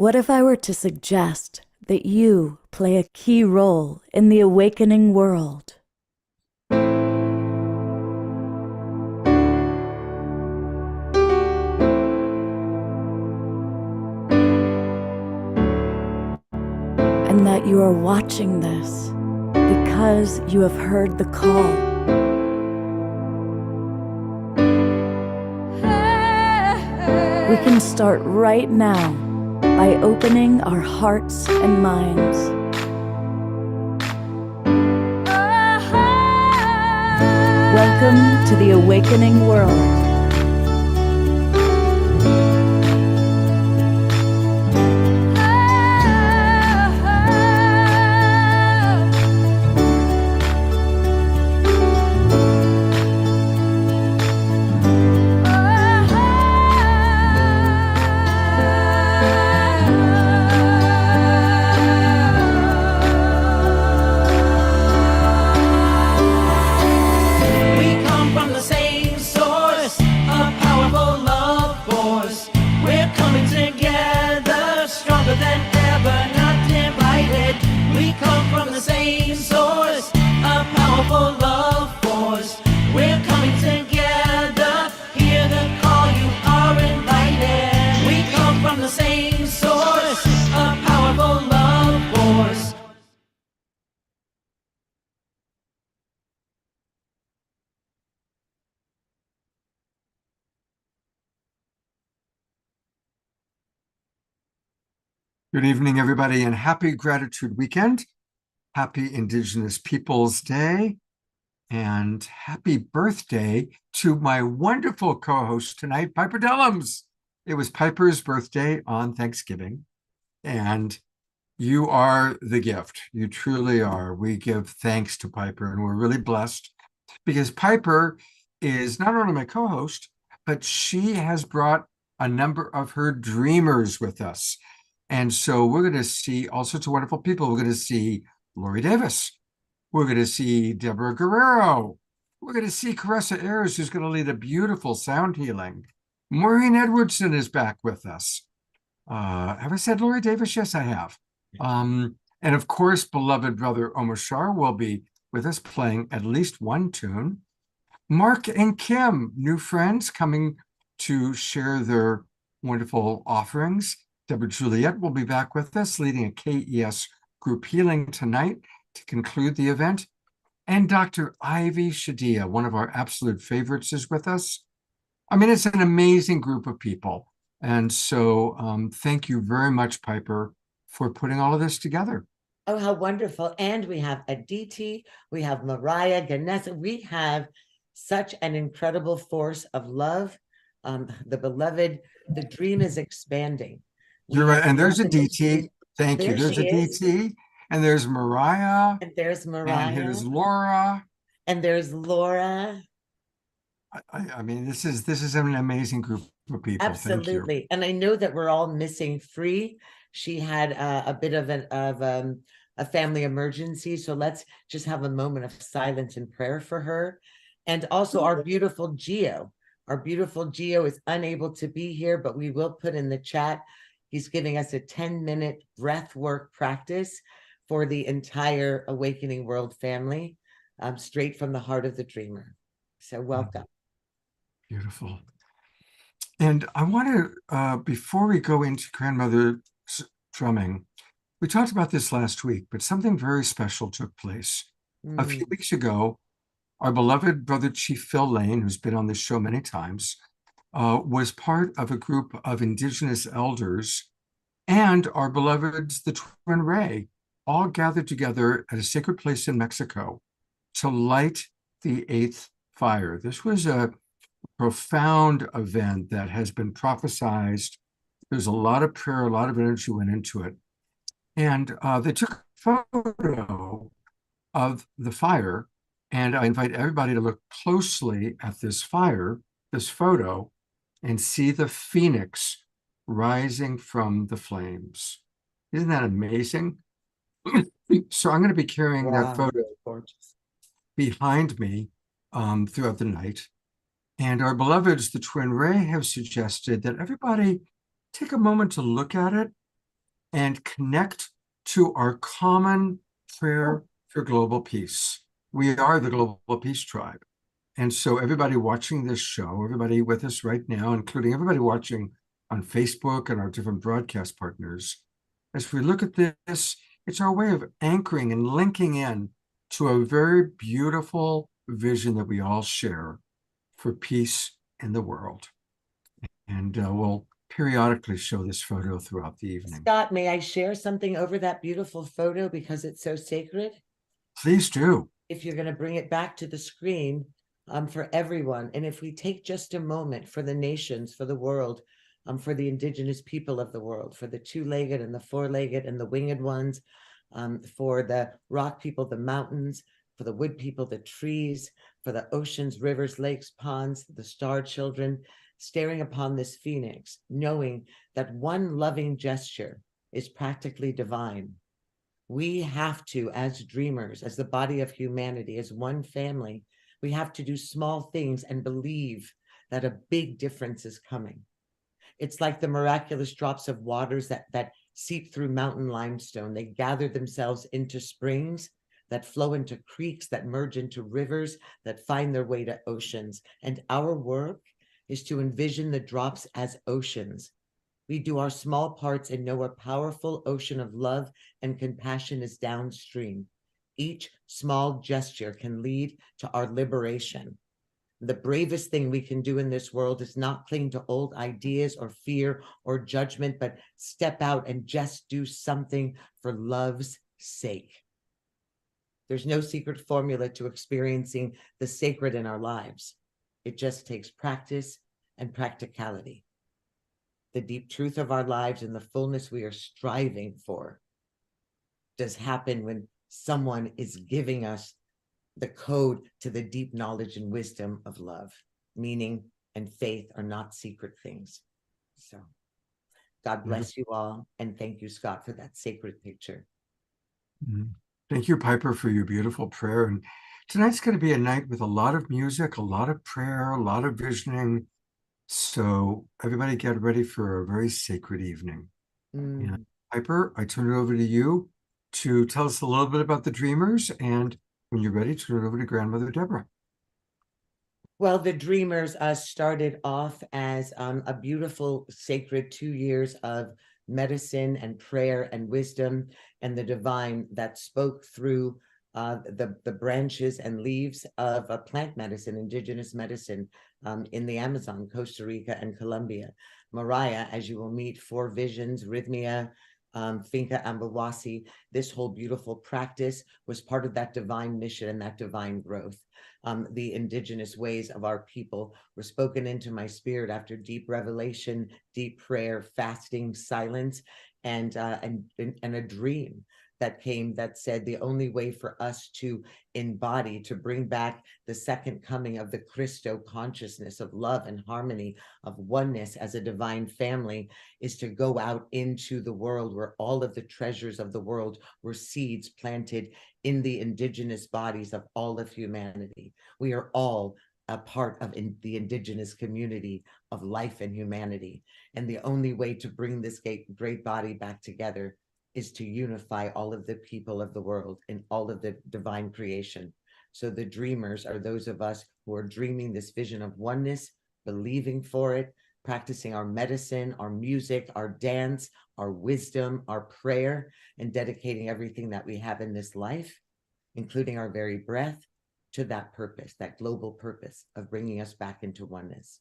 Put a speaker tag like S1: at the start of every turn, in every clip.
S1: What if I were to suggest that you play a key role in the awakening world? And that you are watching this because you have heard the call. We can start right now by opening our hearts and minds. Welcome to the awakening world.
S2: Good evening, everybody, and happy Gratitude Weekend. Happy Indigenous Peoples Day, and happy birthday to my wonderful co-host tonight, Piper Dellums. It was Piper's birthday on Thanksgiving, and you are the gift. You truly are. We give thanks to Piper, and we're really blessed because Piper is not only my co-host, but she has brought a number of her dreamers with us. And so we're going to see all sorts of wonderful people. We're going to see Lori Davis. We're going to see Deborah Guerrero. We're going to see Caressa Ayers, who's going to lead a beautiful sound healing. Maureen Edwardson is back with us. Have I said Lori Davis? Yes, I have. And of course, beloved brother Omar Shar will be with us playing at least one tune. Mark and Kim, new friends, coming to share their wonderful offerings. Deborah Juliet will be back with us, leading a KES group healing tonight to conclude the event. And Dr. Ivy Shadia, one of our absolute favorites, is with us. I mean, it's an amazing group of people. And so thank you very much, Piper, for putting all of this together.
S3: Oh, how wonderful. And we have Aditi, we have Mariah, Ganesa. We have such an incredible force of love. The beloved, the dream is expanding.
S2: You're right. And there's Aditi. Thank you. There's Aditi. And there's Mariah.
S3: And there's Mariah.
S2: And there's Laura.
S3: And there's Laura.
S2: I mean, this is an amazing group of people.
S3: Absolutely. And I know that we're all missing Free. She had a bit of a family emergency. So let's just have a moment of silence and prayer for her. And also our beautiful Geo. Our beautiful Geo is unable to be here, but we will put in the chat. He's giving us a 10-minute breath work practice for the entire Awakening World family, straight from the heart of the dreamer. So welcome.
S2: Beautiful. And I want to, before we go into grandmother drumming, we talked about this last week, but something very special took place. A few weeks ago, our beloved brother Chief Phil Lane, who's been on this show many times, was part of a group of Indigenous elders and our beloveds, the Twin Ray, all gathered together at a sacred place in Mexico to light the eighth fire. This was a profound event that has been prophesized. There's a lot of prayer, a lot of energy went into it. And they took a photo of the fire. And I invite everybody to look closely at this fire, this photo, and see the phoenix rising from the flames. Isn't that amazing? So I'm going to be carrying that photo behind me throughout the night. And our beloveds, the Twin Ray, have suggested that everybody take a moment to look at it and connect to our common prayer for global peace. We are the Global Peace Tribe. And so everybody watching this show, everybody with us right now, including everybody watching on Facebook and our different broadcast partners, as we look at this, it's our way of anchoring and linking in to a very beautiful vision that we all share for peace in the world. And we'll periodically show this photo throughout the evening.
S3: Scott, may I share something over that beautiful photo because it's so sacred?
S2: Please do.
S3: If you're going to bring it back to the screen, for everyone, and if we take just a moment for the nations, for the world, for the indigenous people of the world, for the two-legged and the four-legged and the winged ones, for the rock people, the mountains, for the wood people, the trees, for the oceans, rivers, lakes, ponds, the star children, staring upon this phoenix, knowing that one loving gesture is practically divine. We have to, as dreamers, as the body of humanity, as one family, we have to do small things and believe that a big difference is coming. It's like the miraculous drops of waters that seep through mountain limestone. They gather themselves into springs that flow into creeks, that merge into rivers, that find their way to oceans. And our work is to envision the drops as oceans. We do our small parts and know a powerful ocean of love and compassion is downstream. Each small gesture can lead to our liberation. The bravest thing we can do in this world is not cling to old ideas or fear or judgment, but step out and just do something for love's sake. There's no secret formula to experiencing the sacred in our lives. It just takes practice and practicality. The deep truth of our lives and the fullness we are striving for does happen when someone is giving us the code to the deep knowledge and wisdom of love. Meaning and faith are not secret things. So God bless you all. And thank you, Scott, for that sacred picture.
S2: Thank you, Piper, for your beautiful prayer. And tonight's going to be a night with a lot of music, a lot of prayer, a lot of visioning. So everybody get ready for a very sacred evening. And Piper, I turn it over to you to tell us a little bit about the Dreamers. And when you're ready, turn it over to Grandmother Deborah.
S3: Well, the Dreamers started off as a beautiful, sacred 2 years of medicine and prayer and wisdom and the divine that spoke through the branches and leaves of plant medicine, indigenous medicine in the Amazon, Costa Rica, and Colombia. Mariah, as you will meet, Four Visions, Rhythmia, Finca Ambawasi, this whole beautiful practice was part of that divine mission and that divine growth. The indigenous ways of our people were spoken into my spirit after deep revelation, deep prayer, fasting, silence, and a dream that came that said the only way for us to embody, to bring back the second coming of the Christo consciousness of love and harmony, of oneness as a divine family, is to go out into the world where all of the treasures of the world were seeds planted in the indigenous bodies of all of humanity. We are all a part of the indigenous community of life and humanity. And the only way to bring this great body back together is to unify all of the people of the world in all of the divine creation. So the dreamers are those of us who are dreaming this vision of oneness, believing for it, practicing our medicine, our music, our dance, our wisdom, our prayer, and dedicating everything that we have in this life, including our very breath, to that purpose, that global purpose of bringing us back into oneness.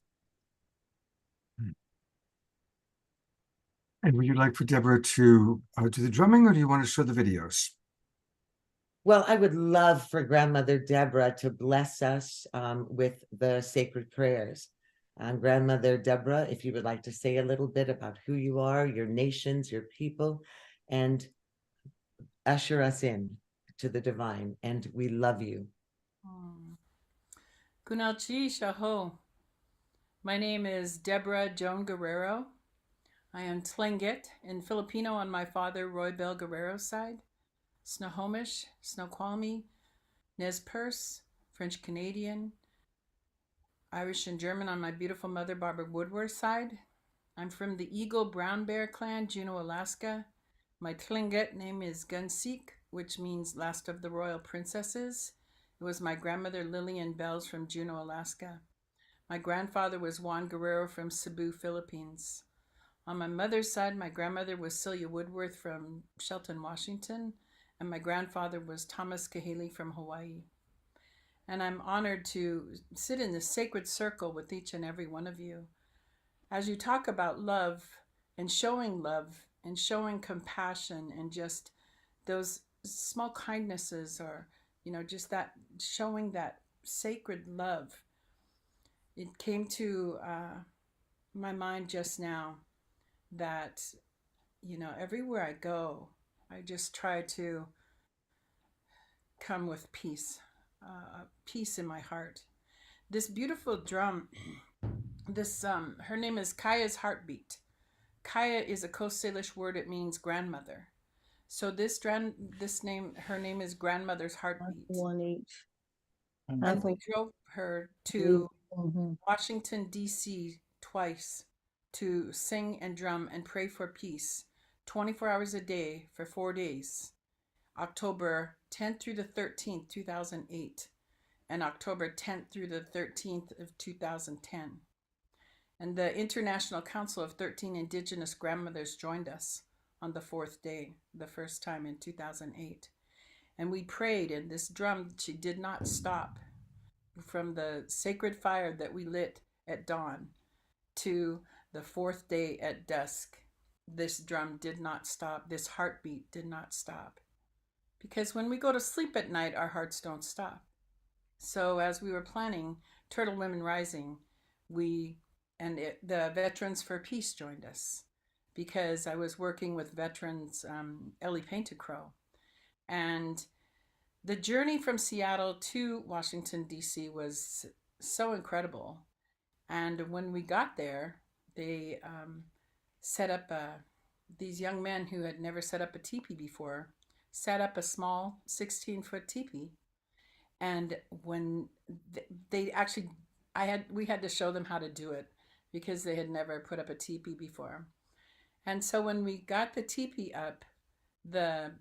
S2: And would you like for Deborah to do the drumming, or do you want to show the videos?
S3: Well, I would love for Grandmother Deborah to bless us with the sacred prayers. Grandmother Deborah, if you would like to say a little bit about who you are, your nations, your people, and usher us in to the divine. And we love you.
S4: Kunalchi Shaho. My name is Deborah Joan Guerrero. I am Tlingit in Filipino on my father Roy Bell Guerrero's side, Snohomish, Snoqualmie, Nez Perce, French Canadian, Irish and German on my beautiful mother Barbara Woodworth's side. I'm from the Eagle Brown Bear clan, Juneau, Alaska, My Tlingit name is Gunseek, which means last of the royal princesses. It was my grandmother Lillian Bells from Juneau, Alaska. My grandfather was Juan Guerrero from Cebu, Philippines. On my mother's side, my grandmother was Celia Woodworth from Shelton, Washington, and my grandfather was Thomas Kahele from Hawaii. And I'm honored to sit in this sacred circle with each and every one of you as you talk about love and showing compassion and just those small kindnesses, or just that showing that sacred love. It came to my mind just now that everywhere I go, I just try to come with peace, peace in my heart. This beautiful drum, her name is Kaya's Heartbeat. Kaya is a Coast Salish word. It means grandmother. So her name is Grandmother's Heartbeat.
S5: One each.
S4: And we drove her to Washington, D.C. twice to sing and drum and pray for peace 24 hours a day for 4 days, October 10th through the 13th, 2008, and October 10th through the 13th of 2010. And the International Council of 13 Indigenous Grandmothers joined us on the fourth day, the first time in 2008. And we prayed, and this drum, she did not stop. From the sacred fire that we lit at dawn to the fourth day at dusk, this drum did not stop. This heartbeat did not stop. Because when we go to sleep at night, our hearts don't stop. So as we were planning Turtle Women Rising, the Veterans for Peace joined us, because I was working with veterans, Ellie Painted Crow. And the journey from Seattle to Washington, D.C. was so incredible. And when we got there, they set up these young men who had never set up a teepee before, set up a small 16-foot teepee. And when they actually, we had to show them how to do it, because they had never put up a teepee before. And so when we got the teepee up, there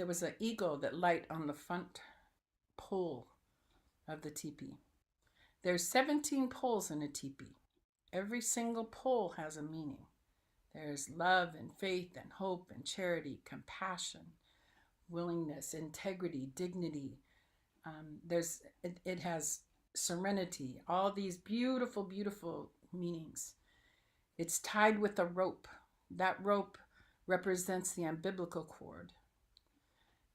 S4: was an eagle that light on the front pole of the teepee. There's 17 poles in a teepee. Every single pole has a meaning. There's love and faith and hope and charity, compassion, willingness, integrity, dignity. It has serenity, all these beautiful, beautiful meanings. It's tied with a rope. That rope represents the umbilical cord.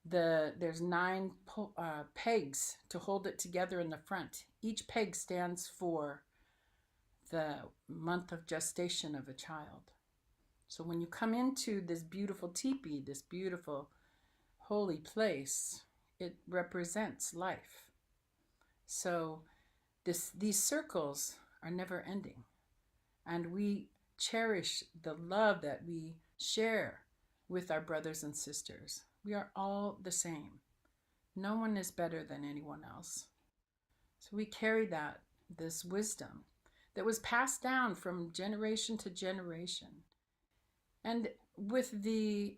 S4: There's 9 pegs to hold it together in the front. Each peg stands for the month of gestation of a child. So when you come into this beautiful teepee, this beautiful holy place, it represents life. So these circles are never ending. And we cherish the love that we share with our brothers and sisters. We are all the same. No one is better than anyone else. So we carry this wisdom that was passed down from generation to generation. And with the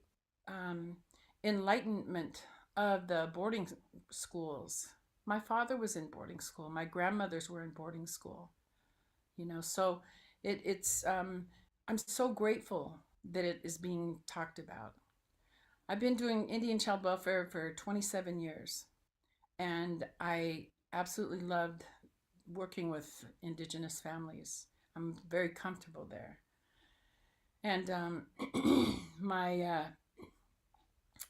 S4: enlightenment of the boarding schools, my father was in boarding school. My grandmothers were in boarding school. So I'm so grateful that it is being talked about. I've been doing Indian child welfare for 27 years, and I absolutely loved working with Indigenous families. I'm very comfortable there. And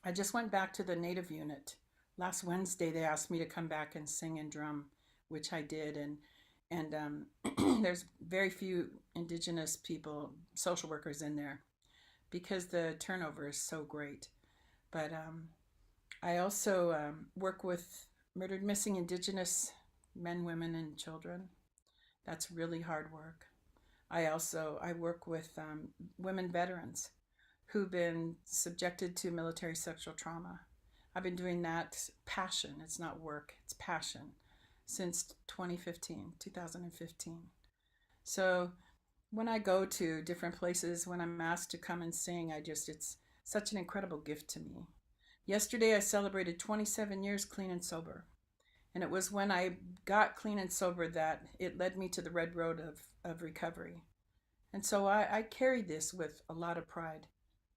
S4: I just went back to the Native unit. Last Wednesday, they asked me to come back and sing and drum, which I did. And there's very few Indigenous people, social workers in there, because the turnover is so great. But I also work with murdered, missing Indigenous men, women, and children. That's really hard work. I work with women veterans who've been subjected to military sexual trauma. I've been doing that passion. It's not work, it's passion, since 2015. So when I go to different places, when I'm asked to come and sing, such an incredible gift to me. Yesterday, I celebrated 27 years clean and sober. And it was when I got clean and sober that it led me to the red road of recovery. And so I carry this with a lot of pride.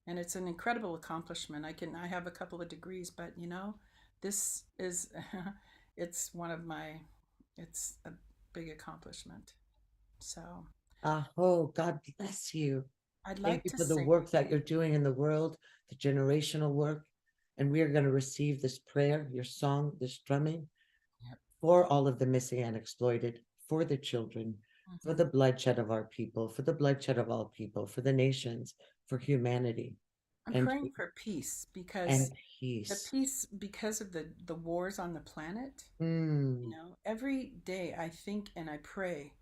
S4: And it's an incredible accomplishment. I have a couple of degrees, but this is, it's a big accomplishment. So.
S3: Oh, God bless you.
S4: I'd
S3: Thank
S4: like
S3: you
S4: to
S3: for the
S4: sing.
S3: work that you're doing in the world, the generational work. And we are going to receive this prayer, your song, this drumming,
S4: Yep.
S3: for all of the missing and exploited, for the children, for the bloodshed of our people, for the bloodshed of all people, for the nations, for humanity.
S4: I'm praying for peace because because of the wars on the planet. Every day I think and I pray,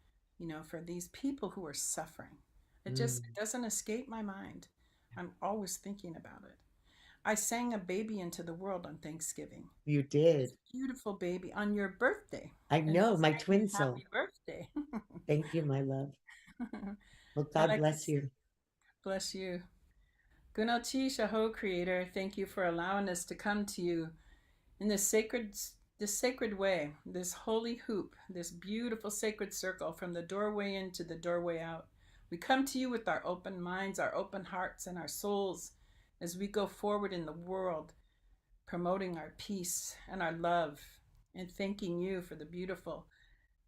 S4: for these people who are suffering. It doesn't escape my mind. I'm always thinking about it. I sang a baby into the world on Thanksgiving.
S3: You did.
S4: This beautiful baby on your birthday.
S3: I know, my twin soul.
S4: Happy birthday.
S3: Thank you, my love. Well, God bless you.
S4: Bless you. Gunalchi Shaho, Creator, thank you for allowing us to come to you in this sacred way, this holy hoop, this beautiful sacred circle from the doorway in to the doorway out. We come to you with our open minds, our open hearts, and our souls as we go forward in the world, promoting our peace and our love, and thanking you for the beautiful,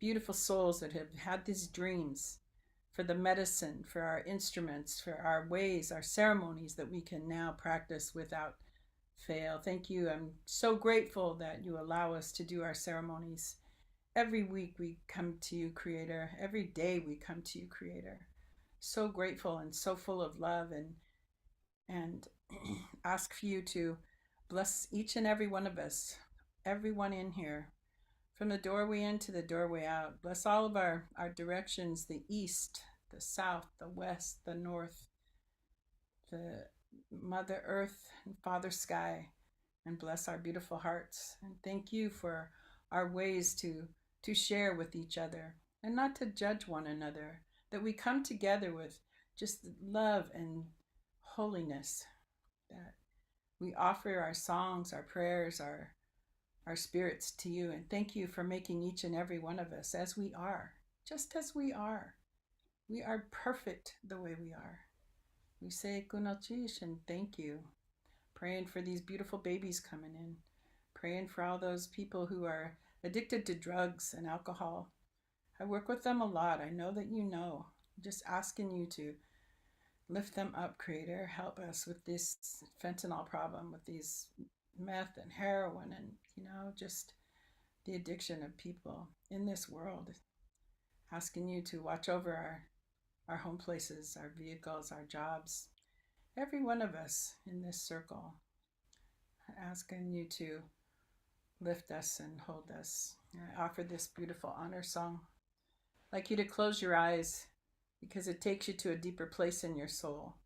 S4: beautiful souls that have had these dreams, for the medicine, for our instruments, for our ways, our ceremonies that we can now practice without fail. Thank you. I'm so grateful that you allow us to do our ceremonies. Every week we come to you, Creator. Every day we come to you, Creator. So grateful and so full of love, and ask for you to bless each and every one of us, everyone in here, from the doorway in to the doorway out. Bless all of our directions, the east, the south, the west, the north, the Mother Earth and Father Sky, and bless our beautiful hearts. And thank you for our ways to share with each other and not to judge one another, that we come together with just love and holiness, that we offer our songs, our prayers, our spirits to you. And thank you for making each and every one of us as we are, just as we are. We are perfect the way we are. We say Kunachish and thank you. Praying for these beautiful babies coming in. Praying for all those people who are addicted to drugs and alcohol. I work with them a lot. I know that you know. I'm just asking you to lift them up, Creator. Help us with this fentanyl problem, with these meth and heroin, and just the addiction of people in this world. Asking you to watch over our home places, our vehicles, our jobs, every one of us in this circle. Asking you to lift us and hold us. I offer this beautiful honor song. I'd like you to close your eyes because it takes you to a deeper place in your soul.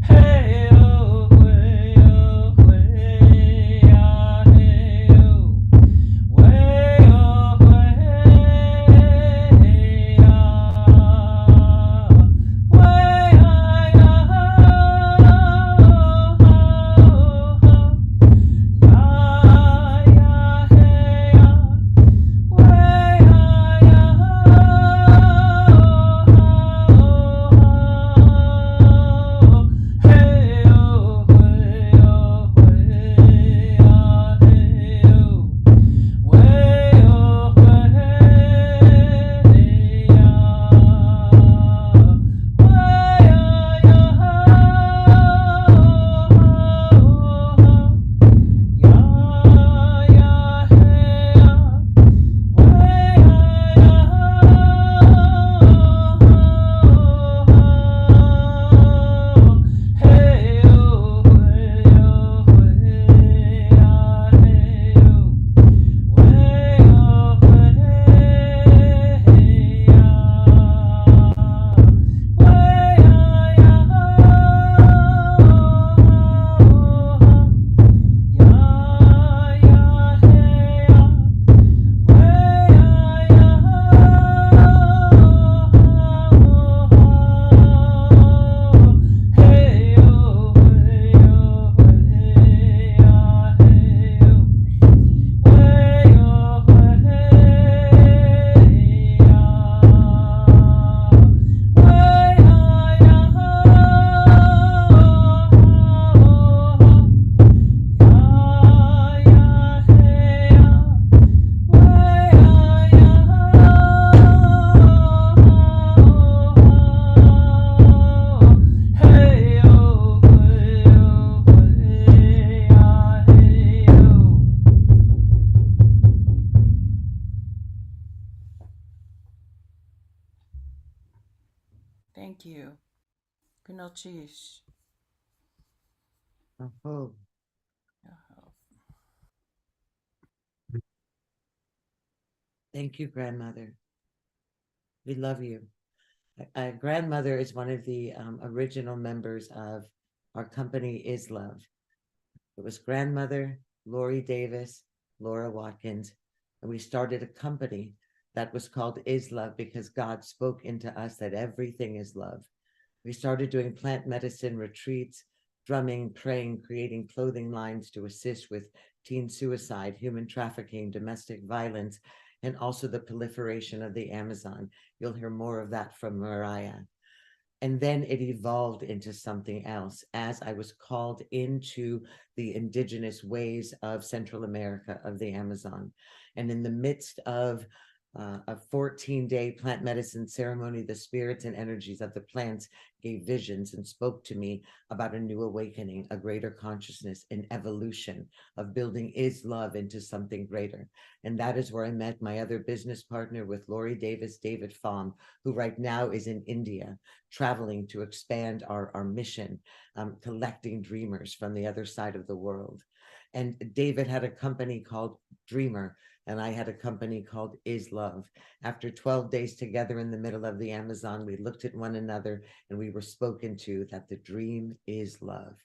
S4: Hey Thank you. Kunochish.
S3: Oh, thank you, grandmother. We love you. Grandmother is one of the original members of our company, Is Love. It was grandmother, Lori Davis, Laura Watkins, and we started a company that was called Is Love because God spoke into us that everything is love. We started doing plant medicine retreats, drumming, praying, creating clothing lines to assist with teen suicide, human trafficking, domestic violence, and also the proliferation of the Amazon. You'll hear more of that from Mariah. And then it evolved into something else as I was called into the indigenous ways of Central America, of the Amazon. And in the midst of a 14-day plant medicine ceremony, the spirits and energies of the plants gave visions and spoke to me about a new awakening, a greater consciousness, an evolution of building Is Love into something greater. And that is where I met my other business partner with Lori Davis, David Pham, who right now is in India, traveling to expand our mission, collecting dreamers from the other side of the world. And David had a company called Dreamer, and I had a company called Is Love. After 12 days together in the middle of the Amazon, we looked at one another and we were spoken to that the dream is love.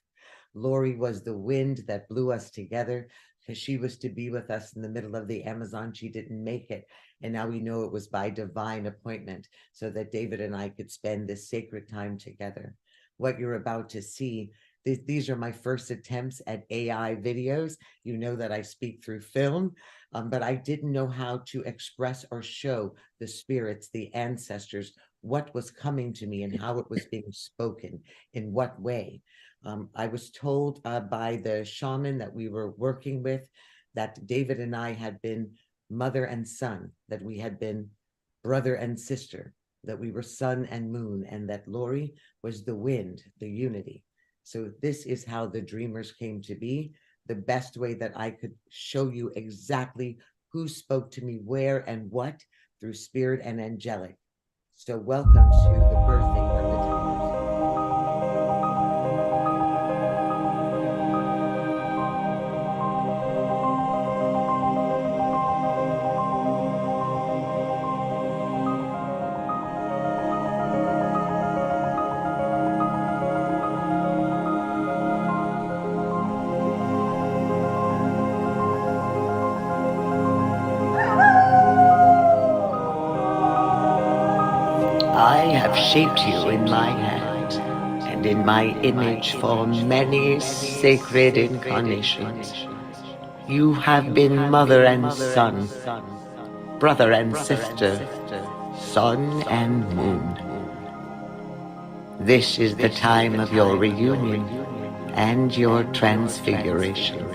S3: Lori was the wind that blew us together because she was to be with us in the middle of the Amazon. She didn't make it. And now we know it was by divine appointment so that David and I could spend this sacred time together. What you're about to see, these are my first attempts at AI videos. You know that I speak through film, but I didn't know how to express or show the spirits, the ancestors, what was coming to me and how it was being spoken, in what way. I was told by the shaman that we were working with that David and I had been mother and son, that we had been brother and sister, that we were sun and moon, and that Lori was the wind, the unity. So this is how the dreamers came to be, the best way that I could show you exactly who spoke to me, where and what, through spirit and angelic. So welcome to the birthing of the dreamers. I have shaped you in my hand, and in my image for many sacred incarnations. You have been mother and son, brother and sister, sun and moon. This is the time of your reunion and your transfiguration.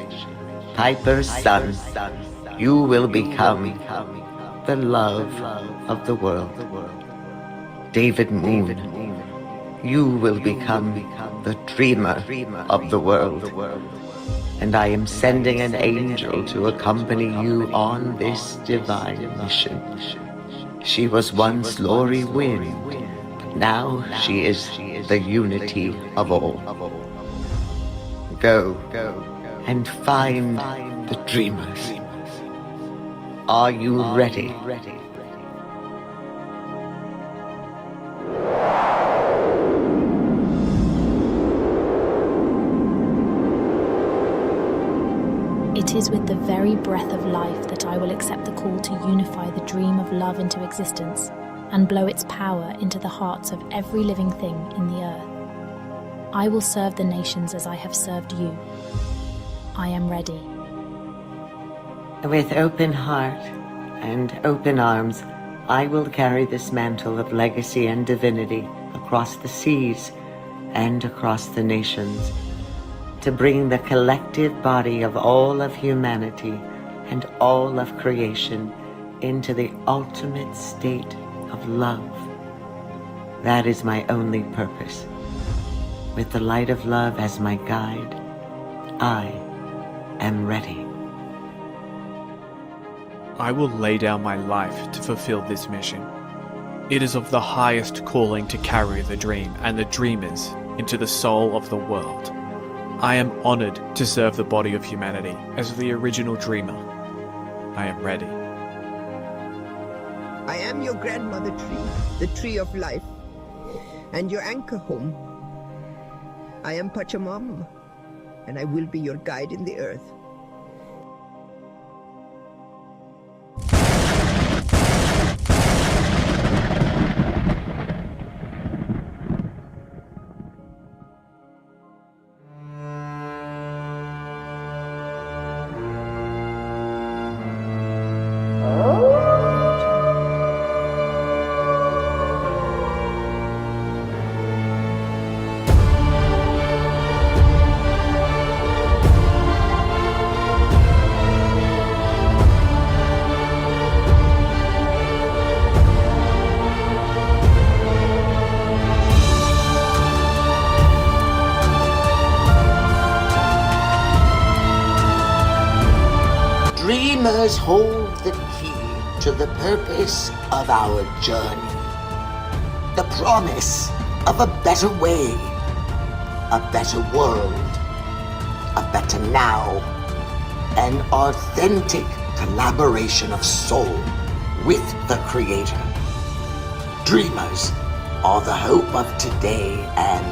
S3: Piper's son, you will become the love of the world. David Moon, you will become the dreamer of the world. And I am sending an angel to accompany you on this divine mission. She was once Lori Wind, but now she is the unity of all. Go and find the dreamers. Are you ready?
S5: It is with the very breath of life that I will accept the call to unify the dream of love into existence and blow its power into the hearts of every living thing in the earth. I will serve the nations as I have served you. I am ready.
S3: With open heart and open arms, I will carry this mantle of legacy and divinity across the seas and across the nations, to bring the collective body of all of humanity and all of creation into the ultimate state of love. That is my only purpose. With the light of love as my guide, I am ready.
S6: I will lay down my life to fulfill this mission. It is of the highest calling to carry the dream and the dreamers into the soul of the world. I am honored to serve the body of humanity as the original dreamer. I am ready.
S7: I am your grandmother tree, the tree of life, and your anchor home. I am Pachamama, and I will be your guide in the earth.
S8: Dreamers hold the key to the purpose of our journey. The promise of a better way, a better world, a better now, an authentic collaboration of soul with the Creator. Dreamers are the hope of today and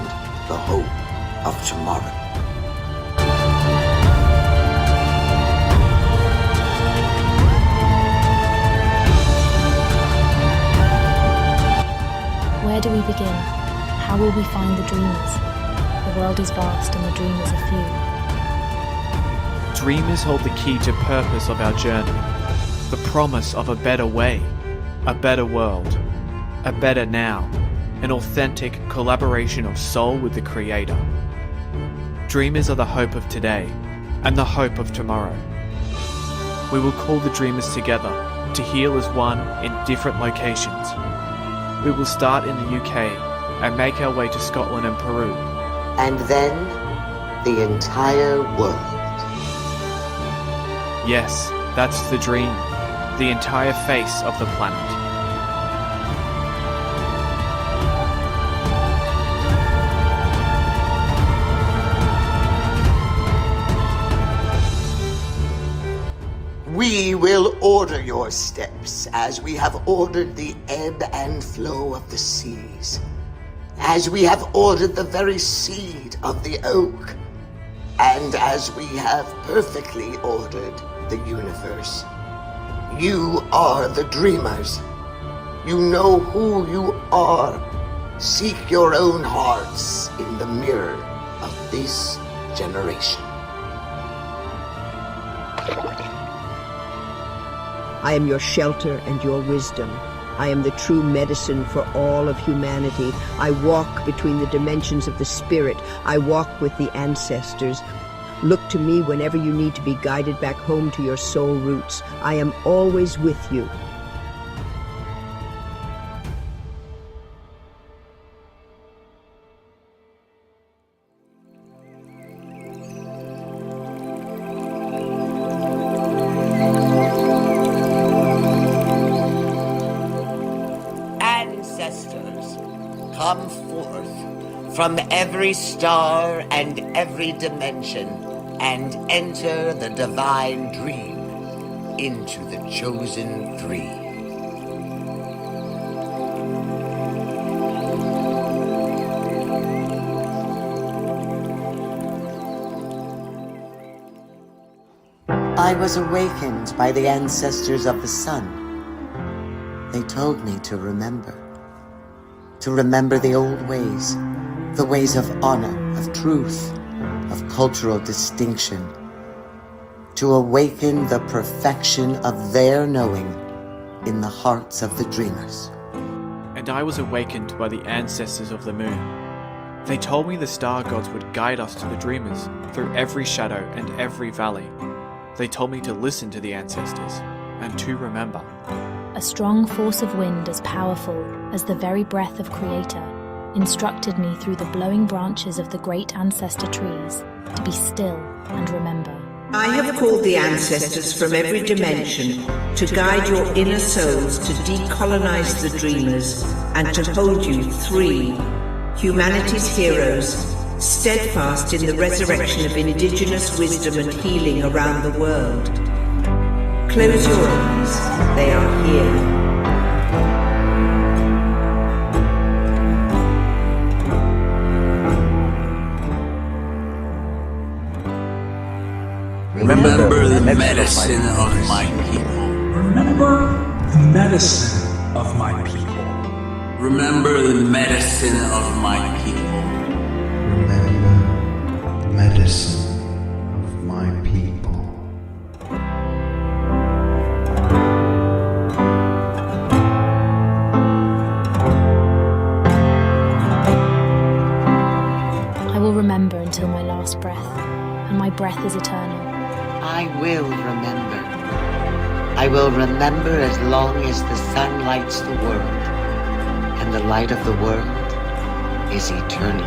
S8: the hope of tomorrow.
S5: Where do we begin? How will we find the dreamers? The world is vast and the dreamers are few.
S6: Dreamers hold the key to purpose of our journey, the promise of a better way, a better world, a better now, an authentic collaboration of soul with the Creator. Dreamers are the hope of today and the hope of tomorrow. We will call the dreamers together to heal as one in different locations. We will start in the UK and make our way to Scotland and Peru.
S8: And then the entire world.
S6: Yes, that's the dream. The entire face of the planet.
S8: We will order your steps as we have ordered the ebb and flow of the seas, as we have ordered the very seed of the oak, and as we have perfectly ordered the universe. You are the dreamers. You know who you are. Seek your own hearts in the mirror of this generation.
S7: I am your shelter and your wisdom. I am the true medicine for all of humanity. I walk between the dimensions of the spirit. I walk with the ancestors. Look to me whenever you need to be guided back home to your soul roots. I am always with you.
S8: Ancestors, come forth from every star and every dimension and enter the divine dream into the chosen three. I was awakened by the ancestors of the sun. They told me to remember the old ways, the ways of honor, of truth, of cultural distinction, to awaken the perfection of their knowing in the hearts of the dreamers.
S6: And I was awakened by the ancestors of the moon. They told me the star gods would guide us to the dreamers through every shadow and every valley. They told me to listen to the ancestors and to remember.
S5: A strong force of wind as powerful as the very breath of Creator instructed me through the blowing branches of the great ancestor trees to be still and remember.
S7: I have called the ancestors from every dimension
S9: to guide your inner souls to decolonize the dreamers and to hold you three, humanity's heroes, steadfast in the resurrection of indigenous wisdom and healing around the world. Close your eyes, they are here.
S10: Remember the medicine of my people.
S11: Remember the medicine of my people.
S10: Remember the medicine of my people.
S12: Remember the medicine of my people.
S5: I will remember until my last breath, and my breath is eternal.
S3: I will remember. I will remember as long as the sun lights the world, and the light of the world is eternal.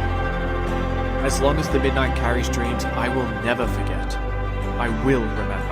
S6: As long as the midnight carries dreams, I will never forget. I will remember.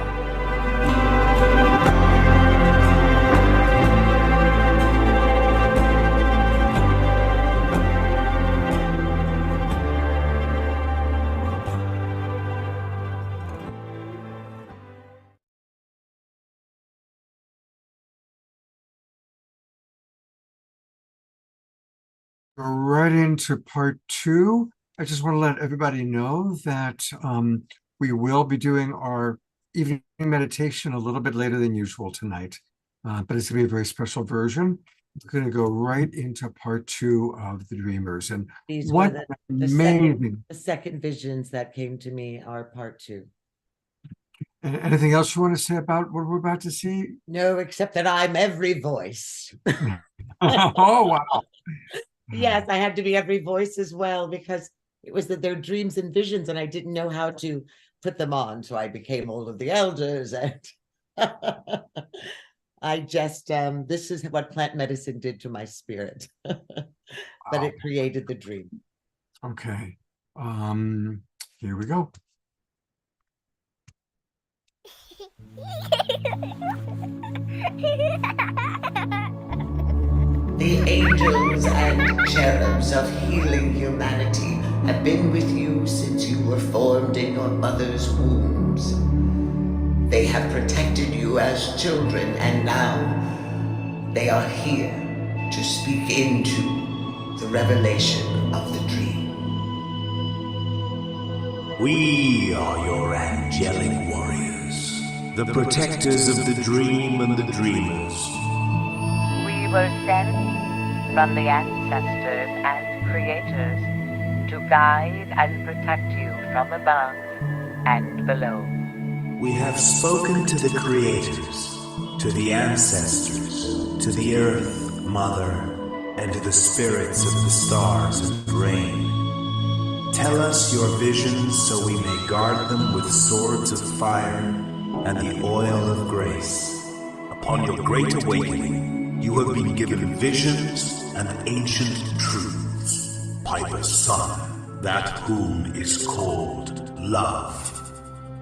S2: Go right into part 2. I just want to let everybody know that we will be doing our evening meditation a little bit later than usual tonight, but it's going to be a very special version. We're going to go right into part 2 of the Dreamers, and
S3: These
S2: what
S3: were
S2: amazing!
S3: the second visions that came to me are part 2.
S2: And anything else you want to say about what we're about to see?
S3: No, except that I'm every voice.
S2: Oh, wow.
S3: Yes, I had to be every voice as well, because it was that they're dreams and visions and I didn't know how to put them on. So I became all of the elders, and I just, this is what plant medicine did to my spirit, but
S2: Wow.
S3: it created the dream.
S2: Okay. Here we go.
S8: The angels and cherubs of healing humanity have been with you since you were formed in your mother's wombs. They have protected you as children, and now they are here to speak into the revelation of the dream.
S13: We are your angelic warriors, the protectors of the dream and the dreamers.
S14: We were sent from the ancestors and creators to guide and protect you from above and below.
S13: We have spoken to the creators, to the ancestors, to the earth, mother, and to the spirits of the stars and rain. Tell us your visions so we may guard them with swords of fire and the oil of grace. Upon your great awakening, you have been given visions and ancient truths. Piper's son, that whom is called love.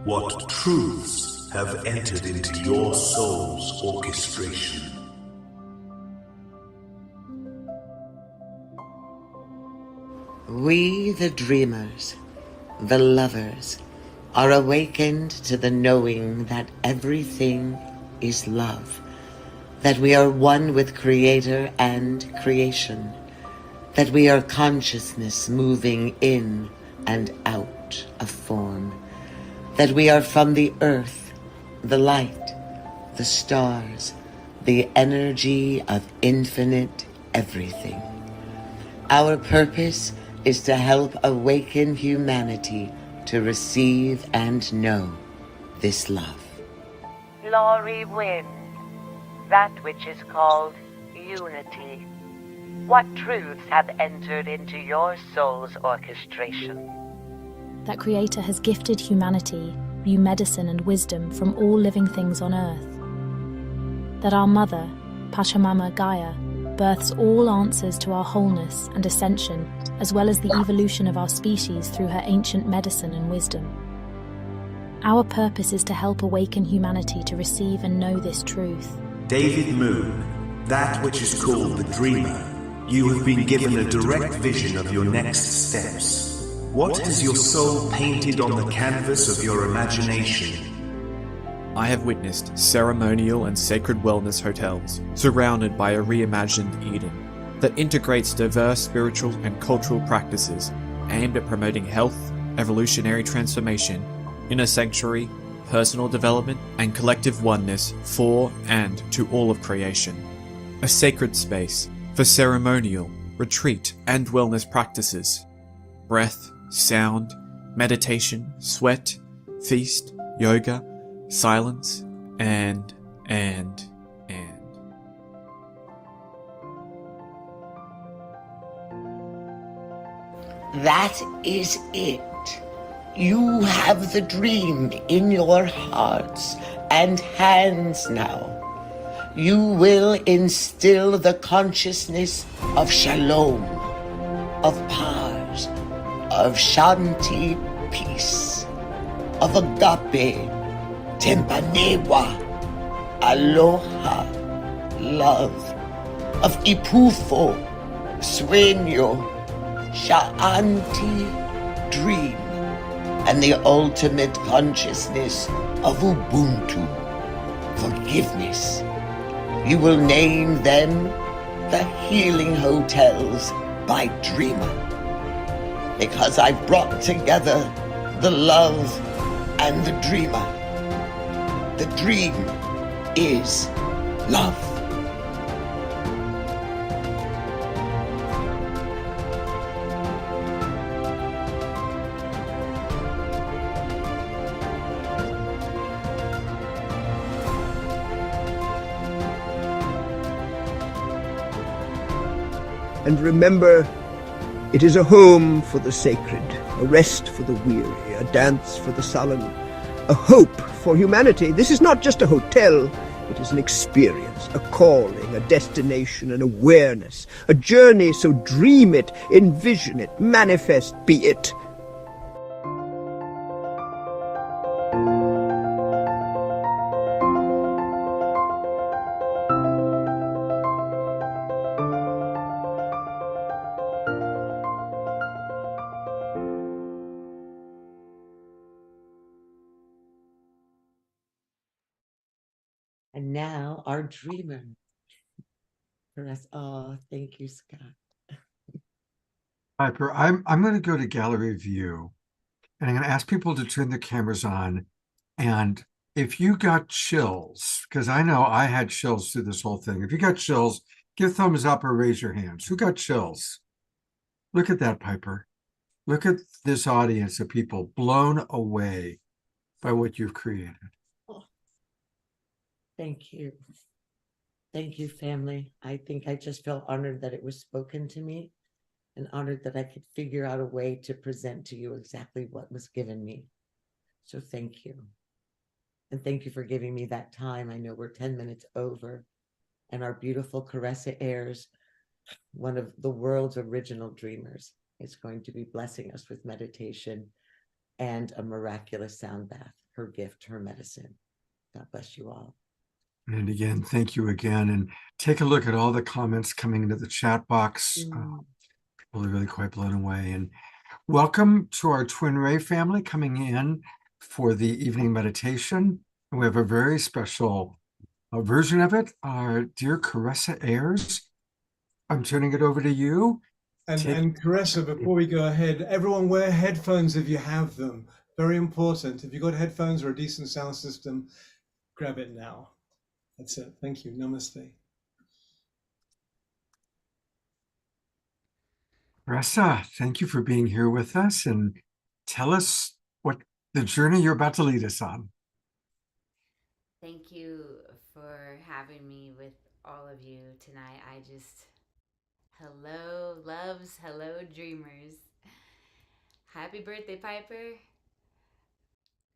S13: What truths have entered into your soul's orchestration?
S3: We, the dreamers, the lovers, are awakened to the knowing that everything is love, that we are one with Creator and creation, that we are consciousness moving in and out of form, that we are from the earth, the light, the stars, the energy of infinite everything. Our purpose is to help awaken humanity to receive and know this love.
S14: Glory wins that which is called unity. What truths have entered into your soul's orchestration?
S5: That Creator has gifted humanity new medicine and wisdom from all living things on earth. That our mother, Pachamama Gaia, births all answers to our wholeness and ascension, as well as the evolution of our species through her ancient medicine and wisdom. Our purpose is to help awaken humanity to receive and know this truth.
S13: David Moon, that which is called the Dreamer, you have been given a direct vision of your next steps. What has your soul painted on the canvas of your imagination?
S6: I have witnessed ceremonial and sacred wellness hotels surrounded by a reimagined Eden that integrates diverse spiritual and cultural practices aimed at promoting health, evolutionary transformation, inner sanctuary, personal development, and collective oneness for and to all of creation. A sacred space for ceremonial, retreat, and wellness practices. Breath, sound, meditation, sweat, feast, yoga, silence, and.
S8: That is it. You have the dream in your hearts and hands now. You will instill the consciousness of Shalom, of Paz, of Shanti, peace, of Agape, Tempanewa, Aloha, love, of Ipufo, Sueño, Sha'anti, dream, and the ultimate consciousness of Ubuntu, forgiveness. You will name them the Healing Hotels by Dreamer, because I've brought together the love and the dreamer. The dream is love.
S7: And remember, it is a home for the sacred, a rest for the weary, a dance for the sullen, a hope for humanity. This is not just a hotel. It is an experience, a calling, a destination, an awareness, a journey. So dream it, envision it, manifest be it.
S3: And now our dreamer. For us. Oh, thank you, Scott.
S2: Piper, I'm going to go to gallery view, and I'm going to ask people to turn their cameras on. And if you got chills, because I know I had chills through this whole thing. If you got chills, give thumbs up or raise your hands. Who got chills? Look at that, Piper. Look at this audience of people blown away by what you've created.
S3: Oh, thank you. Thank you, family. I think I just felt honored that it was spoken to me, and honored that I could figure out a way to present to you exactly what was given me. So thank you. And thank you for giving me that time. I know we're 10 minutes over, and our beautiful Caressa Ayers, one of the world's original dreamers, is going to be blessing us with meditation and a miraculous sound bath, her gift, her medicine. God bless you all.
S2: And again, thank you again. And take a look at all the comments coming into the chat box. People are really quite blown away. And welcome to our Twin Ray family coming in for the evening meditation. And we have a very special version of it. Our dear Caressa Ayers, I'm turning it over to you.
S15: And Caressa, before we go ahead, everyone wear headphones if you have them. Very important. If you've got headphones or a decent sound system, grab it now. That's it. Thank you. Namaste.
S2: Caressa, thank you for being here with us, and tell us what the journey you're about to lead us on.
S16: Thank you for having me with all of you tonight. Hello, loves, hello, dreamers. Happy birthday, Piper.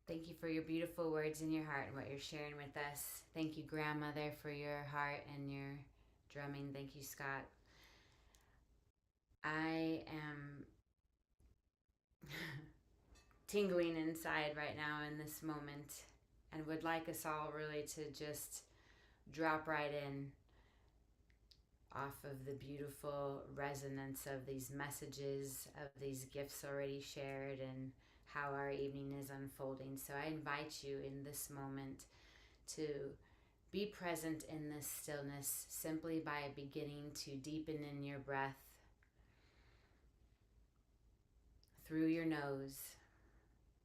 S16: Thank you for your beautiful words in your heart and what you're sharing with us. Thank you, Grandmother, for your heart and your drumming. Thank you, Scott. I am tingling inside right now in this moment, and would like us all really to just drop right in off of the beautiful resonance of these messages, of these gifts already shared, and how our evening is unfolding. So I invite you in this moment to be present in this stillness simply by beginning to deepen in your breath through your nose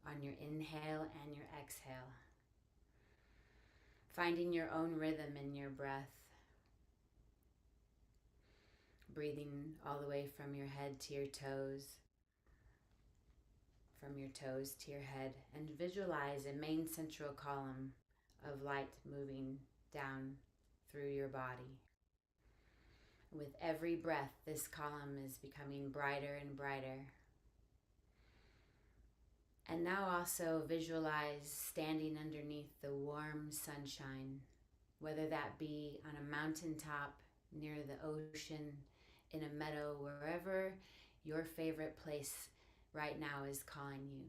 S16: on your inhale and your exhale, finding your own rhythm in your breath, breathing all the way from your head to your toes, from your toes to your head, and visualize a main central column of light moving down through your body. With every breath, this column is becoming brighter and brighter. And now also visualize standing underneath the warm sunshine, whether that be on a mountaintop, near the ocean, in a meadow, wherever your favorite place right now is calling you.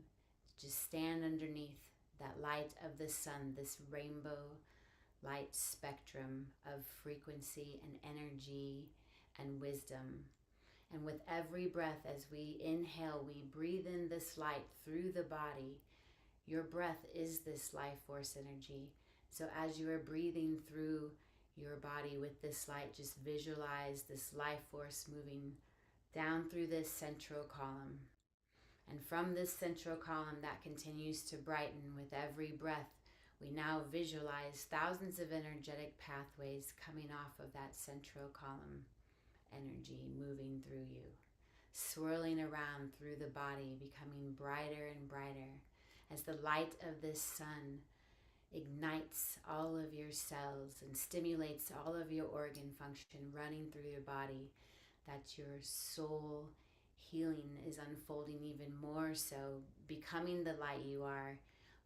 S16: Just stand underneath that light of the sun, this rainbow light spectrum of frequency and energy and wisdom. And with every breath, as we inhale, we breathe in this light through the body. Your breath is this life force energy. So as you are breathing through your body with this light, just visualize this life force moving down through this central column. And from this central column that continues to brighten with every breath, we now visualize thousands of energetic pathways coming off of that central column energy, moving through you, swirling around through the body, becoming brighter and brighter as the light of this sun ignites all of your cells and stimulates all of your organ function running through your body, that your soul healing is unfolding even more so, becoming the light you are,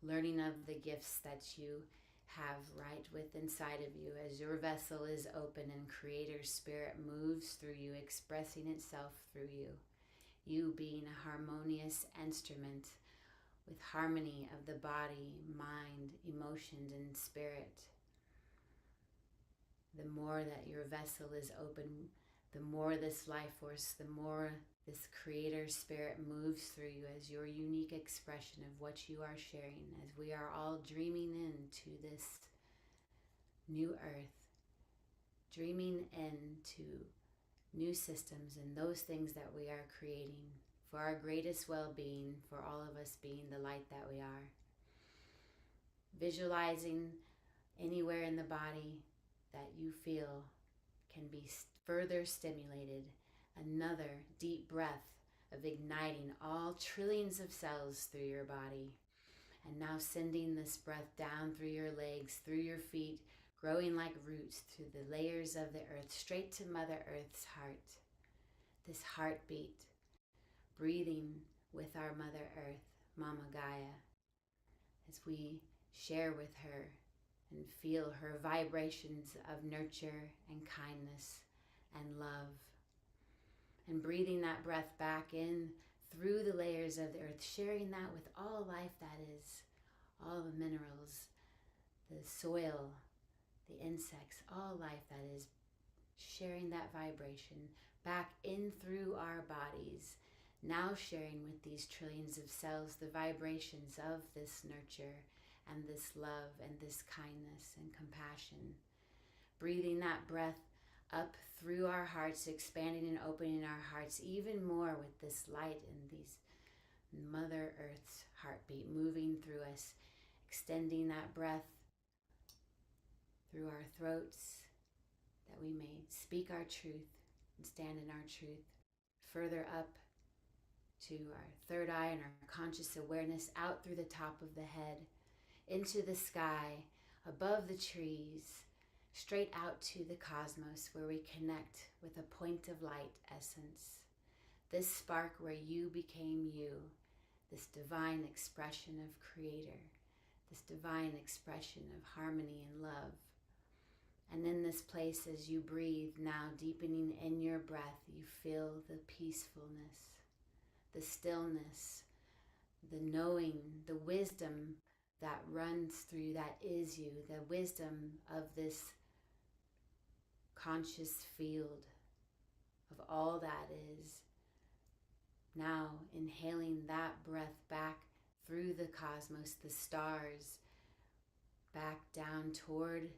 S16: learning of the gifts that you have right within inside of you as your vessel is open and Creator Spirit moves through you, expressing itself through you. You being a harmonious instrument with harmony of the body, mind, emotions, and spirit. The more that your vessel is open, the more this life force, the more this Creator Spirit moves through you as your unique expression of what you are sharing, as we are all dreaming into this new earth, dreaming into new systems and those things that we are creating for our greatest well-being, for all of us being the light that we are. Visualizing anywhere in the body that you feel can be further stimulated. Another deep breath of igniting all trillions of cells through your body. And now sending this breath down through your legs, through your feet, growing like roots through the layers of the earth, straight to Mother Earth's heart. This heartbeat, breathing with our Mother Earth, Mama Gaia, as we share with her and feel her vibrations of nurture and kindness and love. And breathing that breath back in through the layers of the earth, sharing that with all life that is, all the minerals, the soil, the insects, all life that is, sharing that vibration back in through our bodies, now sharing with these trillions of cells the vibrations of this nurture and this love and this kindness and compassion. Breathing that breath up through our hearts, expanding and opening our hearts even more with this light and these Mother Earth's heartbeat moving through us, extending that breath through our throats, that we may speak our truth and stand in our truth. Further up to our third eye and our conscious awareness, out through the top of the head, into the sky, above the trees, straight out to the cosmos where we connect with a point of light essence. This spark where you became you, this divine expression of Creator, this divine expression of harmony and love. And in this place, as you breathe, now deepening in your breath, you feel the peacefulness, the stillness, the knowing, the wisdom that runs through, that is you, the wisdom of this conscious field of all that is. Now inhaling that breath back through the cosmos, the stars, back down toward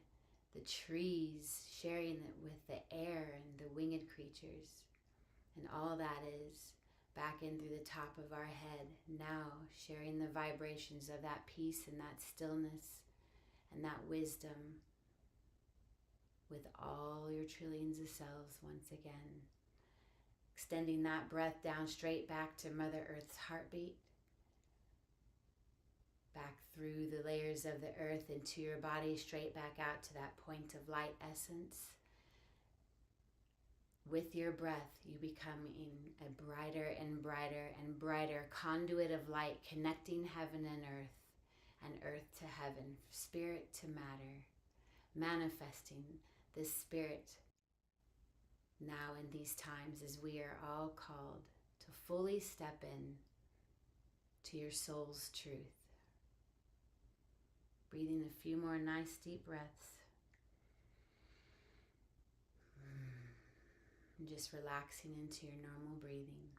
S16: the trees, sharing it with the air and the winged creatures, and all that is back in through the top of our head, now sharing the vibrations of that peace and that stillness and that wisdom with all your trillions of cells once again. Extending that breath down straight back to Mother Earth's heartbeat, back through the layers of the earth into your body, straight back out to that point of light essence. With your breath, you become in a brighter and brighter and brighter conduit of light, connecting heaven and earth to heaven, spirit to matter, manifesting this spirit now in these times as we are all called to fully step in to your soul's truth. Breathing a few more nice deep breaths. And just relaxing into your normal breathing.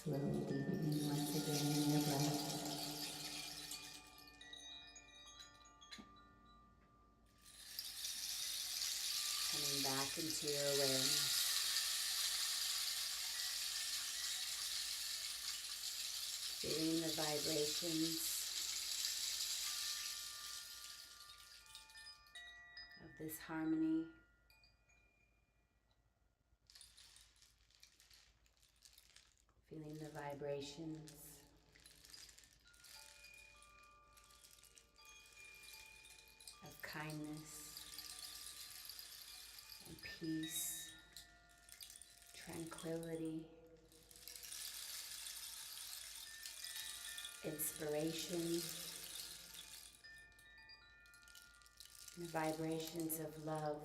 S16: Slowly deepening once again in your breath. Coming back into your awareness. Feeling the vibrations of this harmony. Feeling the vibrations of kindness and peace, tranquility, inspiration, and the vibrations of love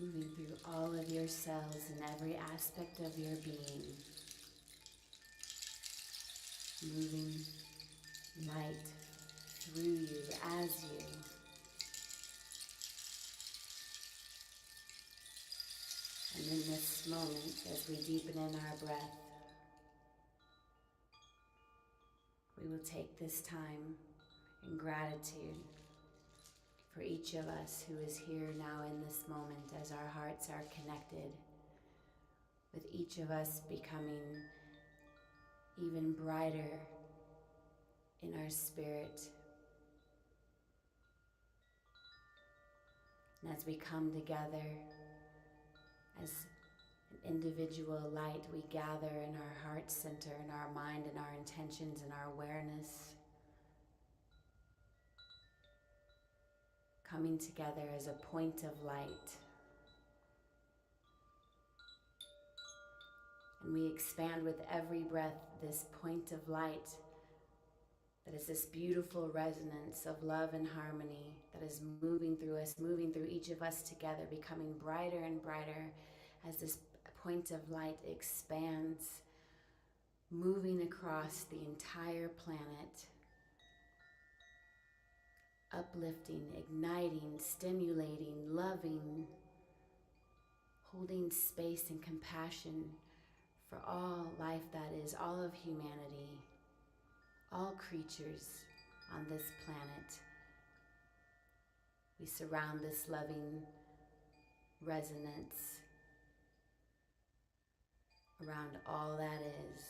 S16: moving through all of your cells and every aspect of your being, moving light through you, as you. And in this moment, as we deepen in our breath, we will take this time in gratitude for each of us who is here now in this moment, as our hearts are connected, with each of us becoming even brighter in our spirit. And as we come together as an individual light, we gather in our heart center, in our mind, in our intentions, in our awareness, coming together as a point of light. And we expand with every breath this point of light that is this beautiful resonance of love and harmony that is moving through us, moving through each of us together, becoming brighter and brighter as this point of light expands, moving across the entire planet, uplifting, igniting, stimulating, loving, holding space and compassion for all life that is, all of humanity, all creatures on this planet. We surround this loving resonance around all that is,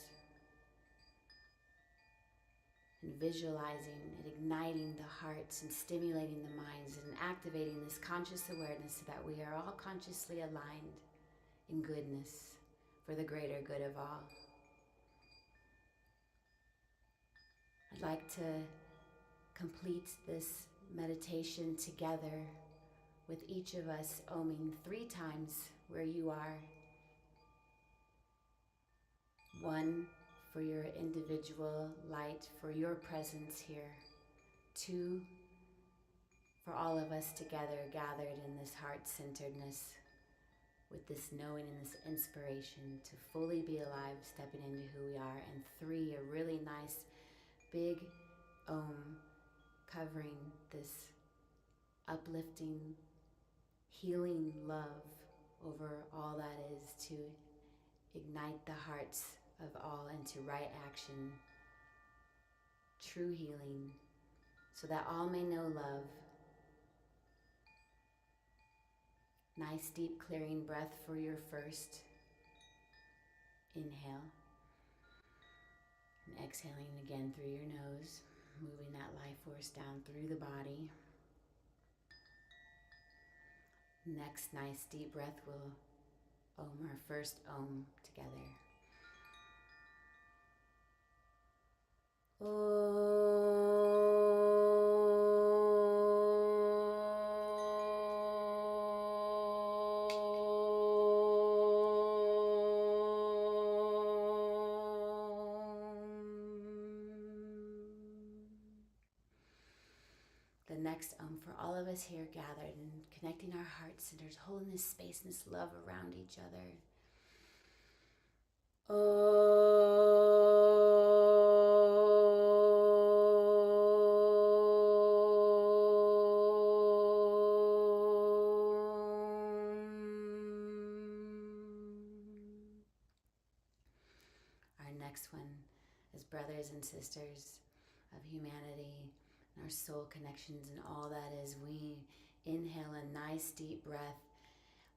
S16: and visualizing and igniting the hearts and stimulating the minds and activating this conscious awareness so that we are all consciously aligned in goodness for the greater good of all. I'd like to complete this meditation together with each of us oming 3 times where you are. 1, for your individual light, for your presence here. 2, for all of us together gathered in this heart-centeredness with this knowing and this inspiration to fully be alive, stepping into who we are. And 3, a really nice big Om, covering this uplifting, healing love over all that is, to ignite the hearts of all into right action, true healing, so that all may know love. Nice deep clearing breath for your first inhale. And exhaling again through your nose, moving that life force down through the body. Next nice deep breath, we'll Om our first Om together. The next Om for all of us here gathered and connecting our heart centers, holding this space and this love around each other. next one as brothers and sisters of humanity and our soul connections and all that is. We inhale a nice deep breath,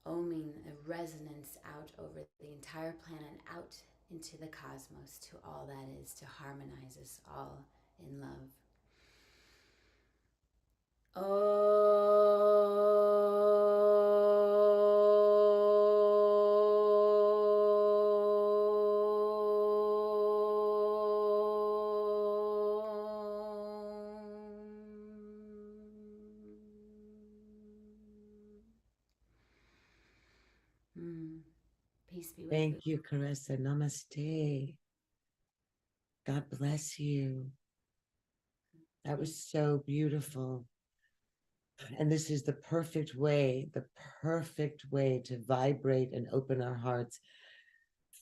S16: oming a resonance out over the entire planet, out into the cosmos, to all that is, to harmonize us all in love. Peace be with you.
S3: Thank you, Carissa. Namaste. God bless you. That was so beautiful. And this is the perfect way to vibrate and open our hearts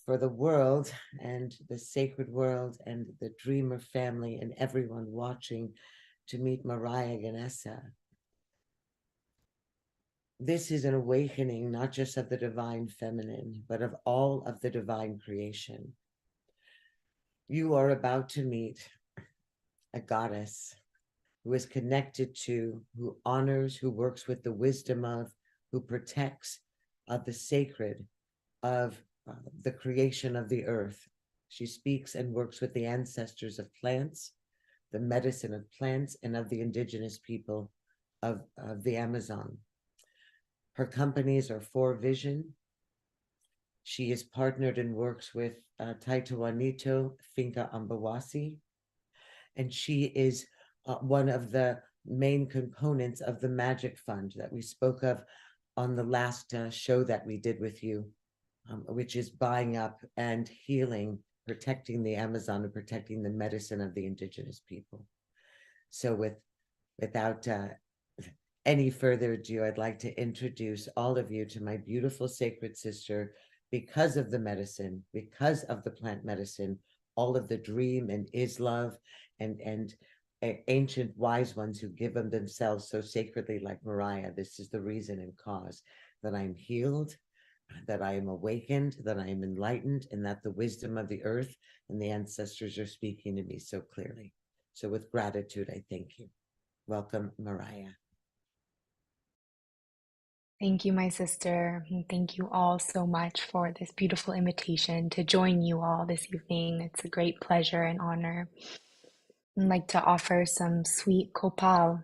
S3: for the world and the sacred world and the dreamer family and everyone watching to meet Mariah Ganesa. This is an awakening, not just of the divine feminine, but of all of the divine creation. You are about to meet a goddess who is connected to, who honors, who works with the wisdom of, who protects of the sacred, of the creation of the earth. She speaks and works with the ancestors of plants, the medicine of plants, and of the indigenous people of the Amazon. Her companies are For Vision. She is partnered and works with Taito Juanito, Finca Ambawasi, and she is one of the main components of the Magic Fund that we spoke of on the last show that we did with you, which is buying up and healing, protecting the Amazon and protecting the medicine of the indigenous people. So without any further ado, I'd like to introduce all of you to my beautiful sacred sister, because of the medicine, because of the plant medicine, all of the dream and is love and ancient wise ones who give them themselves so sacredly, like Mariah. This is the reason and cause that I'm healed, that I am awakened, that I am enlightened, and that the wisdom of the earth and the ancestors are speaking to me so clearly. So with gratitude, I thank you. Welcome, Mariah.
S17: Thank you, my sister. And thank you all so much for this beautiful invitation to join you all this evening. It's a great pleasure and honor. I'd like to offer some sweet kopal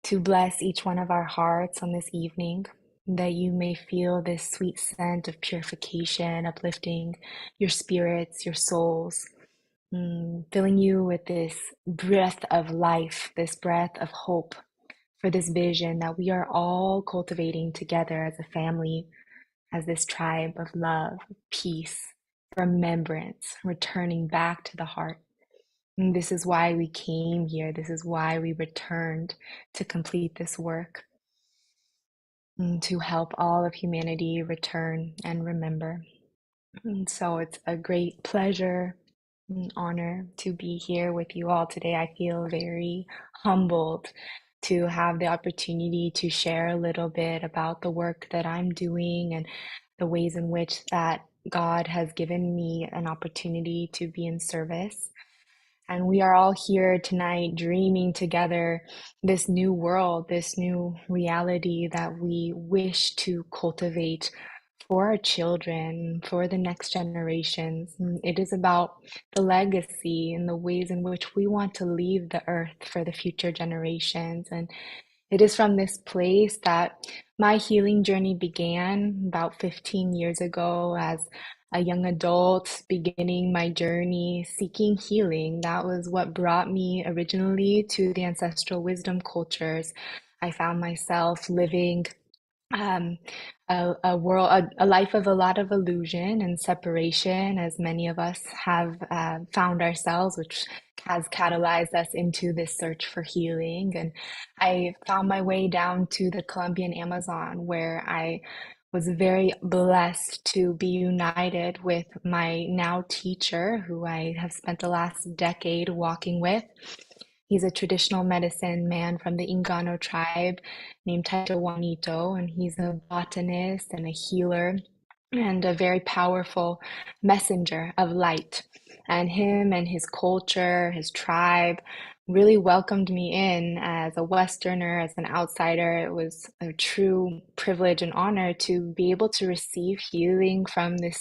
S17: to bless each one of our hearts on this evening, that you may feel this sweet scent of purification, uplifting your spirits, your souls, filling you with this breath of life, this breath of hope, for this vision that we are all cultivating together as a family, as this tribe of love, peace, remembrance, returning back to the heart. And this is why we came here. This is why we returned to complete this work, and to help all of humanity return and remember. And so it's a great pleasure and honor to be here with you all today. I feel very humbled to have the opportunity to share a little bit about the work that I'm doing and the ways in which that God has given me an opportunity to be in service. And we are all here tonight dreaming together this new world, this new reality that we wish to cultivate for our children, for the next generations. It is about the legacy and the ways in which we want to leave the earth for the future generations. And it is from this place that my healing journey began about 15 years ago as a young adult, beginning my journey seeking healing. That was what brought me originally to the ancestral wisdom cultures. I found myself living a life of a lot of illusion and separation, as many of us have found ourselves, which has catalyzed us into this search for healing. And I found my way down to the Colombian Amazon, where I was very blessed to be united with my now teacher, who I have spent the last decade walking with. He's a traditional medicine man from the Ingano tribe named Taito Juanito, and he's a botanist and a healer and a very powerful messenger of light. And him and his culture, his tribe, really welcomed me in as a Westerner, as an outsider. It was a true privilege and honor to be able to receive healing from this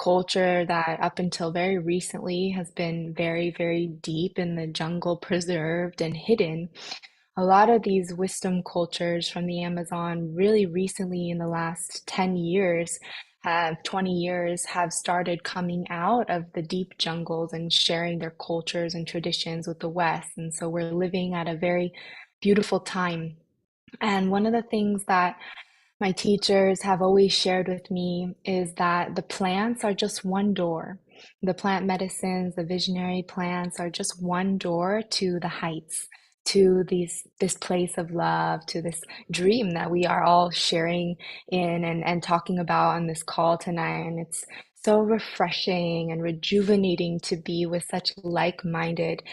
S17: culture that up until very recently has been very, very deep in the jungle, preserved and hidden. A lot of these wisdom cultures from the Amazon really recently in the last 10 years, 20 years, have started coming out of the deep jungles and sharing their cultures and traditions with the West. And so we're living at a very beautiful time. And one of the things that my teachers have always shared with me is that the plants are just one door. The plant medicines, the visionary plants are just one door to the heights, to this place of love, to this dream that we are all sharing in and talking about on this call tonight. And it's so refreshing and rejuvenating to be with such like-minded,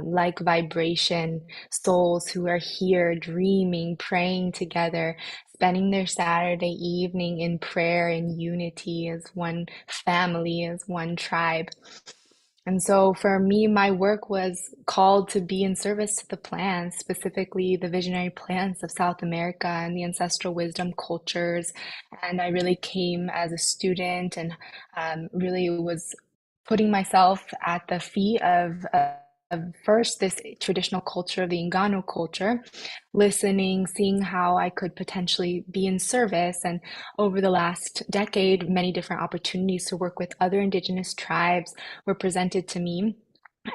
S17: like vibration souls who are here dreaming, praying together, spending their Saturday evening in prayer and unity as one family, as one tribe. And so for me, my work was called to be in service to the plants, specifically the visionary plants of South America and the ancestral wisdom cultures. And I really came as a student and really was putting myself at the feet of first this traditional culture of the Ingano culture, listening, seeing how I could potentially be in service. And over the last decade, many different opportunities to work with other indigenous tribes were presented to me.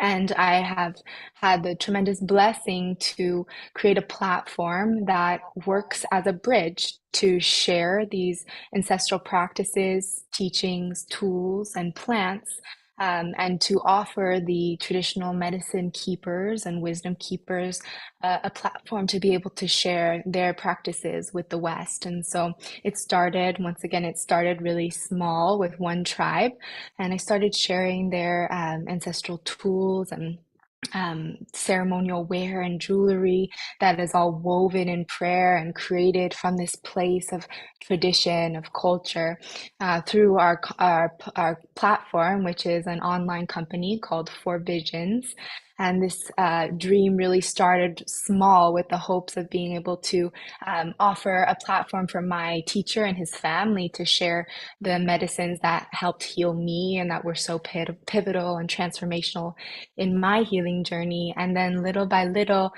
S17: And I have had the tremendous blessing to create a platform that works as a bridge to share these ancestral practices, teachings, tools, and plants, and to offer the traditional medicine keepers and wisdom keepers a platform to be able to share their practices with the West. And so it started, once again, it started really small with one tribe, and I started sharing their ancestral tools and ceremonial wear and jewelry that is all woven in prayer and created from this place of tradition, of culture, through our platform, which is an online company called For Visions. And this dream really started small with the hopes of being able to offer a platform for my teacher and his family to share the medicines that helped heal me and that were so pivotal and transformational in my healing journey. And then little by little,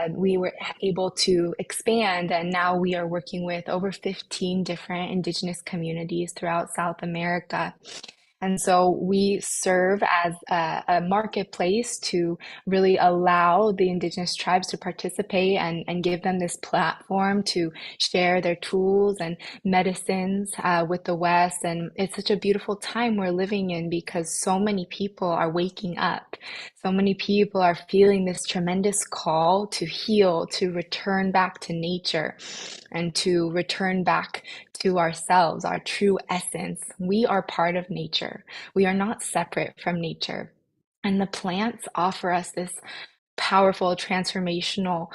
S17: we were able to expand. And now we are working with over 15 different indigenous communities throughout South America. And so we serve as a marketplace to really allow the indigenous tribes to participate and give them this platform to share their tools and medicines with the West. And it's such a beautiful time we're living in because so many people are waking up. So many people are feeling this tremendous call to heal, to return back to nature, and to return back to ourselves, our true essence. We are part of nature. We are not separate from nature. And the plants offer us this powerful transformational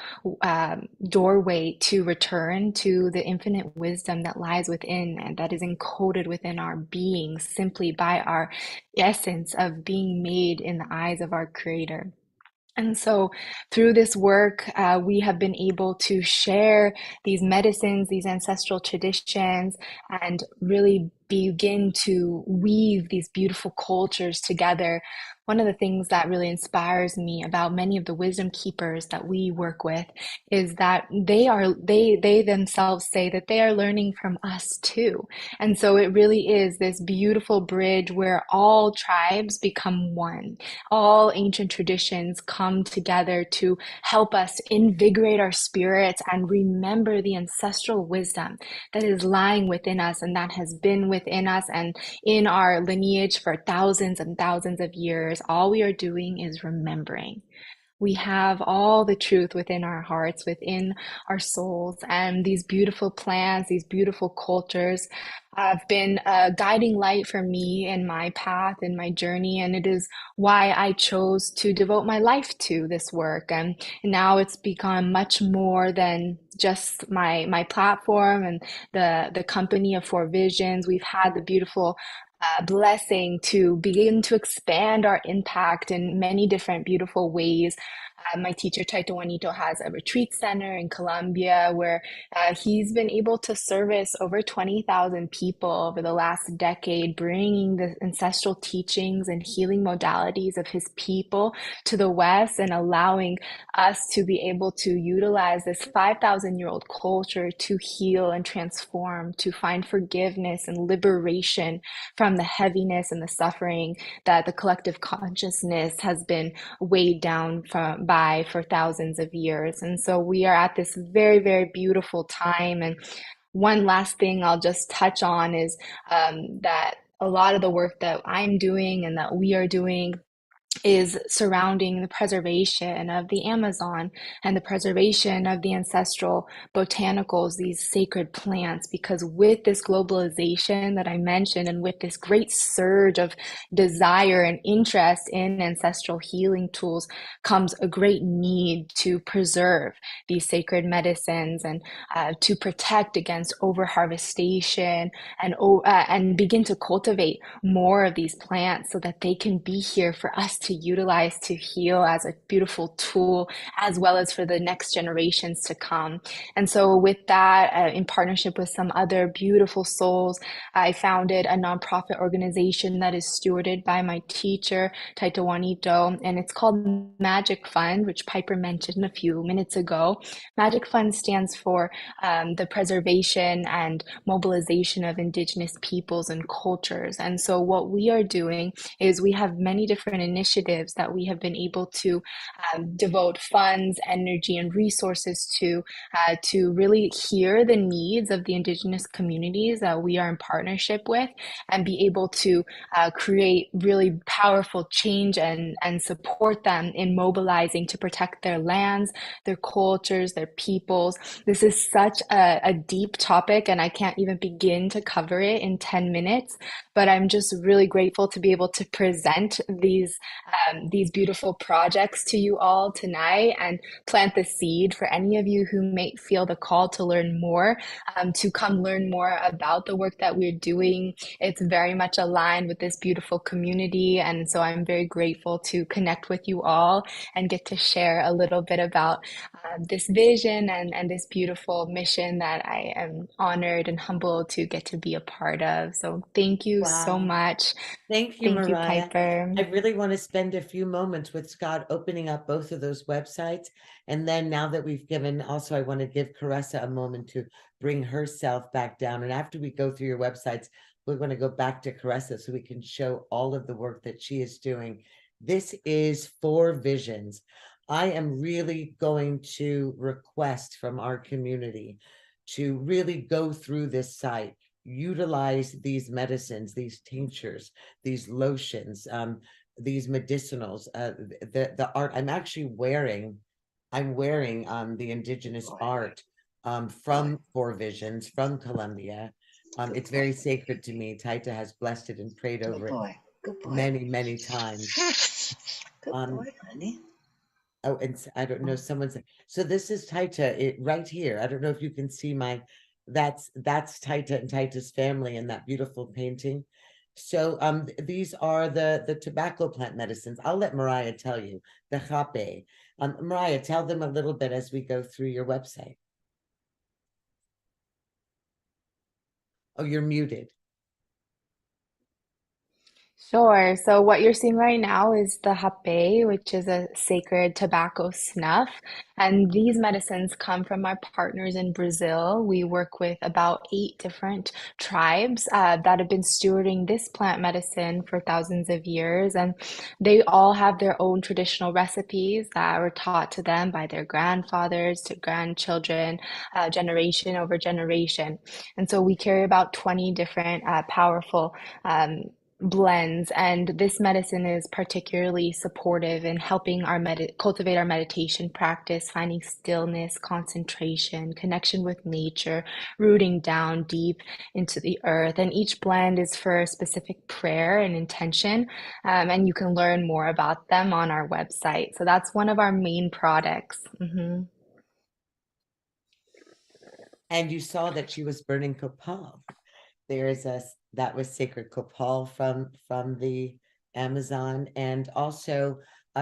S17: doorway to return to the infinite wisdom that lies within and that is encoded within our being simply by our essence of being made in the eyes of our Creator. And so through this work, we have been able to share these medicines, these ancestral traditions, and really begin to weave these beautiful cultures together. One of the things that really inspires me about many of the wisdom keepers that we work with is that they themselves say that they are learning from us too. And so it really is this beautiful bridge where all tribes become one. All ancient traditions come together to help us invigorate our spirits and remember the ancestral wisdom that is lying within us and that has been within us and in our lineage for thousands and thousands of years. All we are doing is remembering. We have all the truth within our hearts, within our souls, and these beautiful plants, these beautiful cultures have been a guiding light for me in my path, in my journey, and it is why I chose to devote my life to this work. And now it's become much more than just my platform and the company of Four Visions. We've had the beautiful blessing to begin to expand our impact in many different beautiful ways. My teacher Taito Juanito has a retreat center in Colombia where he's been able to service over 20,000 people over the last decade, bringing the ancestral teachings and healing modalities of his people to the West and allowing us to be able to utilize this 5,000-year-old culture to heal and transform, to find forgiveness and liberation from the heaviness and the suffering that the collective consciousness has been weighed down by for thousands of years. And so we are at this very, very beautiful time. And one last thing I'll just touch on is that a lot of the work that I'm doing and that we are doing is surrounding the preservation of the Amazon and the preservation of the ancestral botanicals, these sacred plants, because with this globalization that I mentioned and with this great surge of desire and interest in ancestral healing tools comes a great need to preserve these sacred medicines and to protect against overharvestation and begin to cultivate more of these plants so that they can be here for us to utilize to heal as a beautiful tool, as well as for the next generations to come. And so with that, in partnership with some other beautiful souls, I founded a nonprofit organization that is stewarded by my teacher, Taito Juanito, and it's called Magic Fund, which Piper mentioned a few minutes ago. Magic Fund stands for the preservation and mobilization of Indigenous peoples and cultures. And so what we are doing is we have many different initiatives that we have been able to devote funds, energy, and resources to really hear the needs of the Indigenous communities that we are in partnership with and be able to create really powerful change and support them in mobilizing to protect their lands, their cultures, their peoples. This is such a deep topic, and I can't even begin to cover it in 10 minutes, but I'm just really grateful to be able to present these beautiful projects to you all tonight and plant the seed for any of you who may feel the call to learn more, to come learn more about the work that we're doing. It's very much aligned with this beautiful community, and so I'm very grateful to connect with you all and get to share a little bit about this vision and this beautiful mission that I am honored and humbled to get to be a part of. So thank you so much.
S3: Thank you,
S17: Thank you,
S3: Mariah.
S17: Piper.
S3: I really want to spend a few moments with Scott opening up both of those websites. And then now that we've given, also, I want to give Caressa a moment to bring herself back down. And after we go through your websites, we're going to go back to Caressa so we can show all of the work that she is doing. This is Four Visions. I am really going to request from our community to really go through this site, utilize these medicines, these tinctures, these lotions, these medicinals, the art. I'm actually wearing the indigenous art from Four Visions from Colombia. It's very sacred to me. Taita has blessed it and prayed over it many, many times.
S18: Good boy, honey.
S3: Oh, and I don't know, someone's, so this is Taita right here. I don't know if you can see that's Taita and Taita's family in that beautiful painting. So these are the tobacco plant medicines. I'll let Mariah tell you, the jape. Mariah, tell them a little bit as we go through your website. Oh, you're muted.
S17: Sure. So what you're seeing right now is the hape, which is a sacred tobacco snuff. And these medicines come from our partners in Brazil. We work with about 8 different tribes that have been stewarding this plant medicine for thousands of years. And they all have their own traditional recipes that were taught to them by their grandfathers to grandchildren, generation over generation. And so we carry about 20 different powerful blends, and this medicine is particularly supportive in helping cultivate our meditation practice, finding stillness, concentration, connection with nature, rooting down deep into the earth. And each blend is for a specific prayer and intention, and you can learn more about them on our website. So that's one of our main products.
S3: And you saw that she was burning copal. That was sacred copal from the Amazon. And also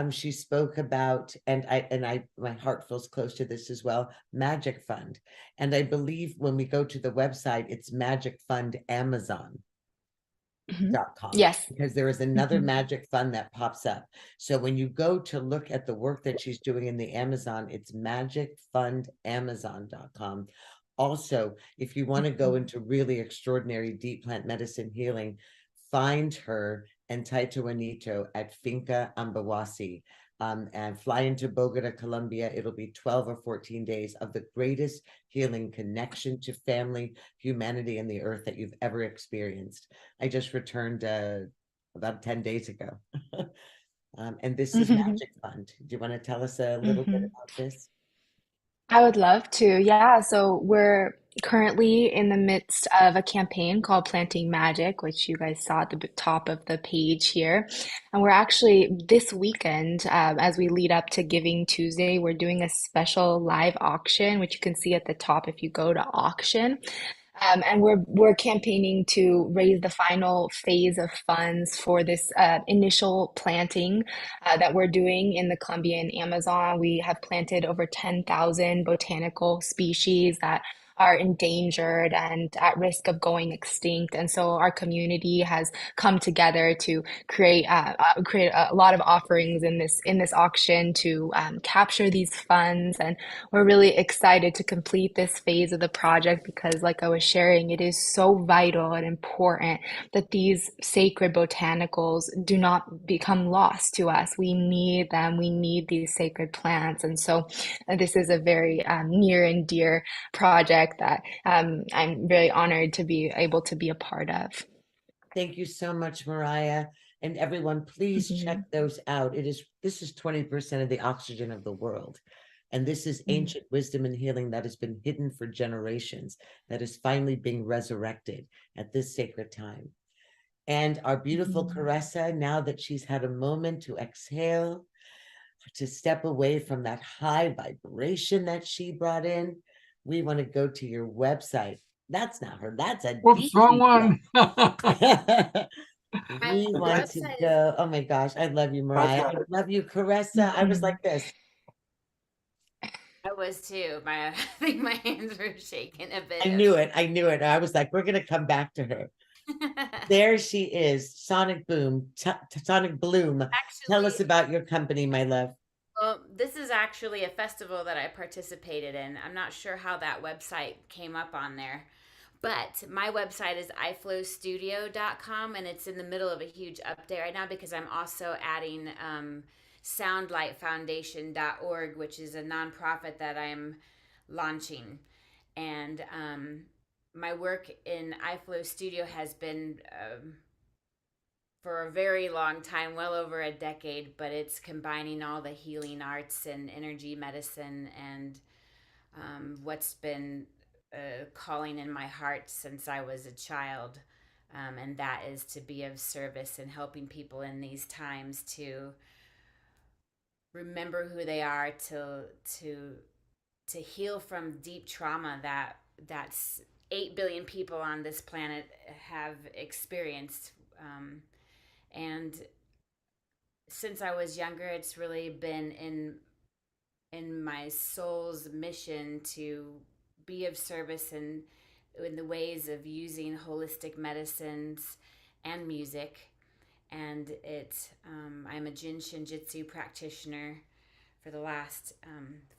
S3: she spoke about, and I my heart feels close to this as well, Magic Fund. And I believe when we go to the website, it's Magic Fund Amazon. .com,
S17: yes,
S3: because there is another magic fund that pops up. So when you go to look at the work that she's doing in the Amazon, it's magicfundamazon.com. Also, if you want to go into really extraordinary deep plant medicine healing, find her and Taito Anito at Finca Ambawasi. And fly into Bogota, Colombia. It'll be 12 or 14 days of the greatest healing connection to family, humanity, and the earth that you've ever experienced. I just returned about 10 days ago. And this is Magic Fund. Do you want to tell us a little bit about this?
S17: I would love to. Yeah, so we're currently in the midst of a campaign called Planting Magic, which you guys saw at the top of the page here. And we're actually this weekend, as we lead up to Giving Tuesday, we're doing a special live auction, which you can see at the top if you go to auction. And we're campaigning to raise the final phase of funds for this initial planting that we're doing in the Colombian Amazon. We have planted over 10,000 botanical species that are endangered and at risk of going extinct. And so our community has come together to create a lot of offerings in this auction to capture these funds. And we're really excited to complete this phase of the project because, like I was sharing, it is so vital and important that these sacred botanicals do not become lost to us. We need them. We need these sacred plants. And so this is a very near and dear project that I'm very honored to be able to be a part of.
S3: Thank you so much, Mariah. And everyone, please check those out. This is 20% of the oxygen of the world. And this is ancient wisdom and healing that has been hidden for generations, that is finally being resurrected at this sacred time. And our beautiful Caressa, now that she's had a moment to exhale, to step away from that high vibration that she brought in, we want to go to your website. That's not her. That's a
S2: wrong one.
S3: We want to go. Oh my gosh, I love you, Mariah. I love you, Caressa. I was like this.
S16: I was too. I think my hands were shaking a bit.
S3: I knew it. I was like, we're gonna come back to her. There she is, Sonic Boom, Sonic Bloom. Actually, tell us about your company, my love.
S16: Well, this is actually a festival that I participated in. I'm not sure how that website came up on there, but my website is iflowstudio.com, and it's in the middle of a huge update right now because I'm also adding soundlightfoundation.org, which is a nonprofit that I'm launching. And my work in iFlow Studio has been for a very long time, well over a decade, but it's combining all the healing arts and energy medicine and what's been calling in my heart since I was a child. And that is to be of service and helping people in these times to remember who they are, to heal from deep trauma that's 8 billion people on this planet have experienced. And since I was younger, it's really been in my soul's mission to be of service in the ways of using holistic medicines and music. And I'm a Jin Shinjitsu practitioner for the last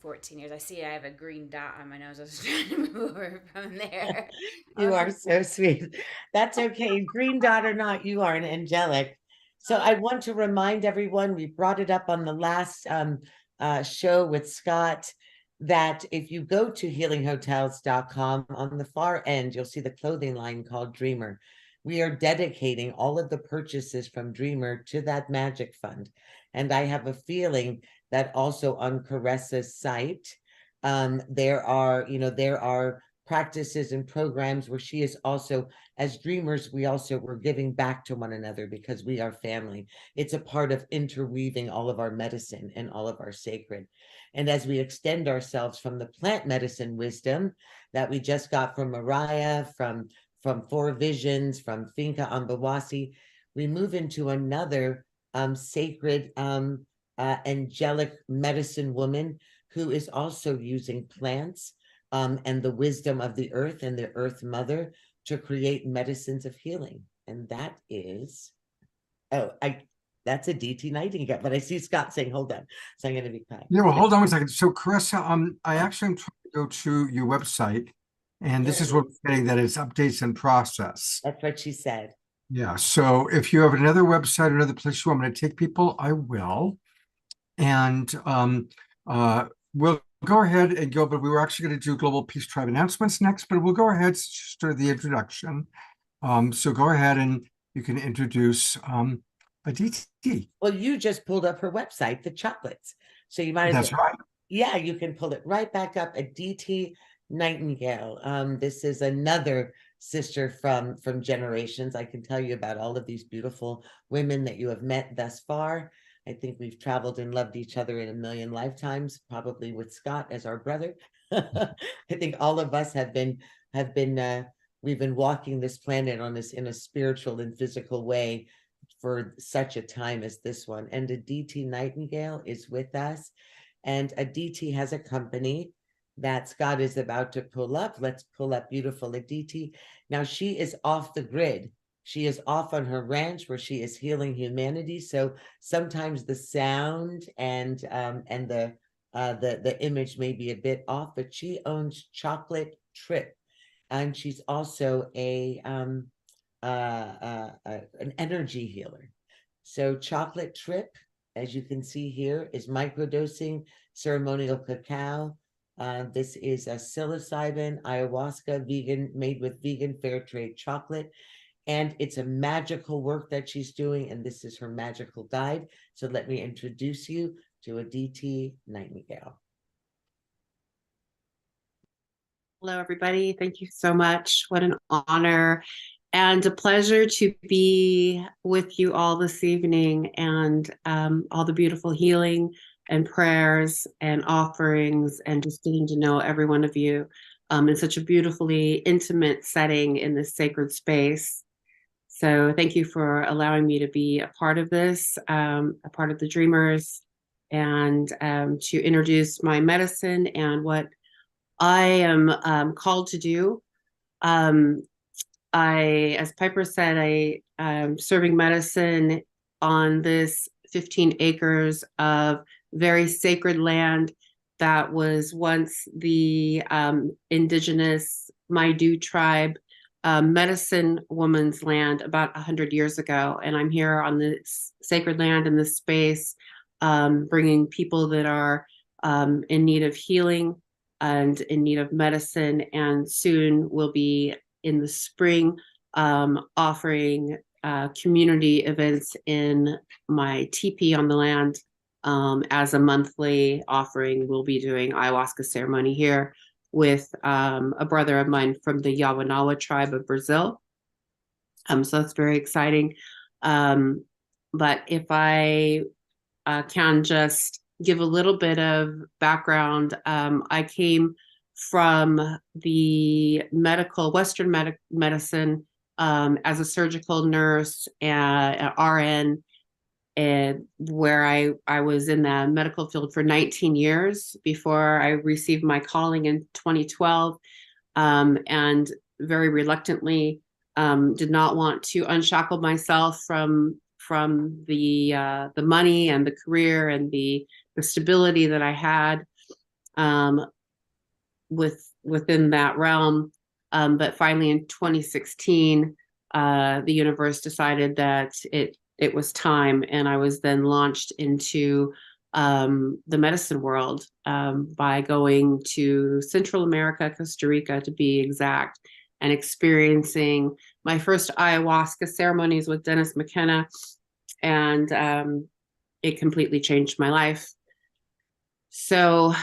S16: 14 years. I see I have a green dot on my nose. I was trying to move over from there.
S3: You are so sweet. That's okay. Green dot or not, you are an angelic. So I want to remind everyone, we brought it up on the last show with Scott, that if you go to healinghotels.com, on the far end, you'll see the clothing line called Dreamer. we are dedicating all of the purchases from Dreamer to that magic fund. And I have a feeling that also on Caressa's site, there are practices and programs where she is also, as dreamers, we're giving back to one another because we are family. It's a part of interweaving all of our medicine and all of our sacred. And as we extend ourselves from the plant medicine wisdom that we just got from Mariah, from Four Visions, from Finca Ambawasi, we move into another sacred angelic medicine woman who is also using plants and the wisdom of the earth and the earth mother to create medicines of healing. And that is, that's a DT Nightingale, but I see Scott saying, hold on. So I'm going to be quiet.
S2: Yeah, well, hold on one second. So Caressa, I actually am trying to go to your website, and this is what I'm saying, that it's updates in process.
S3: That's what she said.
S2: Yeah, so if you have another website, another place you want me to take people, I will. And we'll go ahead and go, but we were actually going to do Global Peace Tribe announcements next, but we'll go ahead, start the introduction. So go ahead and you can introduce a DT.
S3: Well, you just pulled up her website, the chocolates. So you might as
S2: That's
S3: well,
S2: right.
S3: Yeah, you can pull it right back up at DT Nightingale. This is another sister from generations. I can tell you about all of these beautiful women that you have met thus far. I think we've traveled and loved each other in a million lifetimes, probably with Scott as our brother. I think all of us we've been walking this planet in a spiritual and physical way for such a time as this one. And a DT Nightingale is with us. And a DT has a company that Scott is about to pull up. Let's pull up beautiful Aditi. Now she is off the grid. She is off on her ranch where she is healing humanity. So sometimes the sound and the image may be a bit off, but she owns Chocolate Trip, and she's also an energy healer. So Chocolate Trip, as you can see here, is microdosing ceremonial cacao. This is a psilocybin ayahuasca vegan, made with vegan fair trade chocolate. And it's a magical work that she's doing, and this is her magical guide. So let me introduce you to a DT Nightingale.
S19: Hello, everybody. Thank you so much. What an honor and a pleasure to be with you all this evening, and all the beautiful healing and prayers and offerings, and just getting to know every one of you in such a beautifully intimate setting in this sacred space. So thank you for allowing me to be a part of this, a part of the Dreamers, and to introduce my medicine and what I am called to do. As Piper said, I am serving medicine on this 15 acres of very sacred land that was once the indigenous Maidu tribe medicine woman's land about 100 years ago. And I'm here on this sacred land in this space, bringing people that are in need of healing and in need of medicine, and soon will be in the spring offering community events in my teepee on the land as a monthly offering. We'll be doing ayahuasca ceremony here with a brother of mine from the Yawanawa tribe of Brazil. So that's very exciting. But if I can just give a little bit of background, I came from the Western medicine as a surgical nurse and RN, and where I was in the medical field for 19 years before I received my calling in 2012, and very reluctantly did not want to unshackle myself from the money and the career and the stability that I had within that realm. But finally in 2016, the universe decided that it was time, and I was then launched into the medicine world by going to Central America, Costa Rica to be exact, and experiencing my first ayahuasca ceremonies with Dennis McKenna, and it completely changed my life. So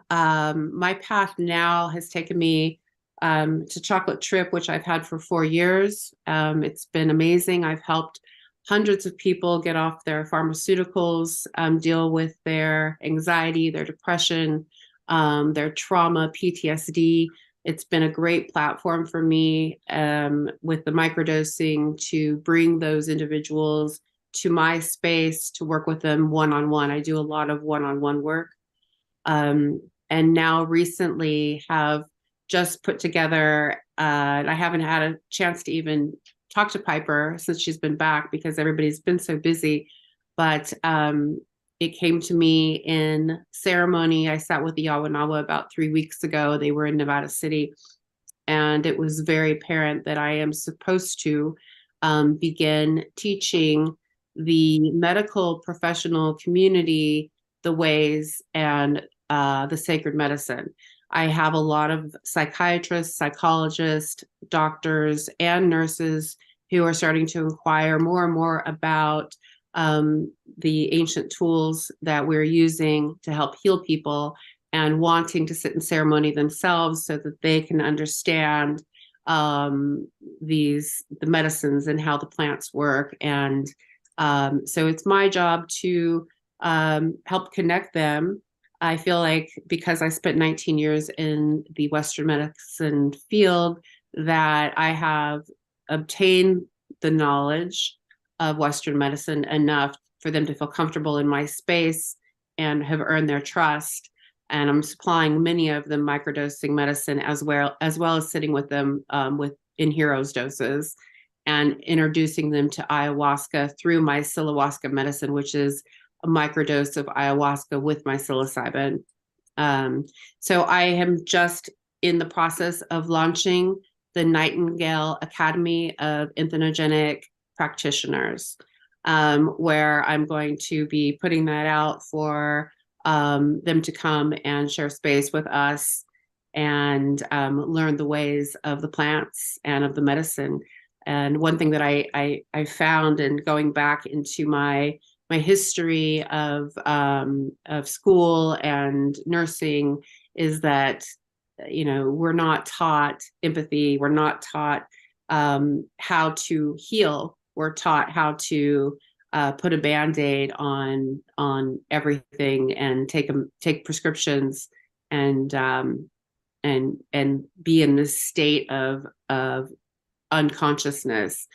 S19: my path now has taken me to Chocolate Trip, which I've had for 4 years. It's been amazing. I've helped hundreds of people get off their pharmaceuticals, deal with their anxiety, their depression, their trauma, PTSD. It's been a great platform for me with the microdosing to bring those individuals to my space to work with them one-on-one. I do a lot of one-on-one work. And now recently have just put together, and I haven't had a chance to even talk to Piper since she's been back because everybody's been so busy, but it came to me in ceremony. I sat with the Yawanawa about 3 weeks ago. They were in Nevada City, and it was very apparent that I am supposed to begin teaching the medical professional community the ways and the sacred medicine. I have a lot of psychiatrists, psychologists, doctors, and nurses who are starting to inquire more and more about the ancient tools that we're using to help heal people and wanting to sit in ceremony themselves so that they can understand the medicines and how the plants work. And so it's my job to help connect them. I feel like because I spent 19 years in the Western medicine field, that I have obtained the knowledge of Western medicine enough for them to feel comfortable in my space and have earned their trust. And I'm supplying many of them microdosing medicine as well as sitting with them in heroes doses and introducing them to ayahuasca through my psilocybin medicine, which is a microdose of ayahuasca with my psilocybin. So I am just in the process of launching the Nightingale Academy of Entheogenic Practitioners, where I'm going to be putting that out for them to come and share space with us and learn the ways of the plants and of the medicine. And one thing that I found in going back into my history of school and nursing is that, we're not taught empathy. We're not taught how to heal. We're taught how to put a Band-Aid on everything and take prescriptions and be in this state of unconsciousness.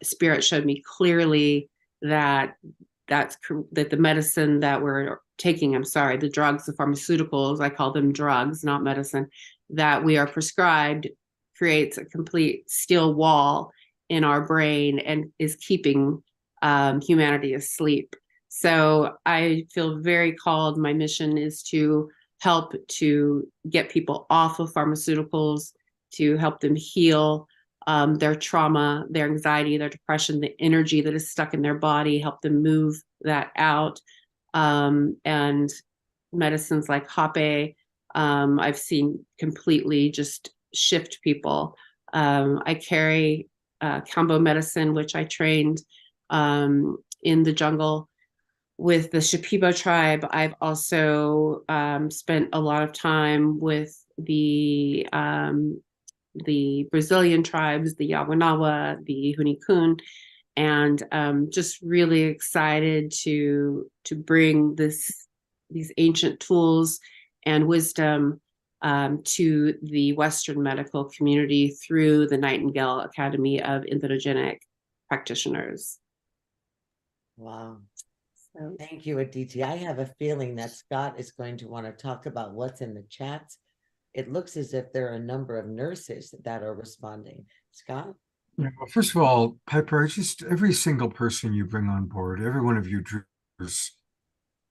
S19: Spirit showed me clearly that the medicine that we're taking, the drugs, the pharmaceuticals, I call them drugs, not medicine, that we are prescribed creates a complete steel wall in our brain and is keeping humanity asleep. So I feel very called. My mission is to help to get people off of pharmaceuticals, to help them heal their trauma, their anxiety, their depression, the energy that is stuck in their body, help them move that out. And medicines like Hape, I've seen completely just shift people. I carry Kambo medicine, which I trained in the jungle with the Shipibo tribe. I've also spent a lot of time with the Brazilian tribes, the Yawanawa, the Hunikun, and just really excited to bring these ancient tools and wisdom to the Western medical community through the Nightingale Academy of Entheogenic Practitioners.
S3: Wow. So, thank you, Aditi. I have a feeling that Scott is going to want to talk about what's in the chats. It looks as if there are a number of nurses that are responding. Scott?
S2: Yeah, well, first of all, Piper, just every single person you bring on board, every one of you dreamers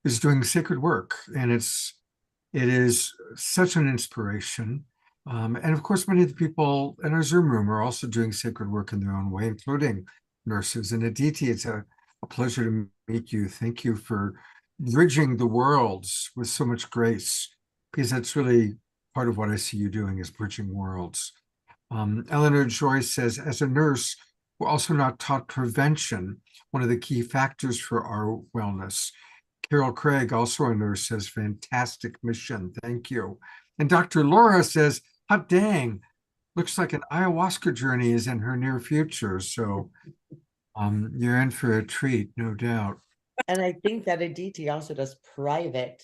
S2: is doing sacred work, and it is such an inspiration. And of course, many of the people in our Zoom room are also doing sacred work in their own way, including nurses. And Aditi, it's a pleasure to meet you. Thank you for bridging the worlds with so much grace, because that's really part of what I see you doing is bridging worlds. Eleanor Joyce says, as a nurse, we're also not taught prevention, one of the key factors for our wellness. Carol Craig, also a nurse, says, fantastic mission. Thank you. And Dr. Laura says, hot dang, looks like an ayahuasca journey is in her near future. So you're in for a treat, no doubt.
S3: And I think that Aditi also does private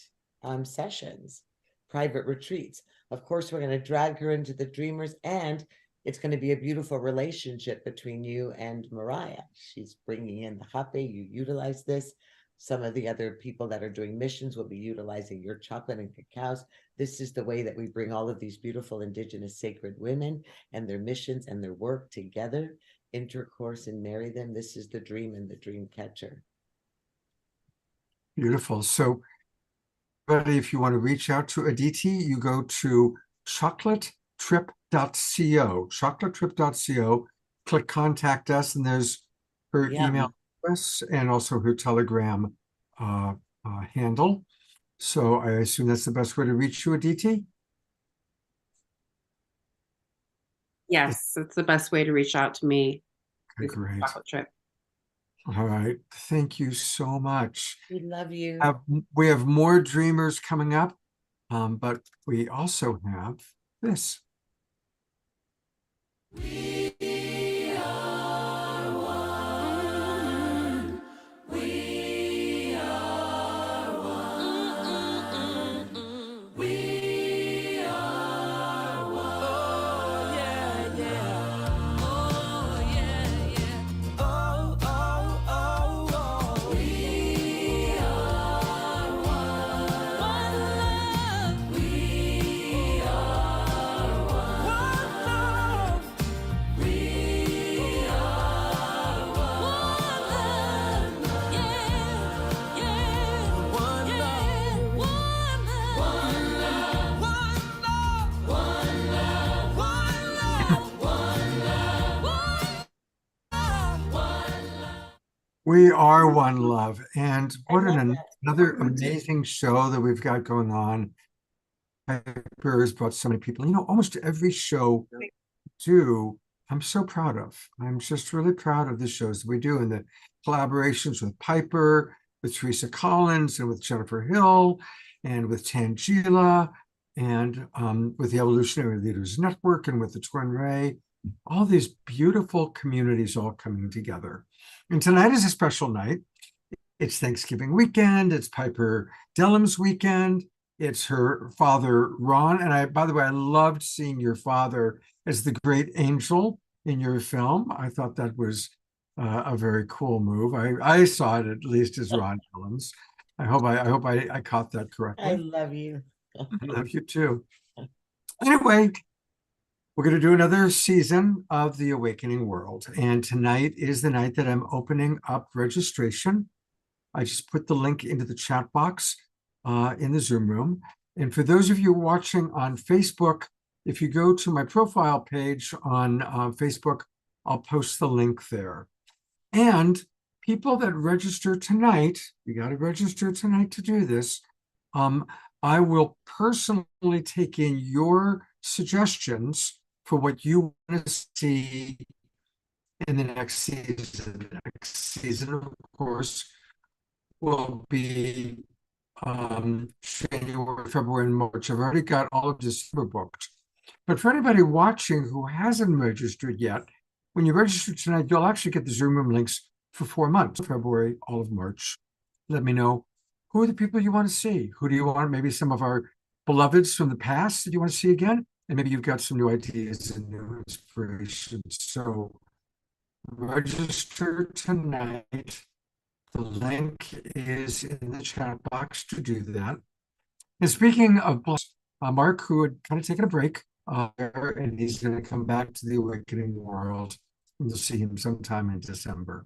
S3: sessions, private retreats. Of course, we're going to drag her into the Dreamers, and it's going to be a beautiful relationship between you and Mariah. She's bringing in the hape. You utilize this. Some of the other people that are doing missions will be utilizing your chocolate and cacaos. This is the way that we bring all of these beautiful Indigenous sacred women and their missions and their work together, intercourse and marry them. This is the dream and the dream catcher.
S2: Beautiful. So, everybody, if you want to reach out to Aditi, you go to chocolatetrip.co, click contact us, and there's her email address and also her Telegram handle. So I assume that's the best way to reach you, Aditi?
S19: Yes, that's the best way to reach out to me.
S2: Okay, great.
S19: Chocolate Trip.
S2: All right. Thank you so much.
S3: We love you.
S2: We have more dreamers coming up, but we also have this. We are one love. And what another amazing show that we've got going on. Piper has brought so many people. You know, almost every show we do, I'm so proud of. I'm just really proud of the shows that we do and the collaborations with Piper, with Teresa Collins, and with Jennifer Hill, and with Tangela, and with the Evolutionary Leaders Network, and with the Twin Ray. All these beautiful communities all coming together. And tonight is a special night. It's Thanksgiving weekend. It's Piper Dellum's weekend. It's her father, Ron. And by the way, I loved seeing your father as the great angel in your film. I thought that was a very cool move. I saw it at least as Ron Dellum's. I hope I caught that correctly.
S3: I love you.
S2: I love you too. Anyway, we're going to do another season of The Awakening World. And tonight is the night that I'm opening up registration. I just put the link into the chat box in the Zoom room. And for those of you watching on Facebook, if you go to my profile page on Facebook, I'll post the link there. And people that register tonight, you got to register tonight to do this. I will personally take in your suggestions for what you want to see in the next season. The next season, of course, will be January, February, and March. I've already got all of December booked. But for anybody watching who hasn't registered yet, when you register tonight, you'll actually get the Zoom room links for 4 months, February, all of March. Let me know who are the people you want to see. Who do you want? Maybe some of our beloveds from the past that you want to see again? And maybe you've got some new ideas and new inspirations. So register tonight. The link is in the chat box to do that. And speaking of Mark, who had kind of taken a break, and he's going to come back to the Awakening World. And you'll see him sometime in December.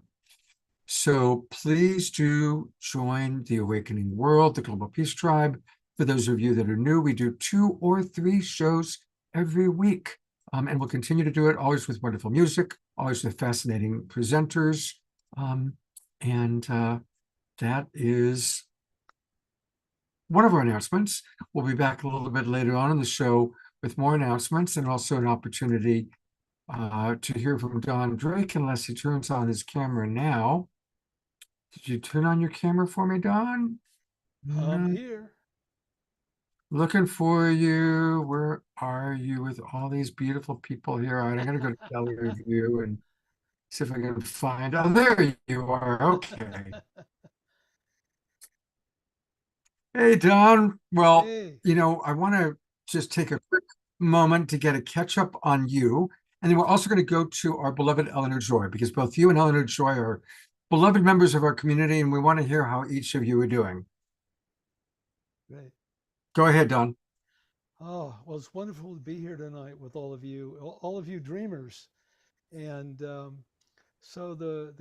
S2: So please do join the Awakening World, the Global Peace Tribe. For those of you that are new, we do 2 or 3 shows every week. And we'll continue to do it, always with wonderful music, always with fascinating presenters. That is one of our announcements. We'll be back a little bit later on in the show with more announcements and also an opportunity to hear from Don Drake unless he turns on his camera now. Did you turn on your camera for me, Don?
S20: I'm
S2: No.
S20: here.
S2: Looking for you. Where are you with all these beautiful people here? All right, I'm gonna go to gallery view and see if I can find. Oh, there you are. Okay. Hey, Don. Well,
S20: Hey.
S2: I want to just take a quick moment to get a catch up on you. And then we're also going to go to our beloved Eleanor Joy, because both you and Eleanor Joy are beloved members of our community, and we want to hear how each of you are doing.
S20: Great.
S2: Go ahead, Don.
S20: Oh, well, it's wonderful to be here tonight with all of you dreamers. And so the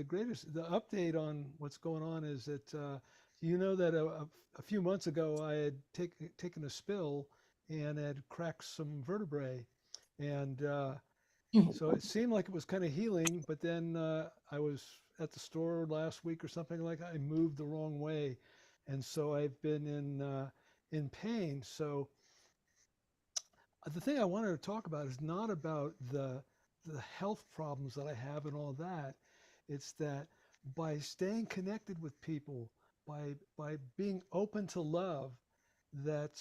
S20: update on what's going on is that you know that a few months ago I had taken a spill and had cracked some vertebrae, and so it seemed like it was kind of healing. But then I was at the store last week or something like that. I moved the wrong way, and so I've been in pain. So the thing I wanted to talk about is not about the health problems that I have and all that. It's that by staying connected with people, by being open to love, that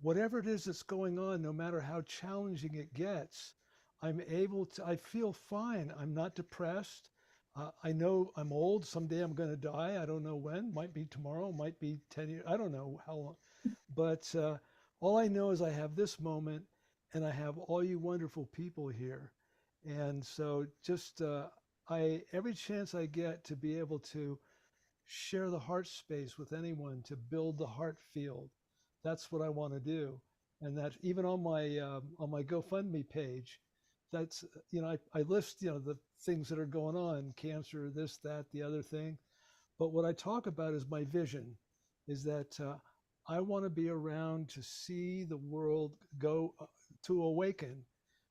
S20: whatever it is that's going on, no matter how challenging it gets, I feel fine. I'm not depressed. I know I'm old. Someday I'm going to die. I don't know when. Might be tomorrow. Might be 10 years. I don't know how long. But all I know is I have this moment, and I have all you wonderful people here. And so just every chance I get to be able to share the heart space with anyone, to build the heart field, that's what I want to do. And that even on my GoFundMe page, that's I list the things that are going on, cancer, this, that, the other thing. But what I talk about is my vision, is that I want to be around to see the world go to awaken,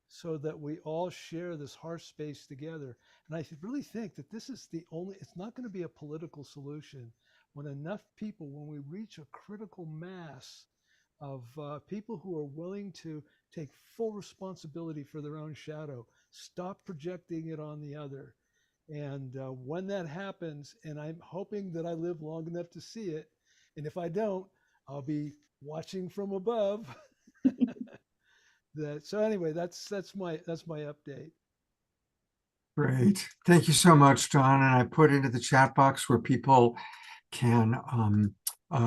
S20: so that we all share this heart space together. And I really think that this is it's not going to be a political solution. When enough people, when we reach a critical mass of people who are willing to take full responsibility for their own shadow, stop projecting it on the other. And when that happens, and I'm hoping that I live long enough to see it, and if I don't, I'll be watching from above. So anyway, that's my update.
S2: Great. Thank you so much, Don. And I put into the chat box where people can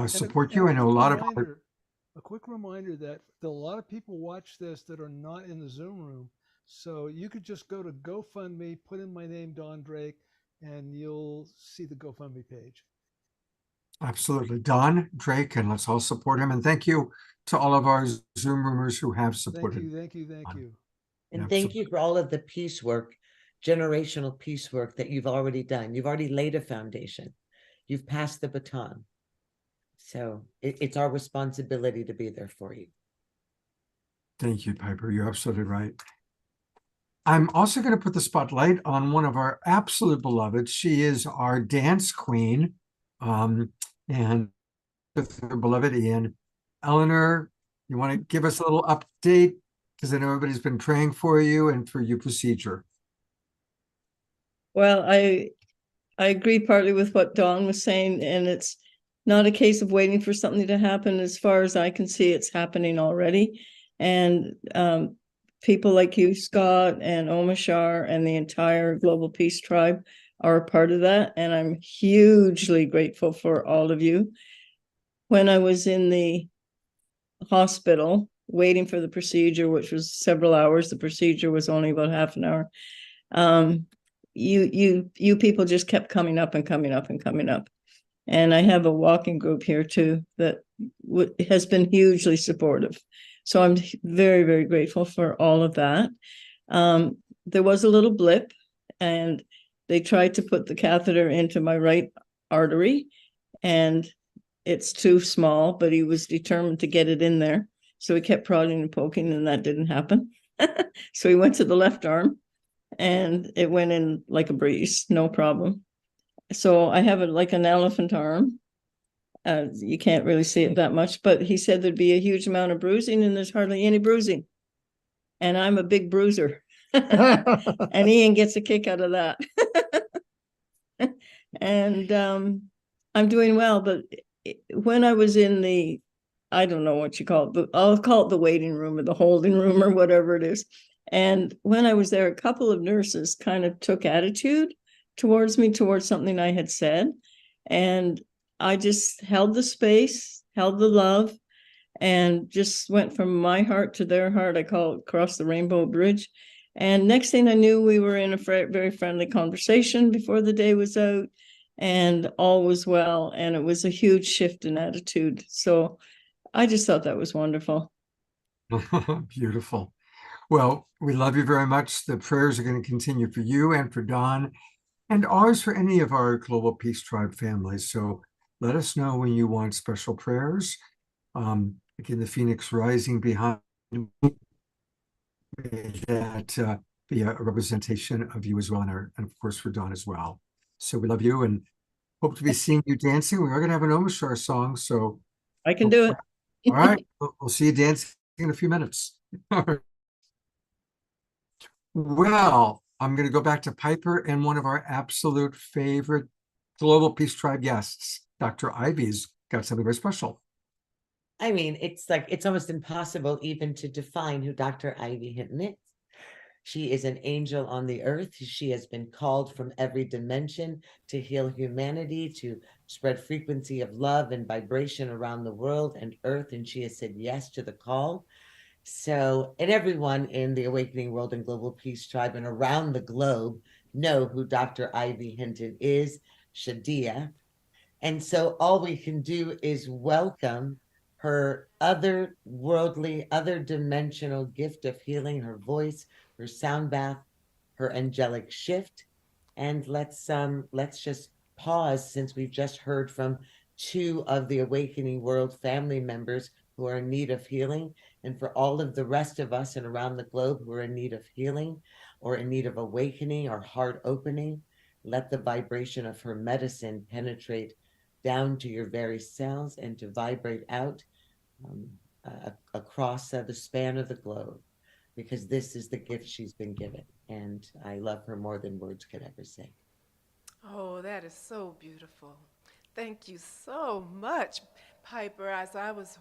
S2: support you. I know a lot of
S20: a quick reminder that a lot of people watch this that are not in the Zoom room. So you could just go to GoFundMe, put in my name, Don Drake, and you'll see the GoFundMe page.
S2: Absolutely. Don Drake, and let's all support him. And thank you to all of our Zoom roomers who have supported.
S20: Thank you.
S3: And thank you for all of the peace work, generational peace work that you've already done. You've already laid a foundation. You've passed the baton. So it's our responsibility to be there for you.
S2: Thank you, Piper. You're absolutely right. I'm also going to put the spotlight on one of our absolute beloveds. She is our dance queen, and with her beloved Ian. Eleanor, you want to give us a little update? Because I know everybody's been praying for you and for your procedure.
S21: Well, I agree partly with what Dawn was saying, and it's not a case of waiting for something to happen. As far as I can see, it's happening already. And people like you, Scott, and Omashar, and the entire Global Peace Tribe are a part of that. And I'm hugely grateful for all of you. When I was in the hospital waiting for the procedure, which was several hours, the procedure was only about half an hour. You people just kept coming up and coming up and coming up. And I have a walking group here too that has been hugely supportive. So I'm very, very grateful for all of that. There was a little blip, and they tried to put the catheter into my right artery, and it's too small, but he was determined to get it in there. So he kept prodding and poking, and that didn't happen. So he went to the left arm, and it went in like a breeze, no problem. So I have it like an elephant arm. You can't really see it that much, but he said there'd be a huge amount of bruising, and there's hardly any bruising. And I'm a big bruiser. And Ian gets a kick out of that. And I'm doing well, but when I was in the, I don't know what you call it, but I'll call it the waiting room or the holding room or whatever it is. And when I was there, a couple of nurses kind of took attitude towards me, towards something I had said. And I just held the space, held the love, and just went from my heart to their heart. I call it cross the rainbow bridge. And next thing I knew, we were in a very friendly conversation before the day was out, and all was well. And it was a huge shift in attitude. So I just thought that was wonderful.
S2: Beautiful. Well, we love you very much. The prayers are going to continue for you and for Don, and always for any of our Global Peace Tribe families. So let us know when you want special prayers. Again, the Phoenix rising behind me, that be a representation of you as well, and of course for Don as well. So we love you and hope to be seeing you dancing. We are going to have an Omashar song, so
S21: I can do it.
S2: All right, we'll see you dancing in a few minutes. Well, I'm going to go back to Piper and one of our absolute favorite Global Peace Tribe guests, Dr. Ivy's got something very special.
S3: I mean, it's almost impossible even to define who Dr. Ivy Hinton is. She is an angel on the earth. She has been called from every dimension to heal humanity, to spread frequency of love and vibration around the world and earth. And she has said yes to the call. So, and everyone in the Awakening World and Global Peace Tribe and around the globe know who Dr. Ivy Hinton is, Shadia. And so all we can do is welcome her otherworldly, other dimensional gift of healing, her voice, her sound bath, her angelic shift. And let's just pause, since we've just heard from two of the Awakening World family members who are in need of healing, and for all of the rest of us and around the globe who are in need of healing or in need of awakening or heart opening. Let the vibration of her medicine penetrate down to your very cells and to vibrate out across the span of the globe, because this is the gift she's been given. And I love her more than words could ever say.
S1: Oh, that is so beautiful. Thank you so much, Piper. As I was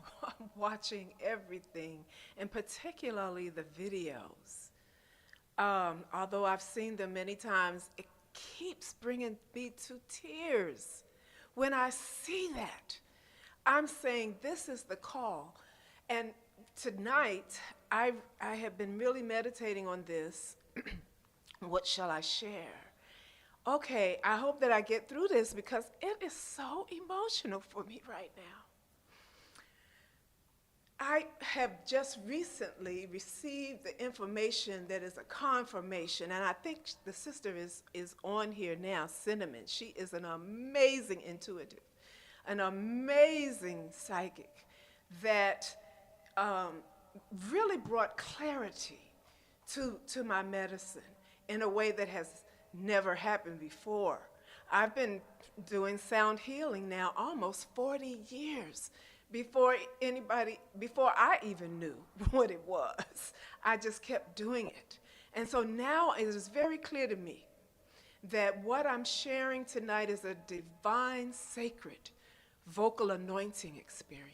S1: watching everything, and particularly the videos, although I've seen them many times, it keeps bringing me to tears. When I see that, I'm saying this is the call. And tonight, I have been really meditating on this. What shall I share? Okay, I hope that I get through this because it is so emotional for me right now. I have just recently received the information that is a confirmation, and I think the sister is on here now, Cinnamon. She is an amazing intuitive, an amazing psychic that really brought clarity to my medicine in a way that has never happened before. I've been doing sound healing now almost 40 years before I even knew what it was. I just kept doing it. And so now it is very clear to me that what I'm sharing tonight is a divine, sacred, vocal anointing experience.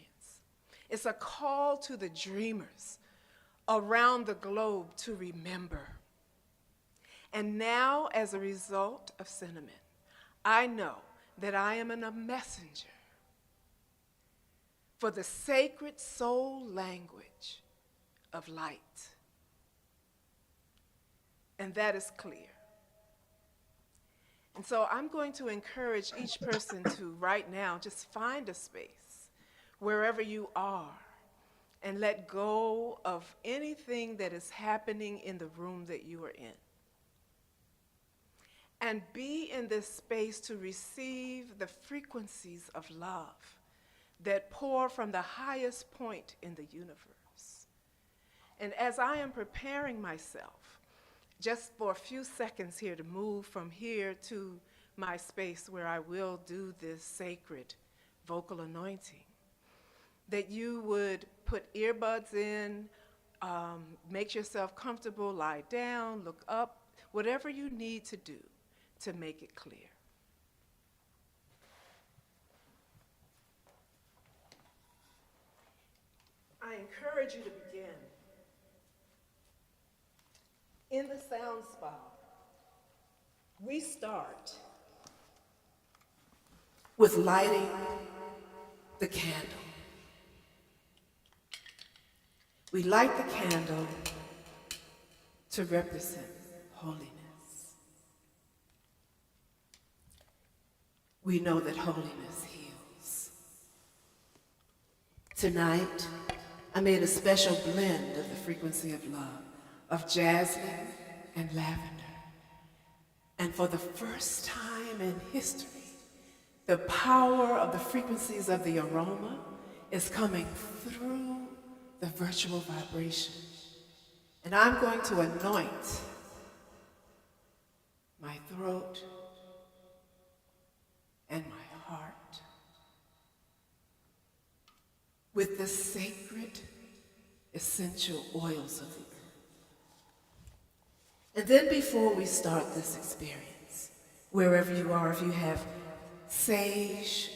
S1: It's a call to the dreamers around the globe to remember. And now, as a result of Cinnamon, I know that I am a messenger for the sacred soul language of light. And that is clear. And so I'm going to encourage each person to right now just find a space wherever you are and let go of anything that is happening in the room that you are in. And be in this space to receive the frequencies of love that pour from the highest point in the universe. And as I am preparing myself, just for a few seconds here to move from here to my space where I will do this sacred vocal anointing, that you would put earbuds in, Make yourself comfortable, lie down, look up, whatever you need to do to make it clear. I encourage you to begin in the sound spa. We start with lighting the candle. We light the candle to represent holiness. We know that holiness heals. Tonight, I made a special blend of the frequency of love, of jasmine and lavender. And for the first time in history, the power of the frequencies of the aroma is coming through the virtual vibration. And I'm going to anoint my throat and my heart with the sacred essential oils of the earth. And then before we start this experience, wherever you are, if you have sage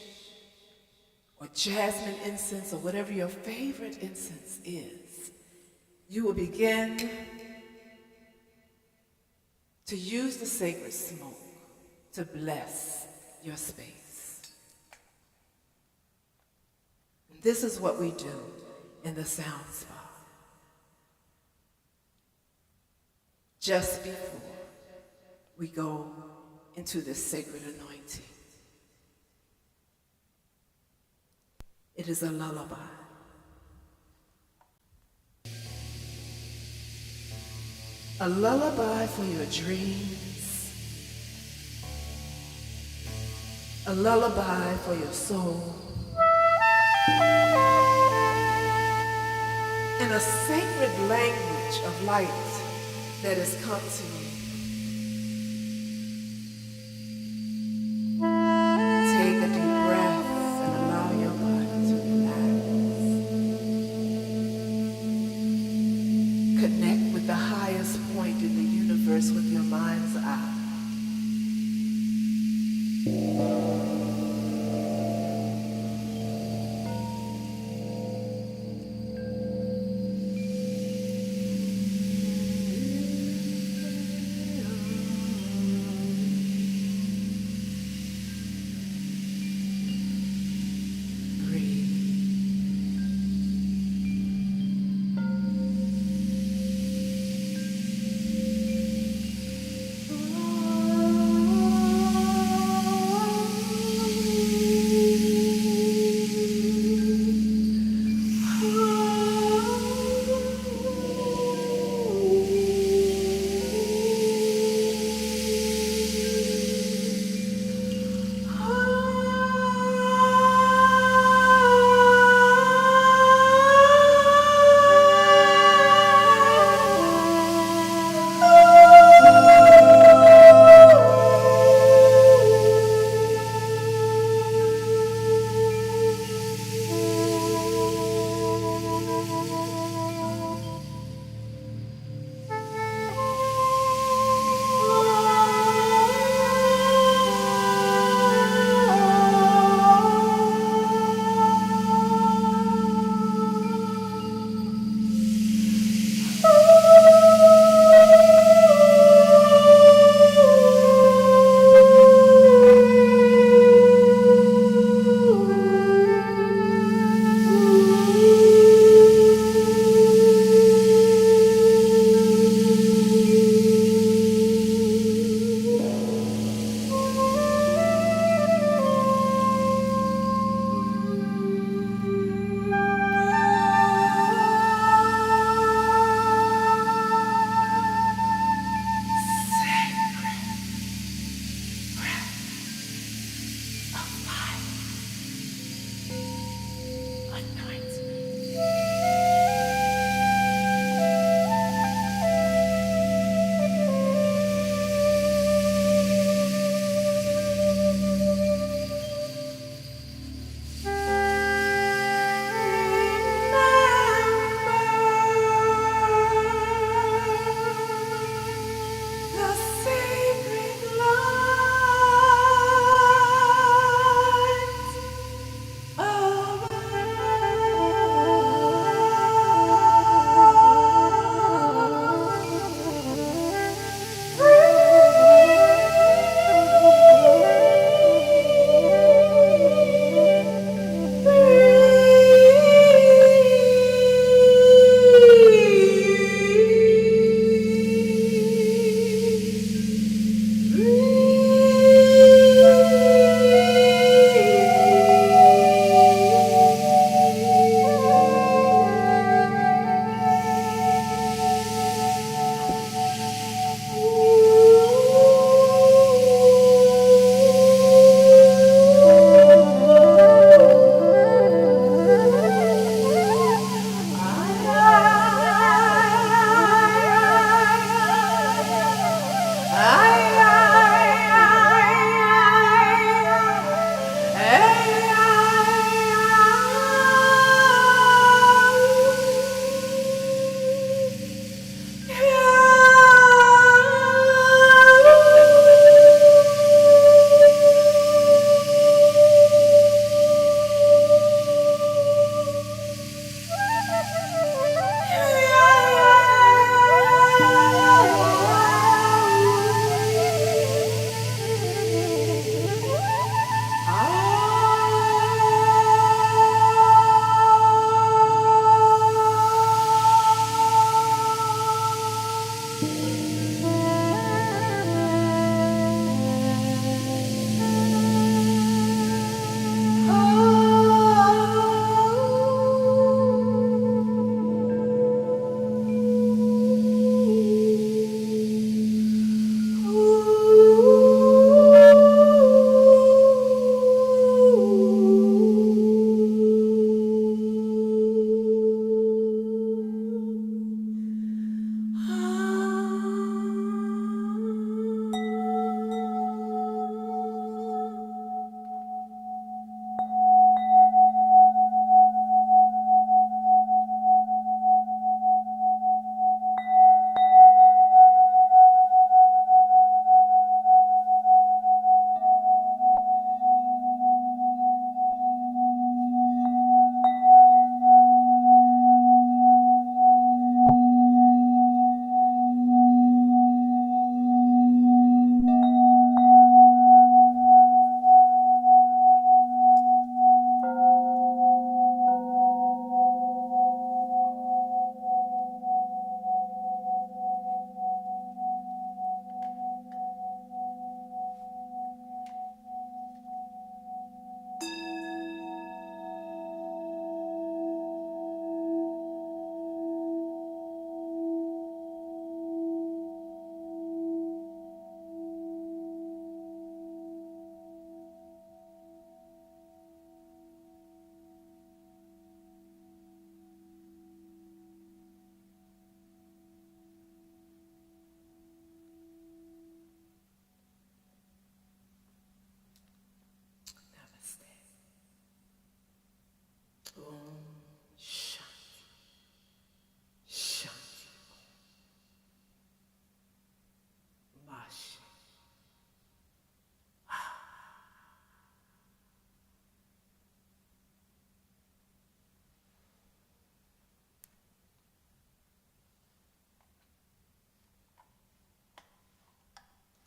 S1: or jasmine incense or whatever your favorite incense is, you will begin to use the sacred smoke to bless your space. And this is what we do in the sound spa. Just before we go into this sacred anointing. It is a lullaby. A lullaby for your dreams. A lullaby for your soul. And a sacred language of light that has come to you. Take a deep breath and allow your body to relax. Connect with the highest point in the universe with your mind's eye.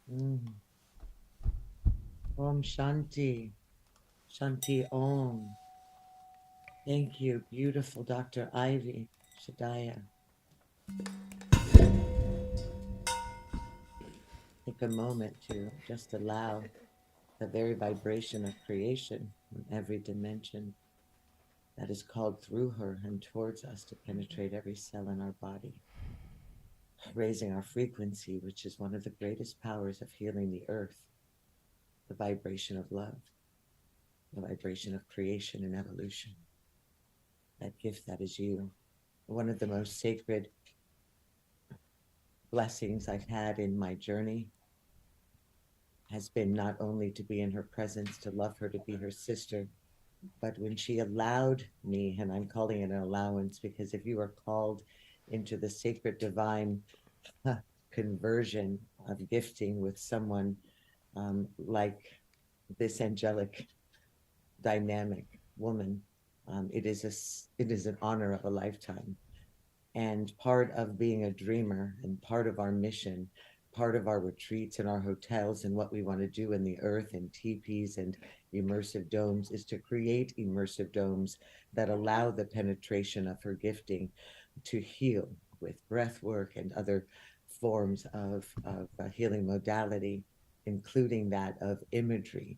S3: Om Shanti. Shanti Om. Thank you, beautiful Dr. Ivy Shadaya. Take a moment to just allow the very vibration of creation in every dimension that is called through her and towards us to penetrate every cell in our body, raising our frequency, which is one of the greatest powers of healing the earth, the vibration of love, the vibration of creation and evolution. That gift that is you. One of the most sacred blessings I've had in my journey has been not only to be in her presence, to love her, to be her sister, but when she allowed me, and I'm calling it an allowance, because if you are called into the sacred divine conversion of gifting with someone like this angelic, dynamic woman, it is an honor of a lifetime. And part of being a dreamer and part of our mission, part of our retreats and our hotels and what we want to do in the earth and teepees and immersive domes is to create immersive domes that allow the penetration of her gifting to heal with breath work and other forms of healing modality, including that of imagery.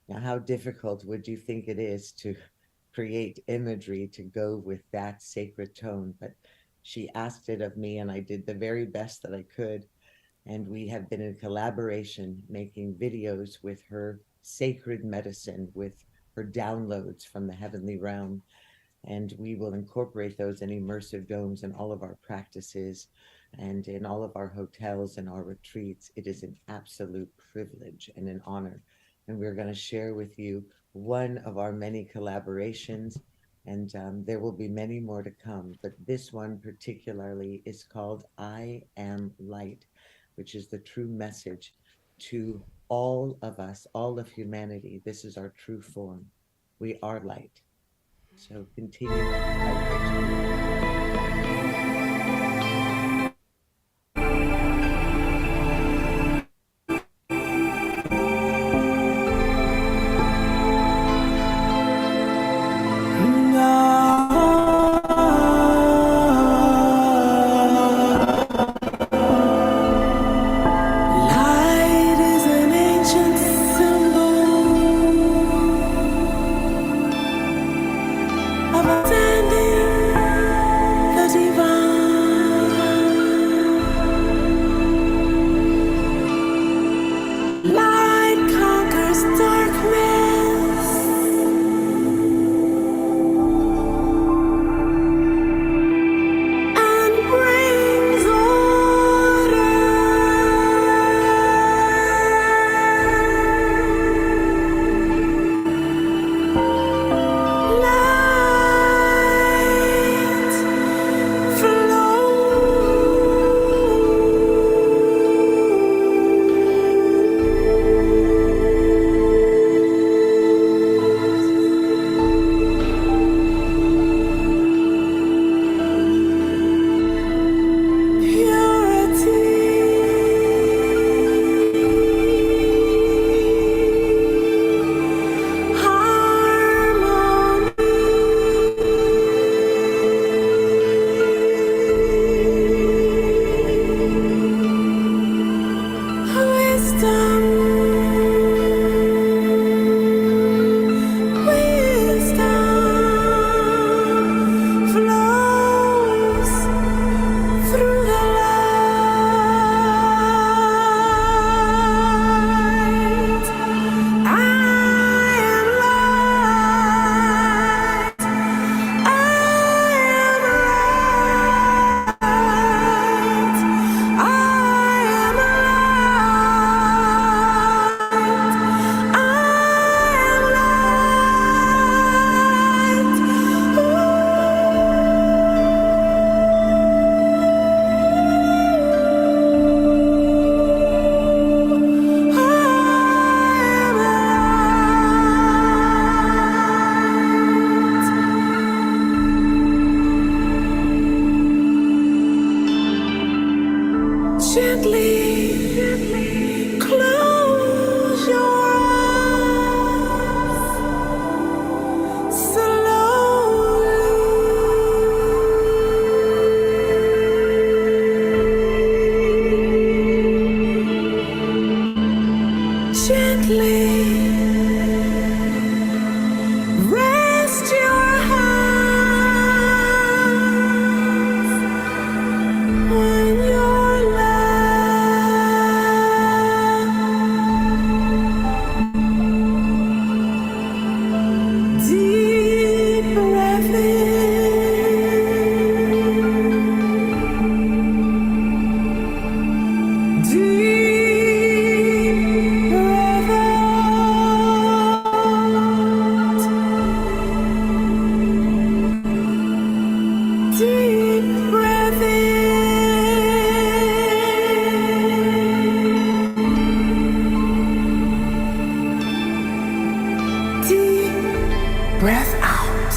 S3: Now, how difficult would you think it is to create imagery to go with that sacred tone? But she asked it of me, and I did the very best that I could. And we have been in collaboration making videos with her sacred medicine, with her downloads from the heavenly realm. And we will incorporate those in immersive domes in all of our practices and in all of our hotels and our retreats. It is an absolute privilege and an honor. And we're going to share with you one of our many collaborations, and there will be many more to come. But this one particularly is called I Am Light, which is the true message to all of us, all of humanity. This is our true form. We are light. So continue.
S4: Divine Rest your hands when you're left. Deep breath in. Deep breath out. Deep breath in. Deep breath out.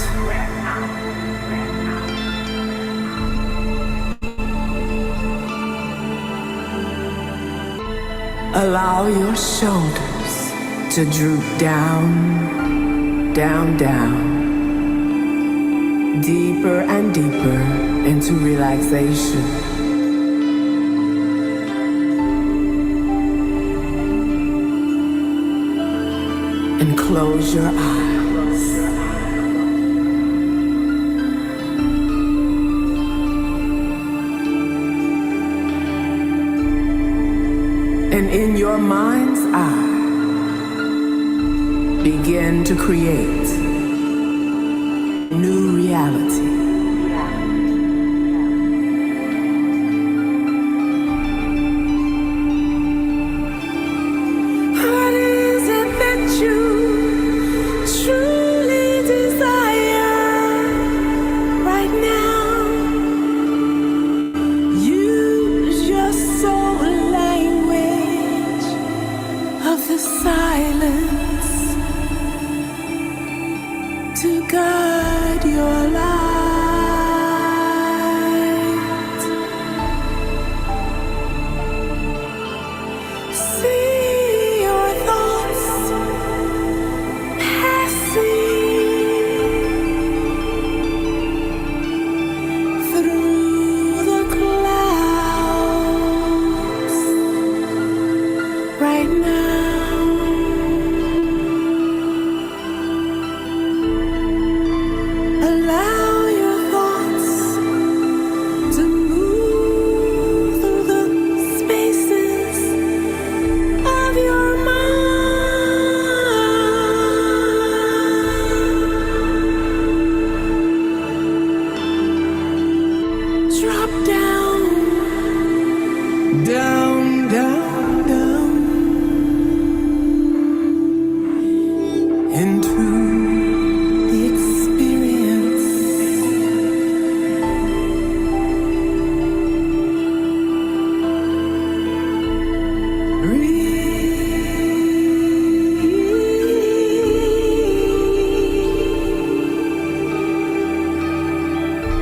S4: Allow your shoulders to droop down, down, down, deeper and deeper into relaxation. And close your eyes. And in your mind's eye, begin to create new reality. What is it that you truly desire right now? Use your soul language of the silence to guide your light. See your thoughts passing through the clouds right now. Allow your thoughts to move through the spaces of your mind. Drop down, down, down, down into the experience.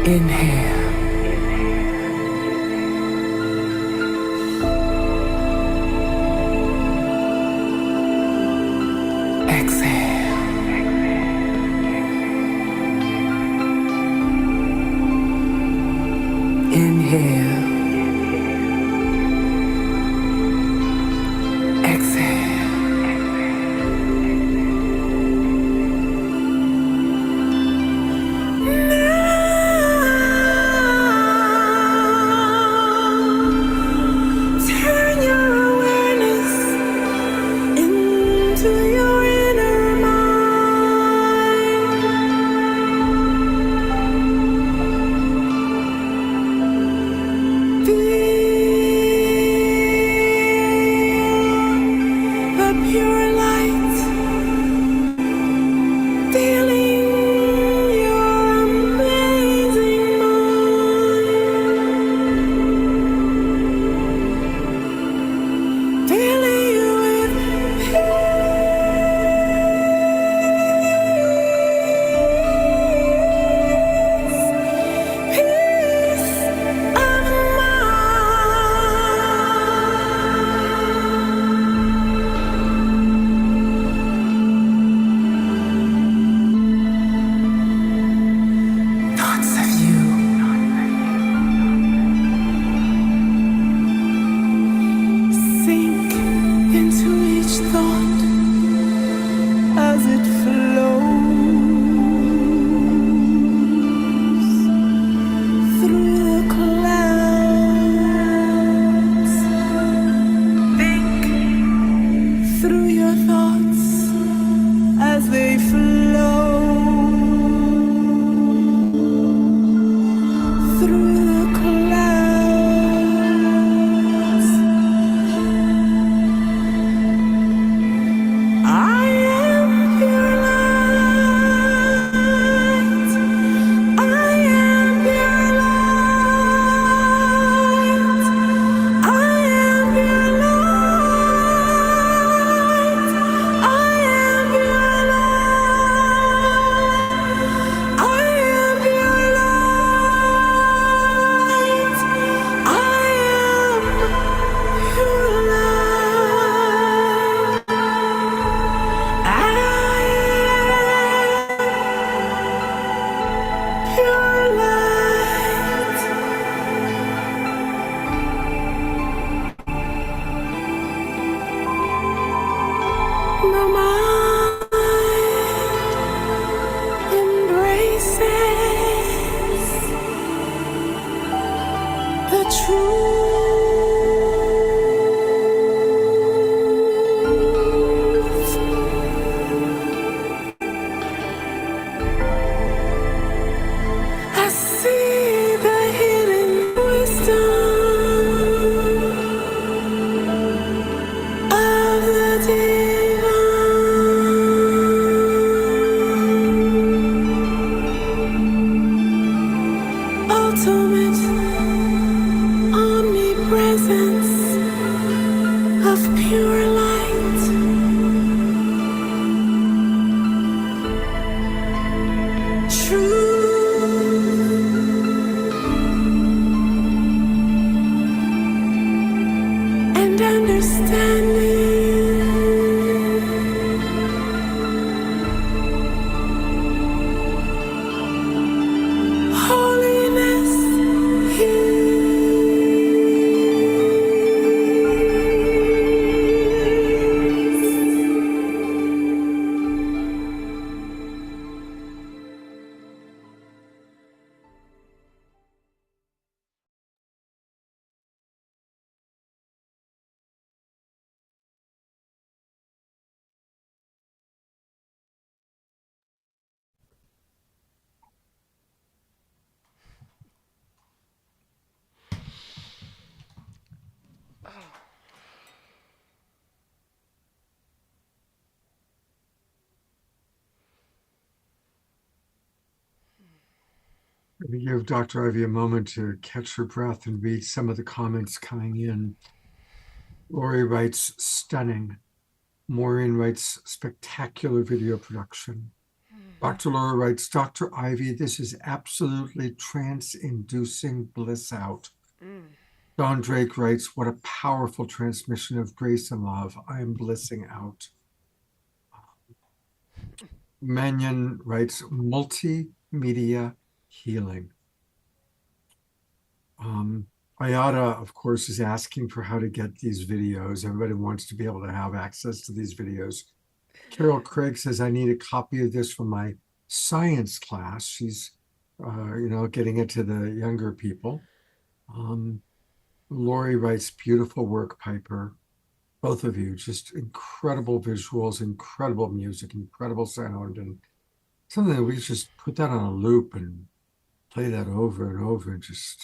S4: Inhale. Exhale. Inhale. Exhale. Turn your awareness into your inner
S2: Let me give Dr. Ivy a moment to catch her breath and read some of the comments coming in. Lori writes, stunning. Maureen writes, spectacular video production. Dr. Laura writes, Dr. Ivy, this is absolutely trance-inducing bliss out. Don Drake writes, what a powerful transmission of grace and love. I am blissing out. Mannion writes, multimedia healing. Ayada, of course, is asking for how to get these videos. Everybody wants to be able to have access to these videos. Carol Craig says, I need a copy of this for my science class. She's, getting it to the younger people. Lori writes, beautiful work, Piper. Both of you, just incredible visuals, incredible music, incredible sound, and something that we just put that on a loop and play that over and over and just...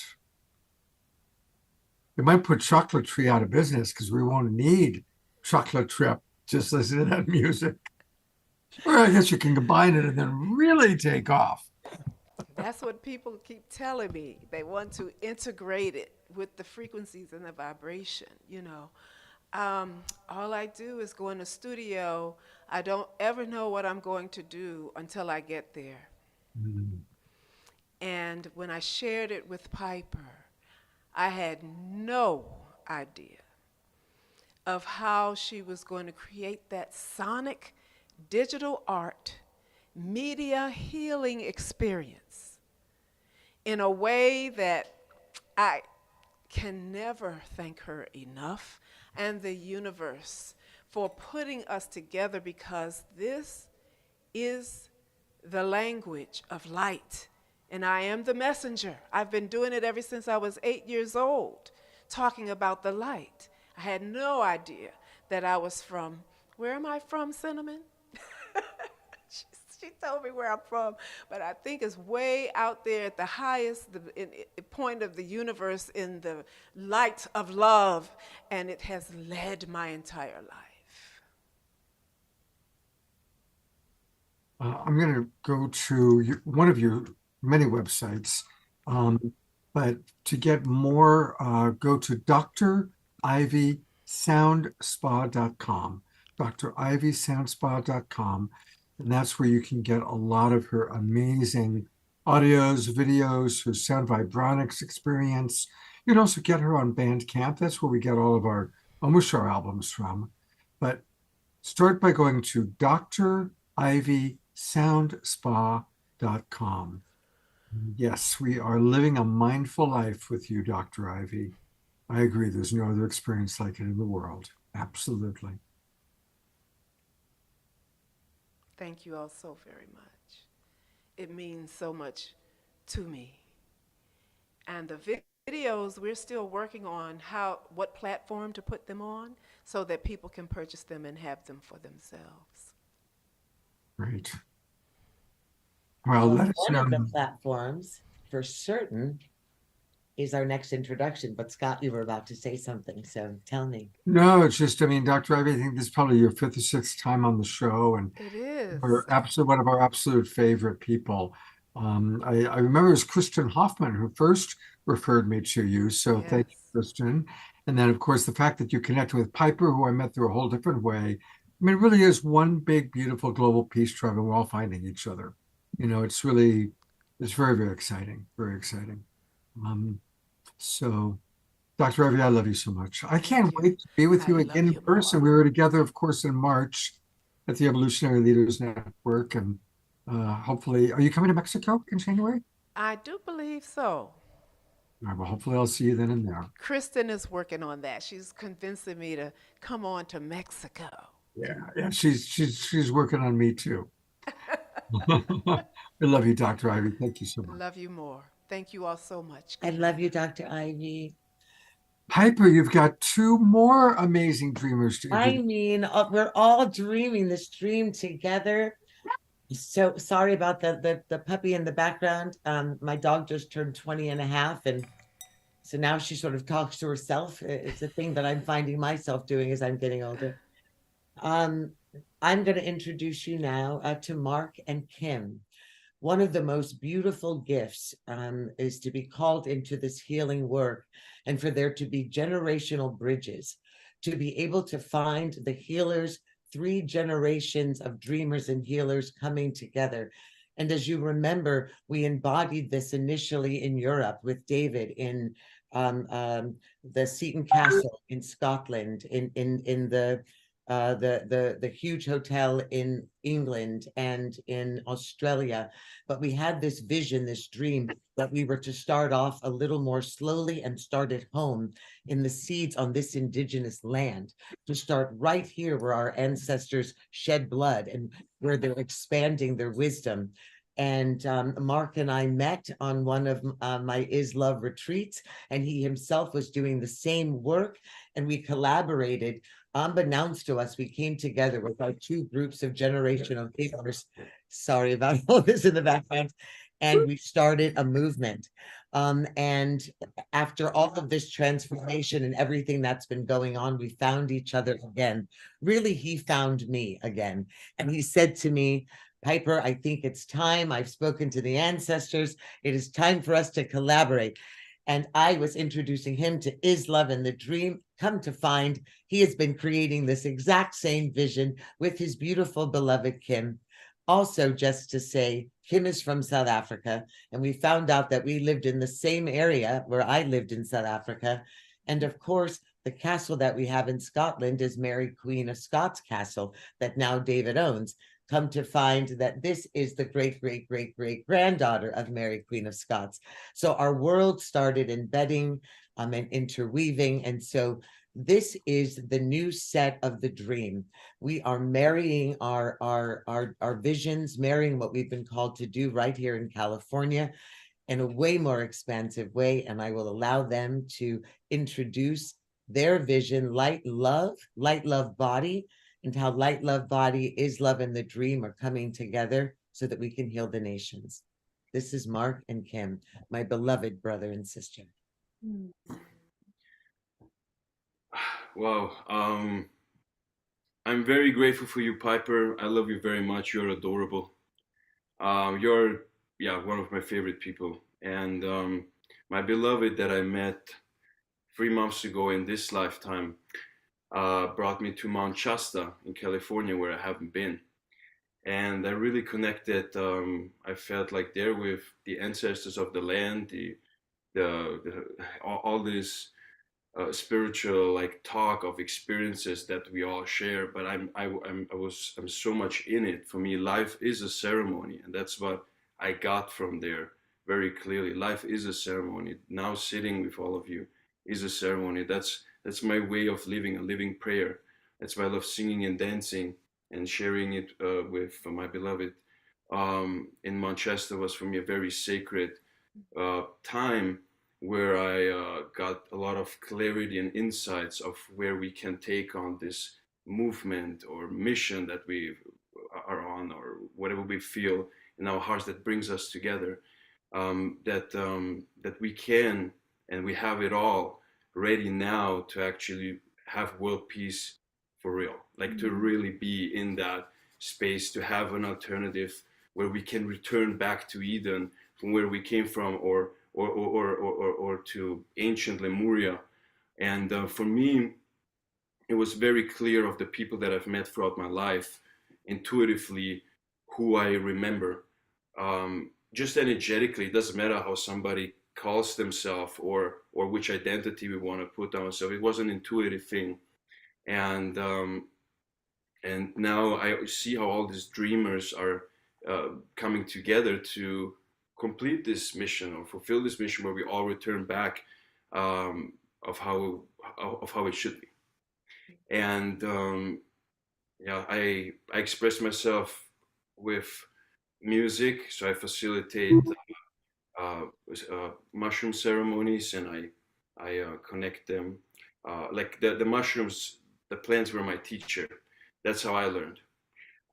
S2: It might put Chocolate Tree out of business because we won't need Chocolate Trip. Just listen to that music. Or I guess you can combine it and then really take off.
S1: That's what people keep telling me. They want to integrate it with the frequencies and the vibration, All I do is go in the studio. I don't ever know what I'm going to do until I get there. And when I shared it with Piper, I had no idea of how she was going to create that sonic digital art media healing experience in a way that I can never thank her enough, and the universe for putting us together, because this is the language of light. And I am the messenger. I've been doing it ever since I was 8 years old, talking about the light. I had no idea that I was from, where am I from, Cinnamon? She told me where I'm from, but I think it's way out there at the highest point of the universe in the light of love, and it has led my entire life.
S2: I'm going to go to one of your many websites, but to get more, go to drivysoundspa.com, drivysoundspa.com, and that's where you can get a lot of her amazing audios, videos, her sound vibronics experience. You can also get her on Bandcamp. That's where we get all of our Omushar albums from. But start by going to drivysoundspa.com. Yes, we are living a mindful life with you, Dr. Ivy. I agree. There's no other experience like it in the world. Absolutely.
S1: Thank you all so very much. It means so much to me. And the videos, we're still working on what platform to put them on so that people can purchase them and have them for themselves.
S2: Great. Well, let us
S3: one
S2: know.
S3: of the platforms for certain is our next introduction. But Scott, you were about to say something, so tell me.
S2: No, it's just, Dr. Ivy, I think this is probably your 5th or 6th time on the show, and
S1: it is
S2: one of our absolute favorite people. I remember it was Kristen Hoffman who first referred me to you, so yes. Thank you, Kristen. And then, of course, the fact that you connected with Piper, who I met through a whole different way. It really is one big, beautiful global peace tribe, and we're all finding each other. It's very, very exciting, very exciting. So, Dr. Ivy, I love you so much. I can't wait to be with you again in person. We were together, of course, in March at the Evolutionary Leaders Network, and hopefully, are you coming to Mexico in January?
S1: I do believe so.
S2: All right, well, hopefully I'll see you then and there.
S1: Kristen is working on that. She's convincing me to come on to Mexico.
S2: Yeah, she's working on me too. I love you, Dr. Ivy. Thank you so much.
S1: Love you more. Thank you all so much.
S3: I love you, Dr. Ivy.
S2: Piper, you've got 2 more amazing dreamers to
S3: introduce. We're all dreaming this dream together. So sorry about the puppy in the background. My dog just turned 20 and a half, and so now she sort of talks to herself. It's a thing that I'm finding myself doing as I'm getting older. I'm going to introduce you now to Mark and Kim. one of the most beautiful gifts is to be called into this healing work and for there to be generational bridges, to be able to find the healers, 3 generations of dreamers and healers coming together. And as you remember, we embodied this initially in Europe with David in the Seton Castle in Scotland, in the huge hotel in England and in Australia. But we had this vision, this dream that we were to start off a little more slowly and start at home in the seeds on this indigenous land, to start right here where our ancestors shed blood and where they're expanding their wisdom. And Mark and I met on one of my Is Love retreats, and he himself was doing the same work, and we collaborated. Unbeknownst to us, we came together with our 2 groups of generational healers. Sorry about all this in the background. And we started a movement. And after all of this transformation and everything that's been going on, we found each other again. Really, he found me again. And he said to me, Piper, I think it's time. I've spoken to the ancestors. It is time for us to collaborate. And I was introducing him to Is Love and the Dream. Come to find, he has been creating this exact same vision with his beautiful beloved Kim. Also, just to say, Kim is from South Africa, and we found out that we lived in the same area where I lived in South Africa. And of course, the castle that we have in Scotland is Mary Queen of Scots Castle that now David owns. Come to find that this is the great-great-great-great-granddaughter of Mary Queen of Scots. So our world started embedding and interweaving. And so this is the new set of the dream. We are marrying our visions, marrying what we've been called to do right here in California in a way more expansive way. And I will allow them to introduce their vision, light, love body, and how light, love, body, Is Love, and the Dream are coming together so that we can heal the nations. This is Mark and Kim, my beloved brother and sister.
S9: Wow. I'm very grateful for you, Piper. I love you very much. You're adorable. You're, one of my favorite people. And my beloved that I met 3 months ago in this lifetime brought me to Mount Shasta in California, where I haven't been. And I really connected. I felt like there with the ancestors of the land, all this spiritual like talk of experiences that we all share. But I'm so much in it. For me, life is a ceremony, and that's what I got from there very clearly. Life is a ceremony. Now sitting with all of you is a ceremony. That's my way of living, a living prayer. That's why I love singing and dancing and sharing it with my beloved. In Manchester was for me a very sacred time where I got a lot of clarity and insights of where we can take on this movement or mission that we are on, or whatever we feel in our hearts that brings us together. That we can, and we have it all ready now to actually have world peace for real, like to really be in that space, to have an alternative where we can return back to Eden from where we came from, or to ancient Lemuria. And for me, it was very clear of the people that I've met throughout my life, intuitively, who I remember. Just energetically, it doesn't matter how somebody calls themselves or which identity we want to put on ourselves. It was an intuitive thing. And now I see how all these dreamers are coming together to complete this mission or fulfill this mission, where we all return back of how it should be. And I express myself with music, so I facilitate mushroom ceremonies, and I connect them. Like the mushrooms, the plants were my teacher. That's how I learned.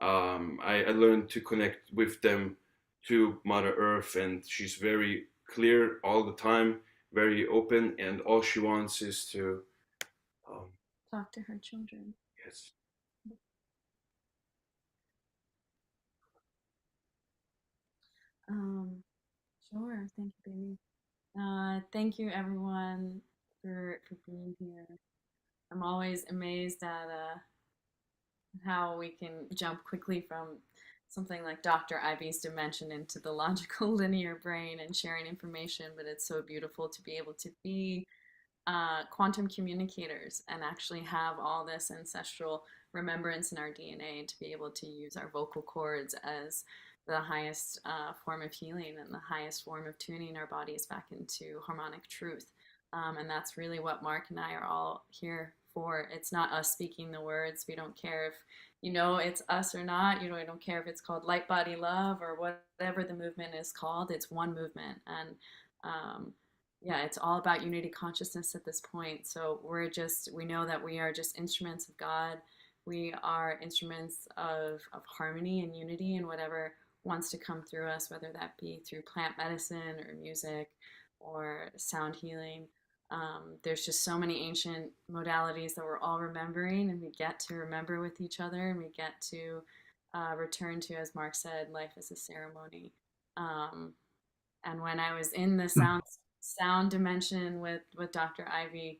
S9: I learned to connect with them to Mother Earth, and she's very clear all the time, very open, and all she wants is to
S22: talk to her children.
S9: Yes.
S10: Sure. Thank you, baby. Thank you, everyone, for being here. I'm always amazed at how we can jump quickly from something like Dr. Ivy's dimension into the logical linear brain and sharing information, but it's so beautiful to be able to be quantum communicators and actually have all this ancestral remembrance in our DNA and to be able to use our vocal cords as the highest form of healing and the highest form of tuning our bodies back into harmonic truth. And that's really what Mark and I are all here for. It's not us speaking the words. We don't care if you know it's us or not. You know, we don't care if it's called light body love or whatever the movement is called. It's one movement. And yeah, it's all about unity consciousness at this point. So we know that we are just instruments of God. We are instruments of harmony and unity and whatever wants to come through us, whether that be through plant medicine or music or sound healing. There's just so many ancient modalities that we're all remembering, and we get to remember with each other, and we get to return to, as Mark said, life as a ceremony. And when I was in the sound dimension with Dr. Ivy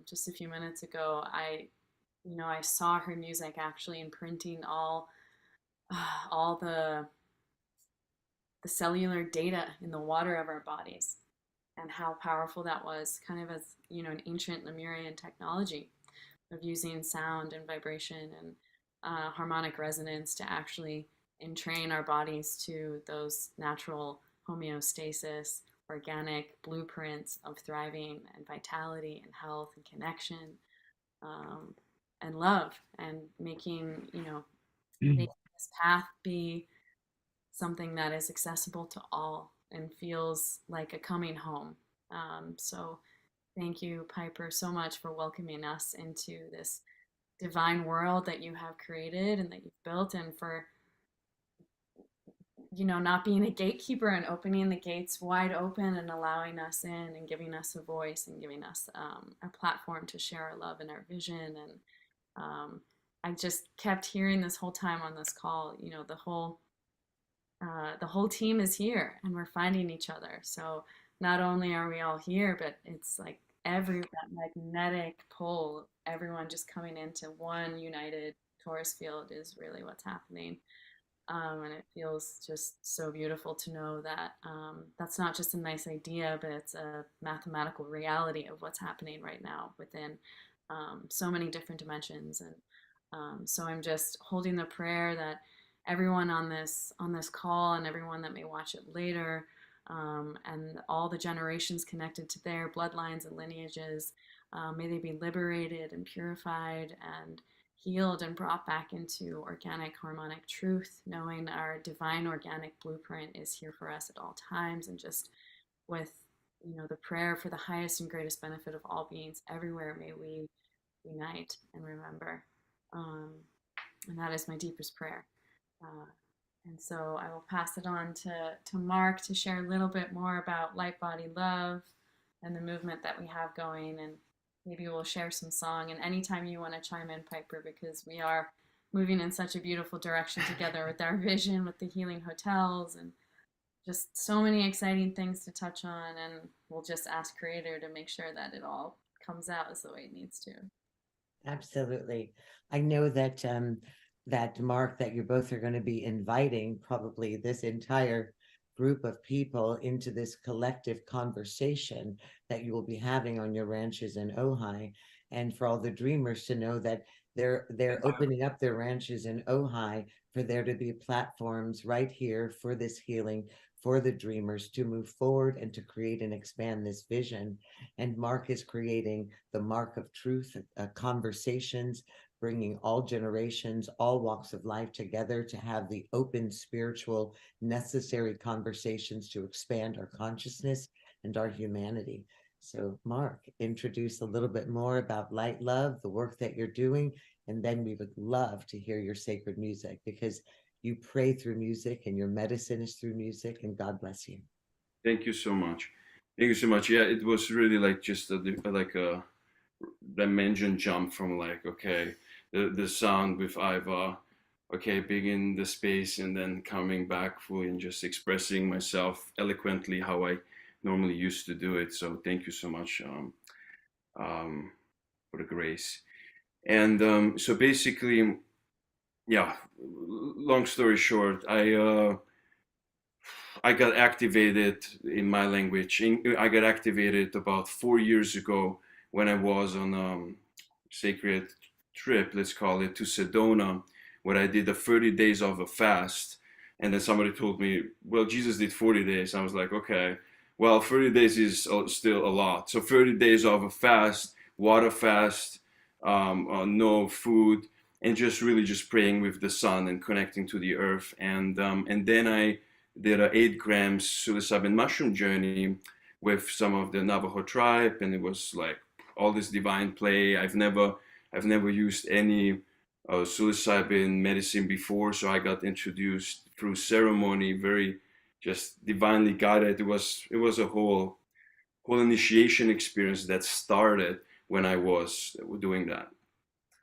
S10: just a few minutes ago, I saw her music actually imprinting all the cellular data in the water of our bodies, and how powerful that was, kind of as an ancient Lemurian technology of using sound and vibration and harmonic resonance to actually entrain our bodies to those natural homeostasis, organic blueprints of thriving and vitality and health and connection, and love, and making this path be something that is accessible to all and feels like a coming home. So thank you, Piper, so much for welcoming us into this divine world that you have created and that you've built, and for not being a gatekeeper and opening the gates wide open and allowing us in and giving us a voice and giving us a platform to share our love and our vision. And I just kept hearing this whole time on this call, the whole team is here and we're finding each other. So not only are we all here, but it's like that magnetic pull, everyone just coming into one united Taurus field is really what's happening. And it feels just so beautiful to know that that's not just a nice idea, but it's a mathematical reality of what's happening right now within so many different dimensions. And so I'm just holding the prayer that everyone on this call and everyone that may watch it later, and all the generations connected to their bloodlines and lineages, may they be liberated and purified and healed and brought back into organic harmonic truth, knowing our divine organic blueprint is here for us at all times, and just with the prayer for the highest and greatest benefit of all beings everywhere, may we unite and remember. And that is my deepest prayer. And so I will pass it on to Mark to share a little bit more about Light Body Love and the movement that we have going, and maybe we'll share some song. And anytime you want to chime in, Piper, because we are moving in such a beautiful direction together with our vision, with the healing hotels, and just so many exciting things to touch on. And we'll just ask Creator to make sure that it all comes out as the way it needs to.
S3: Absolutely. I know that that Mark, that you both are going to be inviting probably this entire group of people into this collective conversation that you will be having on your ranches in Ojai, and for all the dreamers to know that they're opening up their ranches in Ojai for there to be platforms right here for this healing, for the dreamers to move forward and to create and expand this vision. And Mark is creating the Mark of Truth conversations, bringing all generations, all walks of life together to have the open, spiritual, necessary conversations to expand our consciousness and our humanity. So Mark, introduce a little bit more about Light Love, the work that you're doing, and then we would love to hear your sacred music, because you pray through music and your medicine is through music, and God bless you.
S9: Thank you so much. Thank you so much. Yeah, it was really like just a dimension jump from like, okay, the sound with Iva okay, being in the space and then coming back fully and just expressing myself eloquently how I normally used to do it. So thank you so much for the grace. And so basically, yeah, long story short, I got activated in my language. I got activated about 4 years ago when I was on a sacred trip, let's call it, to Sedona, where I did the 30 days of a fast. And then somebody told me, well, Jesus did 40 days. I was like, okay, well, 30 days is still a lot. So 30 days of a fast, water fast, no food, and just really just praying with the sun and connecting to the earth. And then I did a 8 grams psilocybin mushroom journey with some of the Navajo tribe, and it was like all this divine play. I've never used any psilocybin medicine before, so I got introduced through ceremony, very just divinely guided. It was a whole initiation experience that started when I was doing that.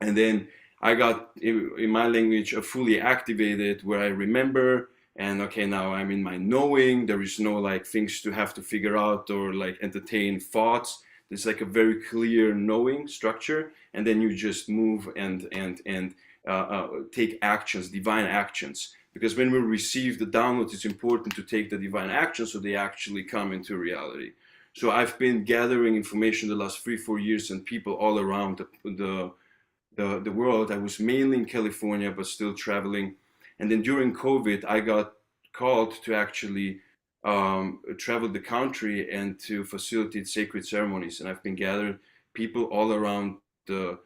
S9: And then I got, in my language, a fully activated where I remember, and okay, now I'm in my knowing. There is no like things to have to figure out or like entertain thoughts. It's like a very clear knowing structure, and then you just move and take actions, divine actions. Because when we receive the download, it's important to take the divine actions so they actually come into reality. So I've been gathering information the last 3-4 years, and people all around the world. I was mainly in California, but still traveling. And then during COVID, I got called to actually travel the country and to facilitate sacred ceremonies. And I've been gathering people all around the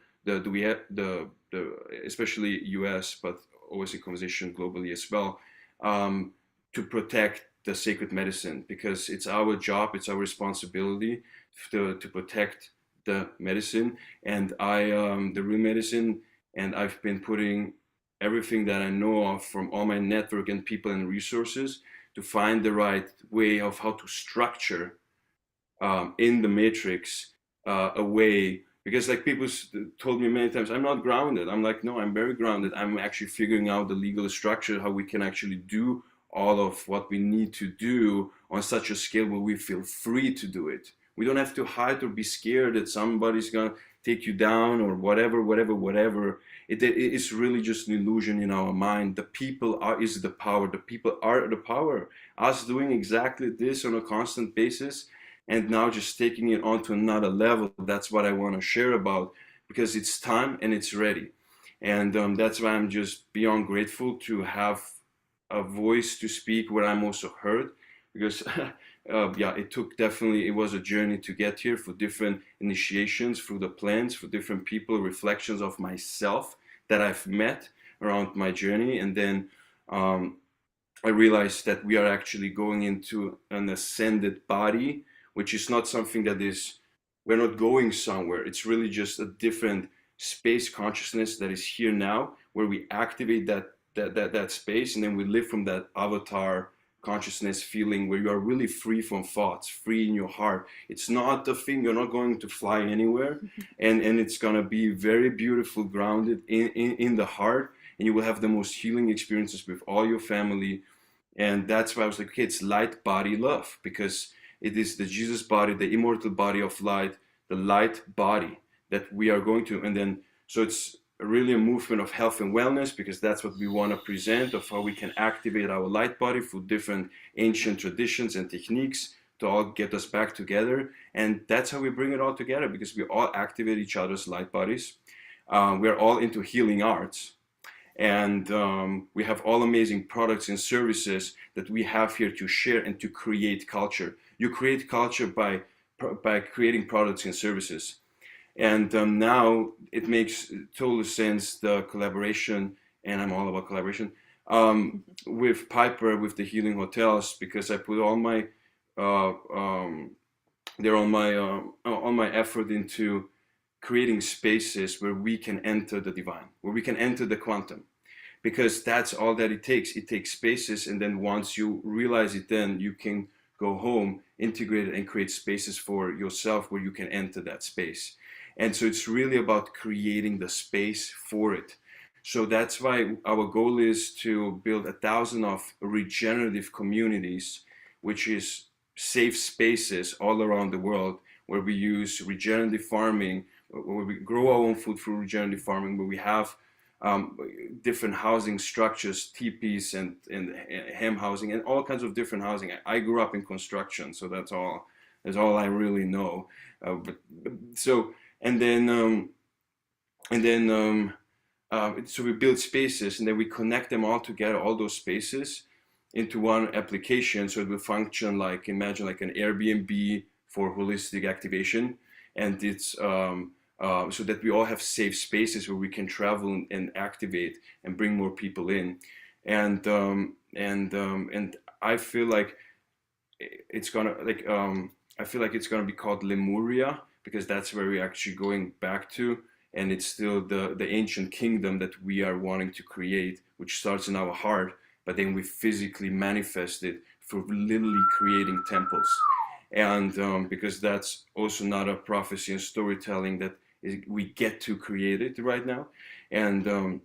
S9: especially US, but always in conversation globally as well, to protect the sacred medicine, because it's our job, it's our responsibility to protect the medicine and the real medicine. And I've been putting everything that I know of from all my network and people and resources to find the right way of how to structure in the matrix a way. Because like people told me many times, I'm not grounded. I'm like, no, I'm very grounded. I'm actually figuring out the legal structure, how we can actually do all of what we need to do on such a scale where we feel free to do it. We don't have to hide or be scared that somebody's gonna take you down or whatever. It's really just an illusion in our mind. The people is the power. The people are the power. Us doing exactly this on a constant basis, and now just taking it on to another level. That's what I want to share about, because it's time and it's ready. And that's why I'm just beyond grateful to have a voice to speak where I'm also heard, because yeah, it was a journey to get here, for different initiations, through the plans, for different people, reflections of myself that I've met around my journey. And then I realized that we are actually going into an ascended body, which is not something that is, we're not going somewhere. It's really just a different space consciousness that is here now, where we activate that space, and then we live from that avatar consciousness feeling where you are really free from thoughts, free in your heart. It's not a thing, you're not going to fly anywhere, and it's gonna be very beautiful, grounded in the heart, and you will have the most healing experiences with all your family. And that's why I was like, okay, it's light body love, because it is the Jesus body, the immortal body of light, the light body that we are going to. And then, so it's really a movement of health and wellness, because that's what we want to present, of how we can activate our light body through different ancient traditions and techniques to all get us back together. And that's how we bring it all together, because we all activate each other's light bodies. We're all into healing arts. And we have all amazing products and services that we have here to share and to create culture. You create culture by creating products and services. And now it makes total sense, the collaboration, and I'm all about collaboration, with Piper, with the Healing Hotels, because I put all my all my effort into creating spaces where we can enter the divine, where we can enter the quantum, because that's all that it takes. It takes spaces, and then once you realize it, then you can go home, integrate it, and create spaces for yourself where you can enter that space. And so it's really about creating the space for it. So that's why our goal is to build 1,000 of regenerative communities, which is safe spaces all around the world where we use regenerative farming, where we grow our own food through regenerative farming, where we have different housing structures, teepees and ham housing and all kinds of different housing. I grew up in construction, so that's all I really know. So we build spaces and then we connect them all together, all those spaces, into one application. So it will function like, imagine like an Airbnb for holistic activation, and it's so that we all have safe spaces where we can travel and activate and bring more people in, and I feel like it's gonna I feel like it's gonna be called Lemuria, because that's where we're actually going back to, and it's still the ancient kingdom that we are wanting to create, which starts in our heart, but then we physically manifest it through literally creating temples. And because that's also not a prophecy and storytelling that we get to create it right now. And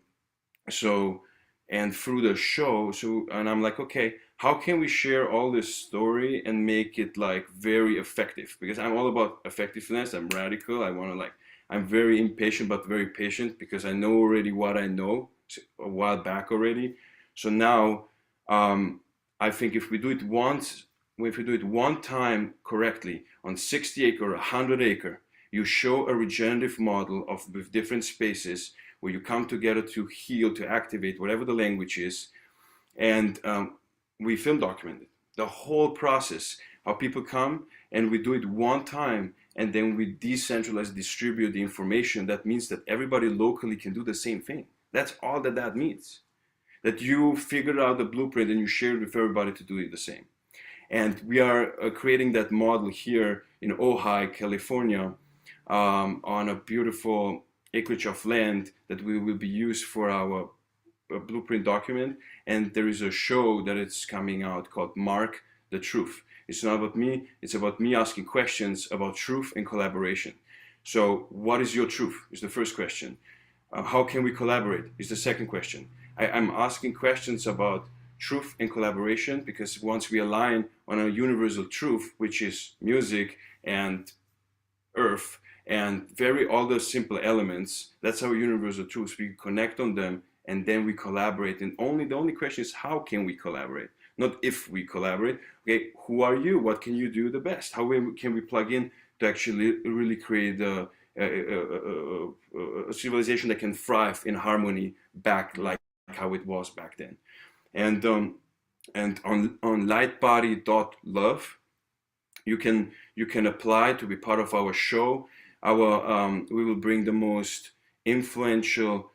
S9: and through the show, and I'm like, okay, how can we share all this story and make it like very effective? Because I'm all about effectiveness. I'm radical. I'm very impatient, but very patient, because I know already what I know a while back already. So now, I think if we do it one time correctly on 60 acre or 100 acre, you show a regenerative model with different spaces where you come together to heal, to activate, whatever the language is. And we film document it, the whole process, how people come, and we do it one time, and then we decentralize, distribute the information. That means that everybody locally can do the same thing. That's all that means. That you figured out the blueprint and you share it with everybody to do it the same. And we are creating that model here in Ojai, California, on a beautiful acreage of land that will be used for our blueprint document. And there is a show that is coming out called Mark the Truth. It's not about me, it's about me asking questions about truth and collaboration. So what is your truth is the first question. How can we collaborate is the second question. I'm asking questions about truth and collaboration, because once we align on a universal truth, which is music and earth and all those simple elements, that's our universal truths. We connect on them and then we collaborate. And the only question is, how can we collaborate? Not if we collaborate. Okay, who are you? What can you do the best? How can we plug in to actually really create a civilization that can thrive in harmony back like how it was back then? And on lightbody.love, you can apply to be part of our show. We will bring the most influential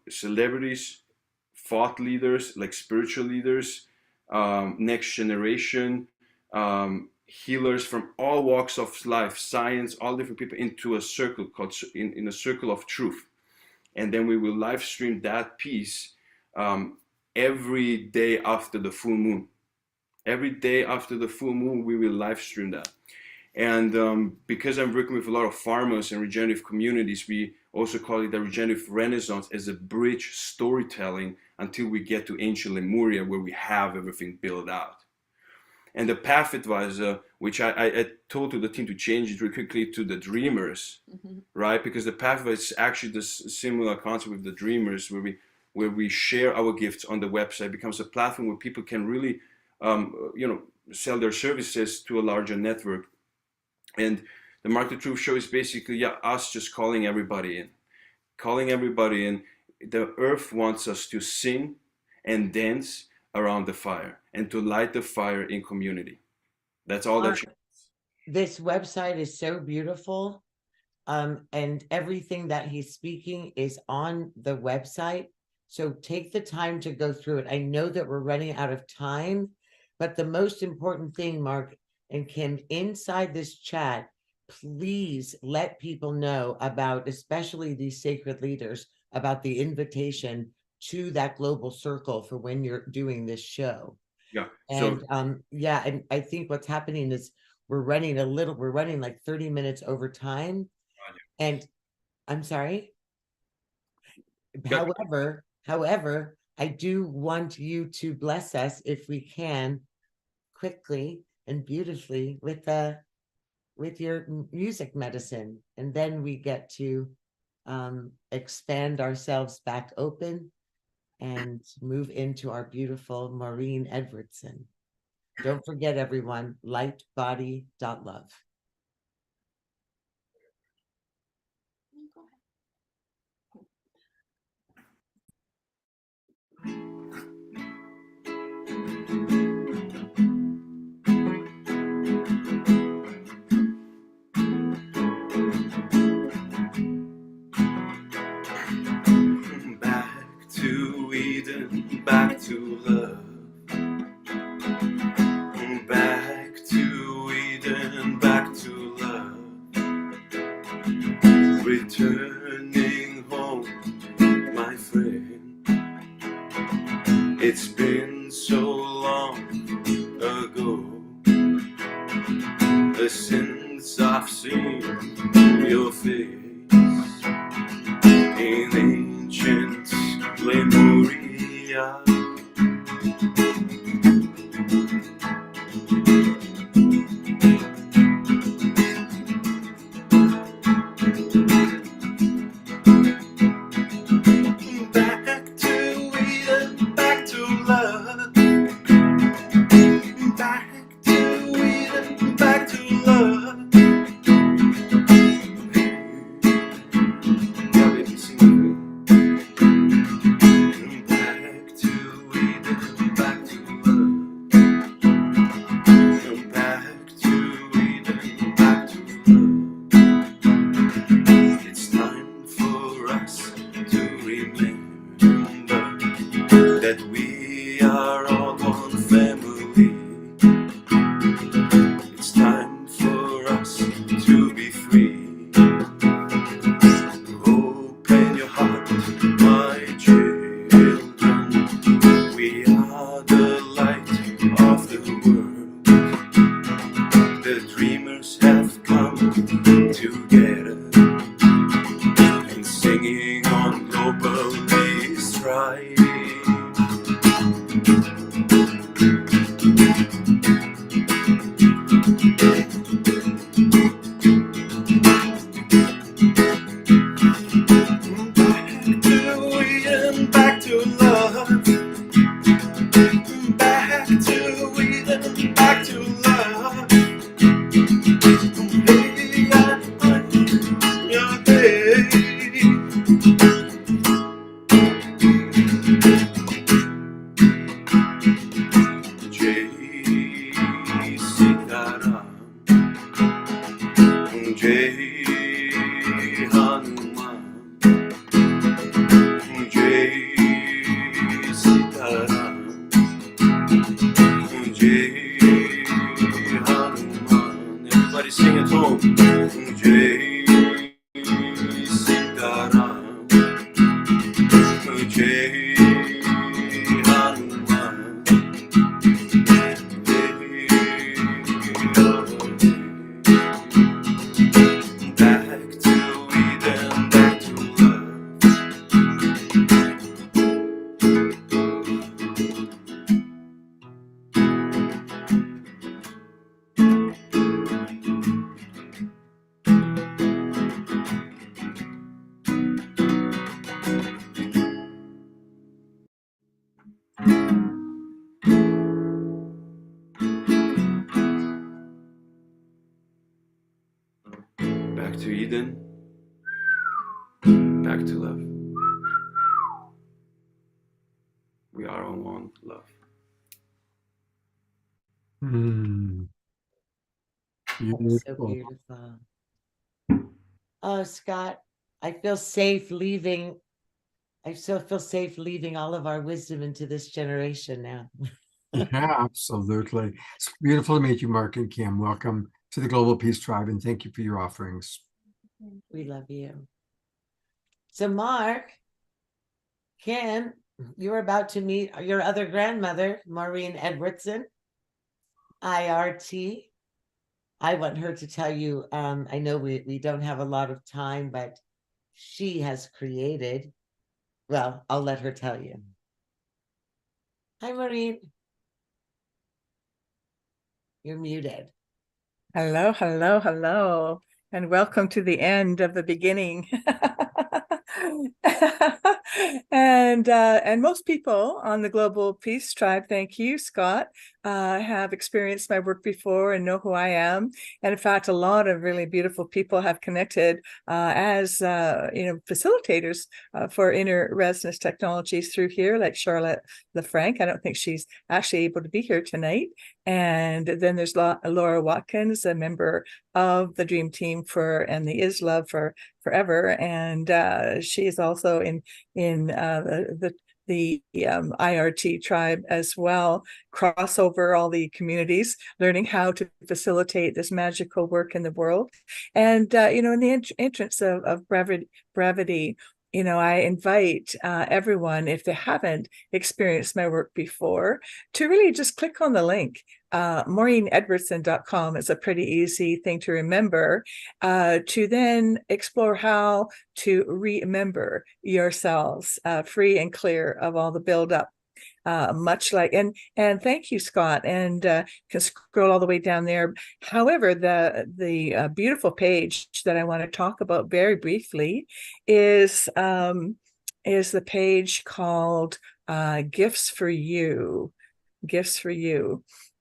S9: celebrities, thought leaders, like spiritual leaders, next generation, healers from all walks of life, science, all different people, into a circle called in a circle of truth. And then we will live stream that piece every day after the full moon. Every day after the full moon, we will live stream that. And because I'm working with a lot of farmers and regenerative communities, we also call it the regenerative renaissance, as a bridge storytelling until we get to ancient Lemuria, where we have everything built out. And the path advisor, which I told to the team to change it really quickly to the dreamers, right? Because the path advisor is actually the similar concept with the dreamers, where we share our gifts on the website. It becomes a platform where people can really, sell their services to a larger network. And the Mark the Truth show is basically us just calling everybody in. The earth wants us to sing and dance around the fire and to light the fire in community. That's all that.
S3: This website is so beautiful. And everything that he's speaking is on the website. So take the time to go through it. I know that we're running out of time, but the most important thing, Mark and Kim, inside this chat, please let people know about, especially these sacred leaders, about the invitation to that global circle for when you're doing this show.
S9: Yeah.
S3: And and I think what's happening is we're running like 30 minutes over time. And I'm sorry. However, I do want you to bless us, if we can, quickly and beautifully with your music medicine, and then we get to expand ourselves back open and move into our beautiful Maureen Edwardson. Don't forget, everyone, lightbody.love.
S9: Back to Eden, back to love. Back to Eden, back to love. Returning home, my friend. It's been so long ago since I've seen your face in ancient Lemuria. Back to Eden, back to love. Back to Eden, back to love. Yeah, baby, sing with me. Back to Eden, back to love. Back to Eden, back to love. It's time for us to remember that we are all one family. It's time for us to be free. Open your heart, my children. We are the light of the world. The dreamers have come together and singing on global peace drive. Back to love. Back to Eden, back to love. Hey, your day. Jai Sitaram, Jai Hanuman, Jai Sitaram, Jai Hanuman. Everybody sing at home. Jai Sitaram, Jai Hanuman, back to Eden, back to love. Back to Eden, back to love. We are on one love.
S3: So
S2: Beautiful.
S3: beautiful. Oh, Scott, I feel safe leaving. I still feel safe leaving all of our wisdom into this generation now.
S2: Yeah, absolutely. It's beautiful to meet you, Mark and Kim. Welcome to the Global Peace Tribe, and thank you for your offerings.
S3: We love you. So, Mark, Kim, you're about to meet your other grandmother, Maureen Edwardson, IRT. I want her to tell you, I know we don't have a lot of time, but she has created Well, I'll let her tell you. Hi, Maureen. You're muted.
S11: Hello, hello, hello, and welcome to the end of the beginning. And most people on the Global Peace Tribe, thank you, Scott, have experienced my work before and know who I am. And in fact, a lot of really beautiful people have connected as facilitators for inner resonance technologies through here, like Charlotte LeFranc. I don't think she's actually able to be here tonight. And then there's Laura Watkins, a member of the Dream Team and the Is Love for Forever, and she is also in the IRT tribe as well. Crossover all the communities, learning how to facilitate this magical work in the world, and in the entrance of brevity. I invite everyone, if they haven't experienced my work before, to really just click on the link. MaureenEdwardson.com is a pretty easy thing to remember, to then explore how to remember yourselves free and clear of all the buildup. Much like, and thank you, Scott, and can scroll all the way down there. However, the beautiful page that I want to talk about very briefly is the page called Gifts for You,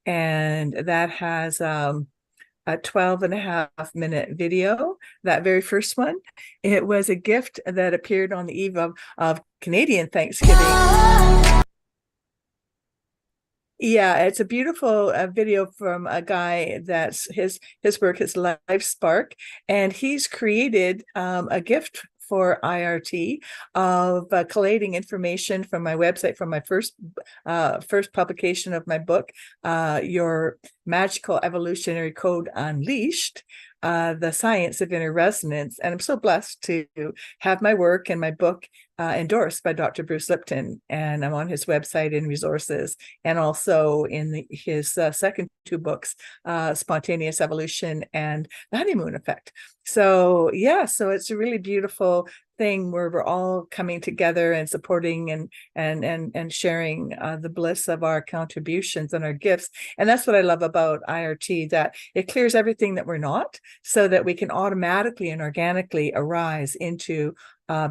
S11: and that has a 12.5 minute video. That very first one, it was a gift that appeared on the eve of Canadian Thanksgiving. Yeah, it's a beautiful video from a guy that's his work is Life Spark, and he's created a gift for IRT of collating information from my website, from my first publication of my book, Your Magical Evolutionary Code Unleashed, the Science of Inner Resonance. And I'm so blessed to have my work and my book endorsed by Dr. Bruce Lipton, and I'm on his website in resources, and also in his second two books, Spontaneous Evolution and The Honeymoon Effect. So it's a really beautiful thing where we're all coming together and supporting and sharing the bliss of our contributions and our gifts. And that's what I love about IRT, that it clears everything that we're not, so that we can automatically and organically arise into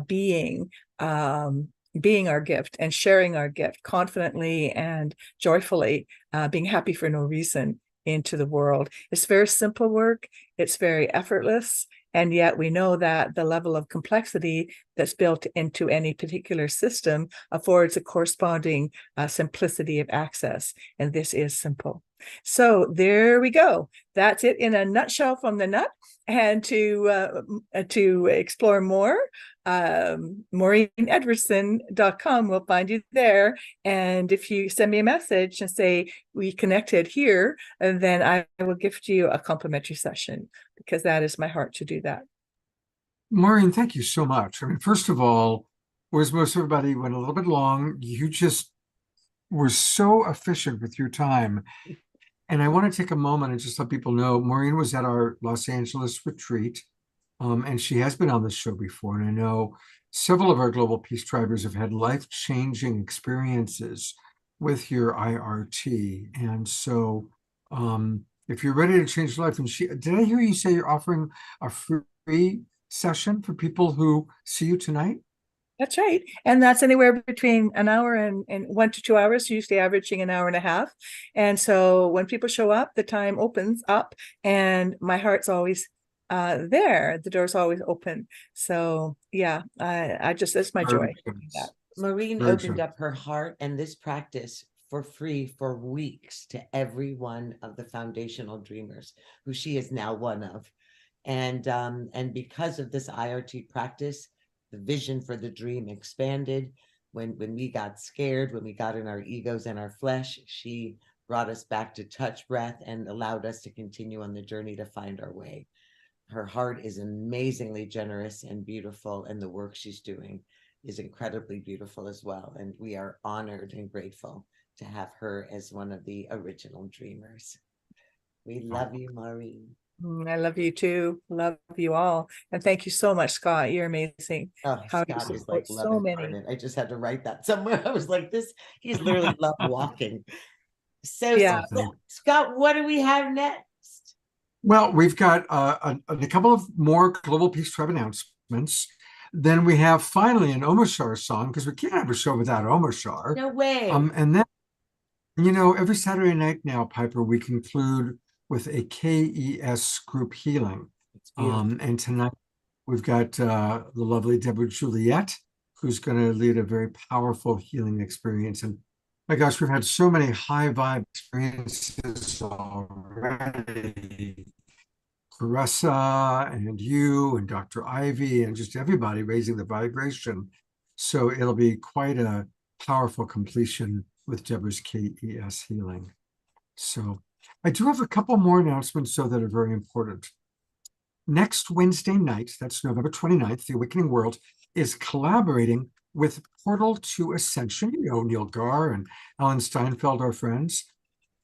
S11: being our gift and sharing our gift confidently and joyfully, being happy for no reason into the world. It's very simple work. It's very effortless. And yet we know that the level of complexity that's built into any particular system affords a corresponding simplicity of access. And this is simple. So there we go. That's it in a nutshell from the nut. And to explore more, MaureenEdwardson.com will find you there. And if you send me a message and say we connected here, then I will gift you a complimentary session, because that is my heart to do that.
S2: Maureen, thank you so much. I mean, first of all, whereas most everybody went a little bit long, you just were so efficient with your time. And I want to take a moment and just let people know, Maureen was at our Los Angeles retreat, and she has been on this show before. And I know several of our Global Peace Tribers have had life-changing experiences with your IRT. And so if you're ready to change your life, and did I hear you say you're offering a free session for people who see you tonight?
S11: That's right. And that's anywhere between an hour and 1 to 2 hours, usually averaging an hour and a half. And so when people show up, the time opens up, and my heart's always there. The door's always open. So yeah, I just, it's my joy to do that.
S3: Maureen opened up her heart and this practice for free for weeks to every one of the foundational dreamers, who she is now one of. And because of this IRT practice, the vision for the dream expanded. When we got scared, when we got in our egos and our flesh, she brought us back to touch, breath, and allowed us to continue on the journey to find our way. Her heart is amazingly generous and beautiful, and the work she's doing is incredibly beautiful as well. And we are honored and grateful to have her as one of the original dreamers. We love you, Maureen.
S11: I love you too. Love you all. And thank you so much, Scott. You're amazing.
S3: Oh,
S11: How you
S3: Scott is
S11: support
S3: like love
S11: so many.
S3: incarnate. I just had to write that somewhere. I was like, this, he's literally love walking. So,
S11: Yeah.
S3: Scott, what do we have next?
S2: Well, we've got a couple of more Global Peace Tribe announcements. Then we have finally an Omoshar song, because we can't have a show without Omoshar.
S3: No way.
S2: And then, you know, every Saturday night now, Piper, we conclude with a KES group healing. And tonight we've got the lovely Deborah Juliet, who's going to lead a very powerful healing experience. And my gosh, we've had so many high vibe experiences already. Caressa and you and Dr. Ivy and just everybody raising the vibration. So it'll be quite a powerful completion with Deborah's KES healing. So I do have a couple more announcements, though, that are very important. Next Wednesday night, that's November 29th, The Awakening World is collaborating with Portal to Ascension, you know, Neil Gar and Alan Steinfeld, our friends,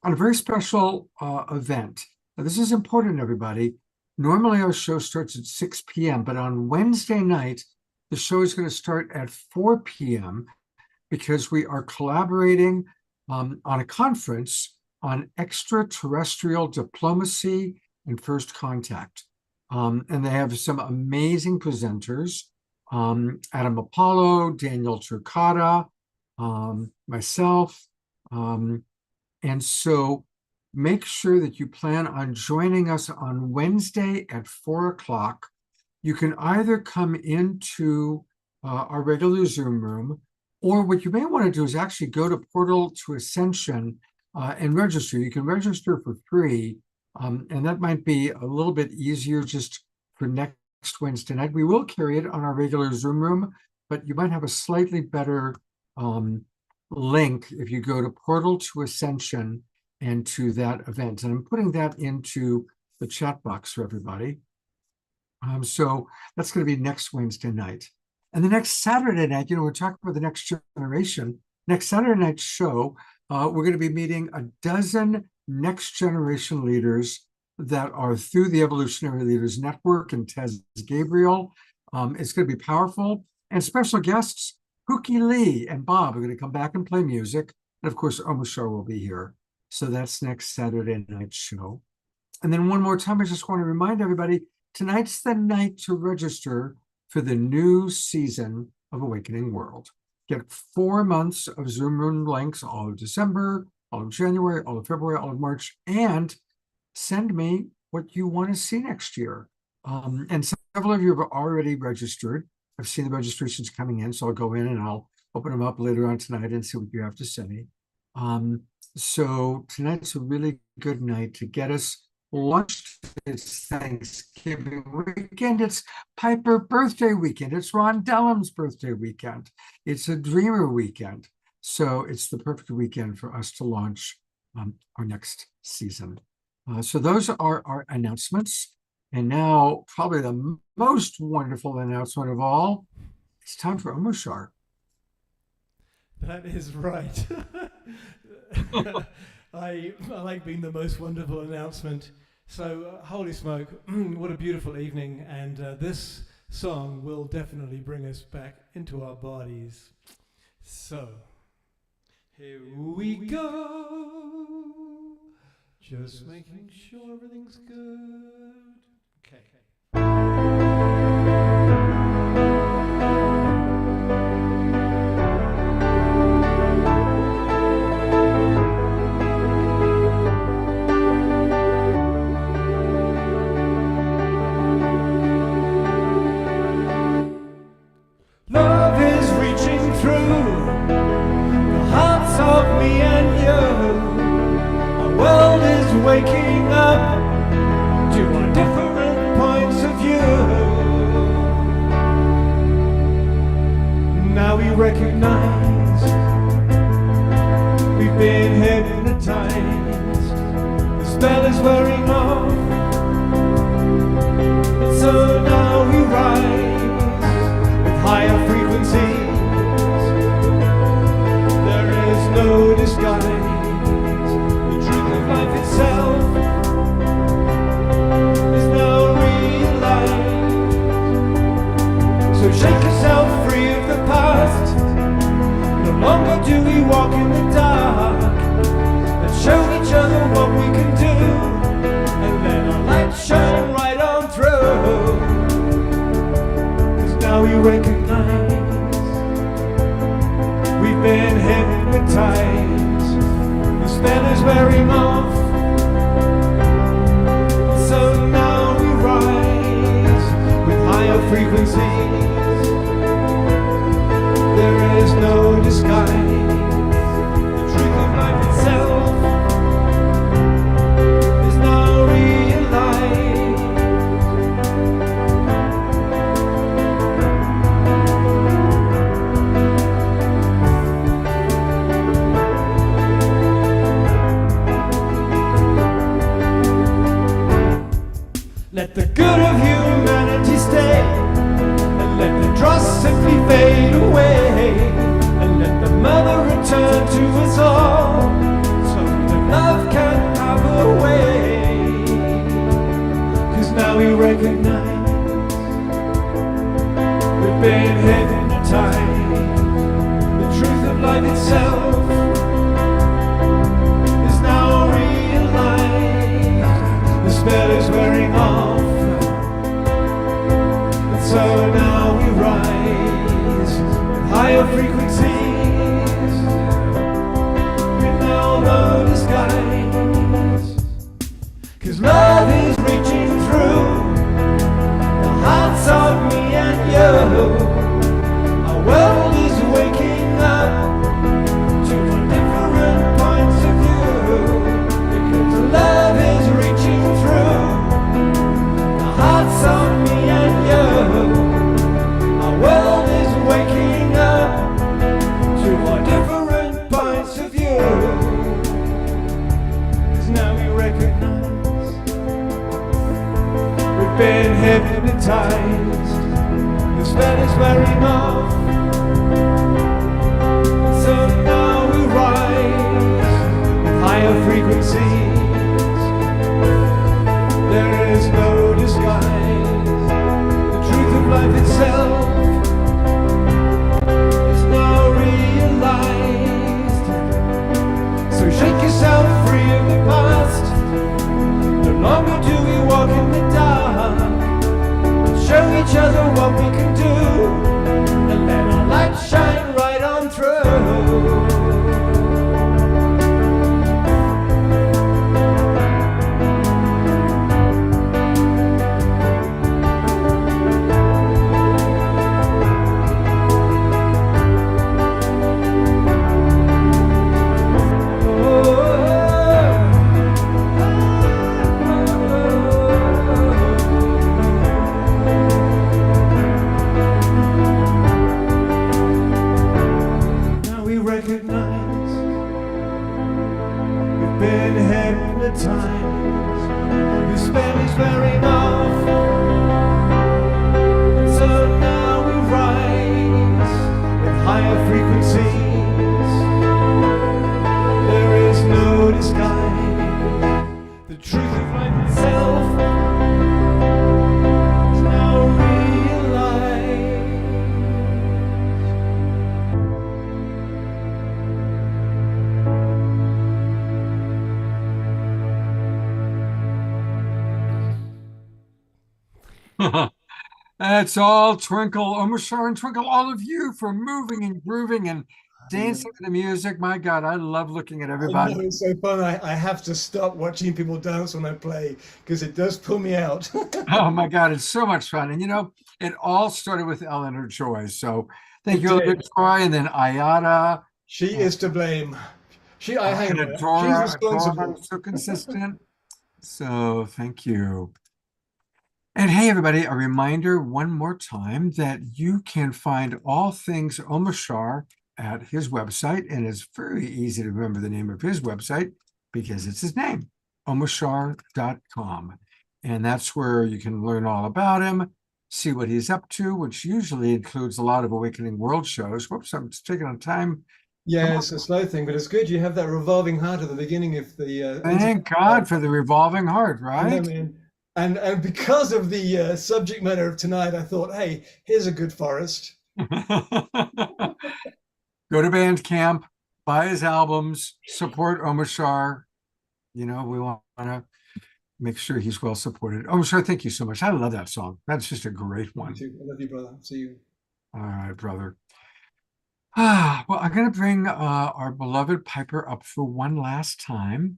S2: on a very special event. Now, this is important, everybody. Normally, our show starts at 6 p.m., but on Wednesday night, the show is going to start at 4 p.m. because we are collaborating on a conference on extraterrestrial diplomacy and first contact. And they have some amazing presenters, Adam Apollo, Daniel Turcata, myself. And so make sure that you plan on joining us on Wednesday at 4 o'clock. You can either come into our regular Zoom room, or what you may want to do is actually go to Portal to Ascension and register. You can register for free, and that might be a little bit easier just for next Wednesday night. We will carry it on our regular Zoom room, but you might have a slightly better link if you go to Portal to Ascension and to that event. And I'm putting that into the chat box for everybody. So that's going to be next Wednesday night. And the next Saturday night, you know, we're talking about the next generation. Next Saturday night show, we're going to be meeting a dozen next generation leaders that are through the Evolutionary Leaders Network and Tez Gabriel. It's going to be powerful. And special guests, Pookie Lee and Bob are going to come back and play music. And of course, Omoshar will be here. So that's next Saturday night show. And then one more time, I just want to remind everybody, tonight's the night to register for the new season of Awakening World. Get 4 months of Zoom room links, all of December, all of January, all of February, all of March, and send me what you want to see next year. And several of you have already registered. I've seen the registrations coming in, so I'll go in and I'll open them up later on tonight and see what you have to say. So tonight's a really good night to get us launched. It's Thanksgiving weekend. It's Piper birthday weekend. It's Ron Dellum's birthday weekend. It's a Dreamer weekend. So it's the perfect weekend for us to launch our next season. So those are our announcements. And now, probably the most wonderful announcement of all, it's time for Omoshar.
S15: That is right. I like being the most wonderful announcement. So, holy smoke, what a beautiful evening. And this song will definitely bring us back into our bodies. So, here we go. Just making sure everything's good. Okay. Love is reaching through the hearts of me and you. Our world is waking up to our different points of view. Now we recognize we've been hypnotized. The spell is wearing off, and so now we rise with higher frequencies. There is no disguise. The truth of life itself
S12: the good of humanity stay, and let the dross simply fade away, and let the mother return to us all, so that love can have a way. 'Cause now we recognize we've been hypnotized. The truth of life itself is now realized. The spell is wearing off, and so now we rise with higher frequencies. We now know disguise, 'cause love is reaching through the hearts of me and you. Our world is waking up to different points of view, because love is reaching through the hearts of me and you. Our world is waking up to our different points of view, 'cause now we recognize we've been hypnotized. The spell is wearing off, so now we rise with higher frequencies. There is no disguise. The truth of life itself is now realized. So shake yourself free of the past. No longer do we walk in the dark, but show each other what we can do, and let our light shine right on through. Now we recognize we've been hypnotized. The spell is wearing off, so now we rise with higher frequencies. There is no disguise. The truth of life itself is now realized.
S2: That's all Twinkle, Omashar and Twinkle, all of you for moving and grooving and dancing to the music. My God, I love looking at
S15: I
S2: everybody.
S15: know, it's so fun. I have to stop watching people dance when I play, because it does pull me out.
S2: Oh my God, it's so much fun. And you know, it all started with Eleanor Joy. So thank
S15: It
S2: you, Eleanor
S15: did.
S2: Joy, and then Ayada.
S15: She is to blame. Hang
S2: And
S15: on. She's
S2: Adora,
S15: responsible.
S2: is so consistent. So thank you. And hey, everybody, a reminder one more time that you can find all things Omashar at his website. And it's very easy to remember the name of his website because it's his name, omashar.com. And that's where you can learn all about him, see what he's up to, which usually includes a lot of Awakening World shows. Whoops, I'm taking on time.
S15: Yeah, it's a slow thing, but it's good. You have that revolving heart at the beginning of the.
S2: Thank God for the revolving heart,
S15: Yeah,
S2: right?
S15: man. And because of the subject matter of tonight, I thought, hey, here's a good forest.
S2: Go to Bandcamp, buy his albums, support Omashar. You know, we want to make sure he's well supported. Omashar, thank you so much. I love that song. That's just a great one.
S15: Me too. I love you, brother. See you.
S2: All right, brother. Well, I'm going to bring our beloved Piper up for one last time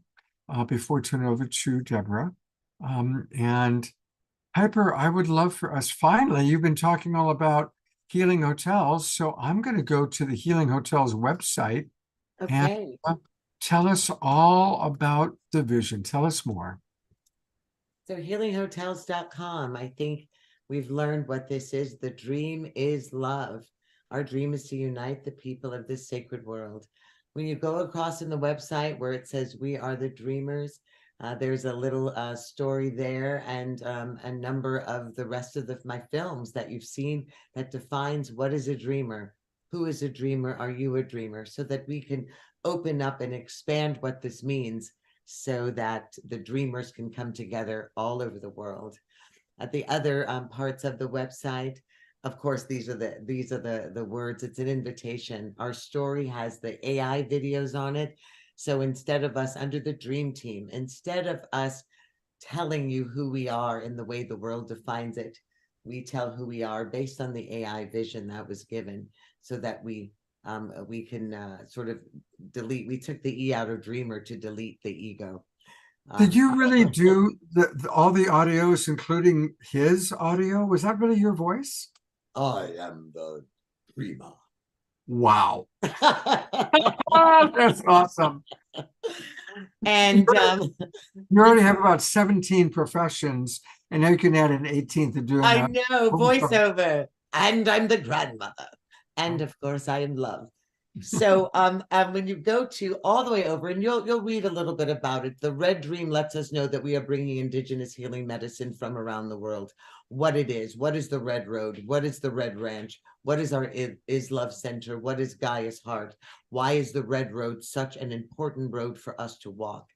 S2: before turning over to Deborah. And Piper, I would love for us, finally, you've been talking all about healing hotels. So I'm going to go to the Healing Hotels website and tell us all about the vision. Tell us more.
S3: So healinghotels.com, I think we've learned what this is. The dream is love. Our dream is to unite the people of this sacred world. When you go across in the website where it says we are the dreamers, There's a little story there, and a number of the rest of my films that you've seen that defines what is a dreamer, who is a dreamer, are you a dreamer, so that we can open up and expand what this means so that the dreamers can come together all over the world. At the other parts of the website, of course, these are the words. It's an invitation. Our story has the AI videos on it. So instead of us under the dream team, instead of us telling you who we are in the way the world defines it, we tell who we are based on the AI vision that was given, so that we can sort of delete. We took the E out of dreamer to delete the ego.
S2: Did you really do all the audios, including his audio? Was that really your voice?
S8: I am the dreamer.
S2: Wow. That's awesome.
S3: And
S2: you already have about 17 professions, and now you can add an 18th to doing
S3: I know, voiceover. And I'm the grandmother. And of course I am love. So when you go to all the way over, and you'll read a little bit about it, the Red Dream lets us know that we are bringing indigenous healing medicine from around the world. What it is, what is the Red Road, what is the Red Ranch, what is our Is Love Center, what is Gaia's Heart, why is the Red Road such an important road for us to walk?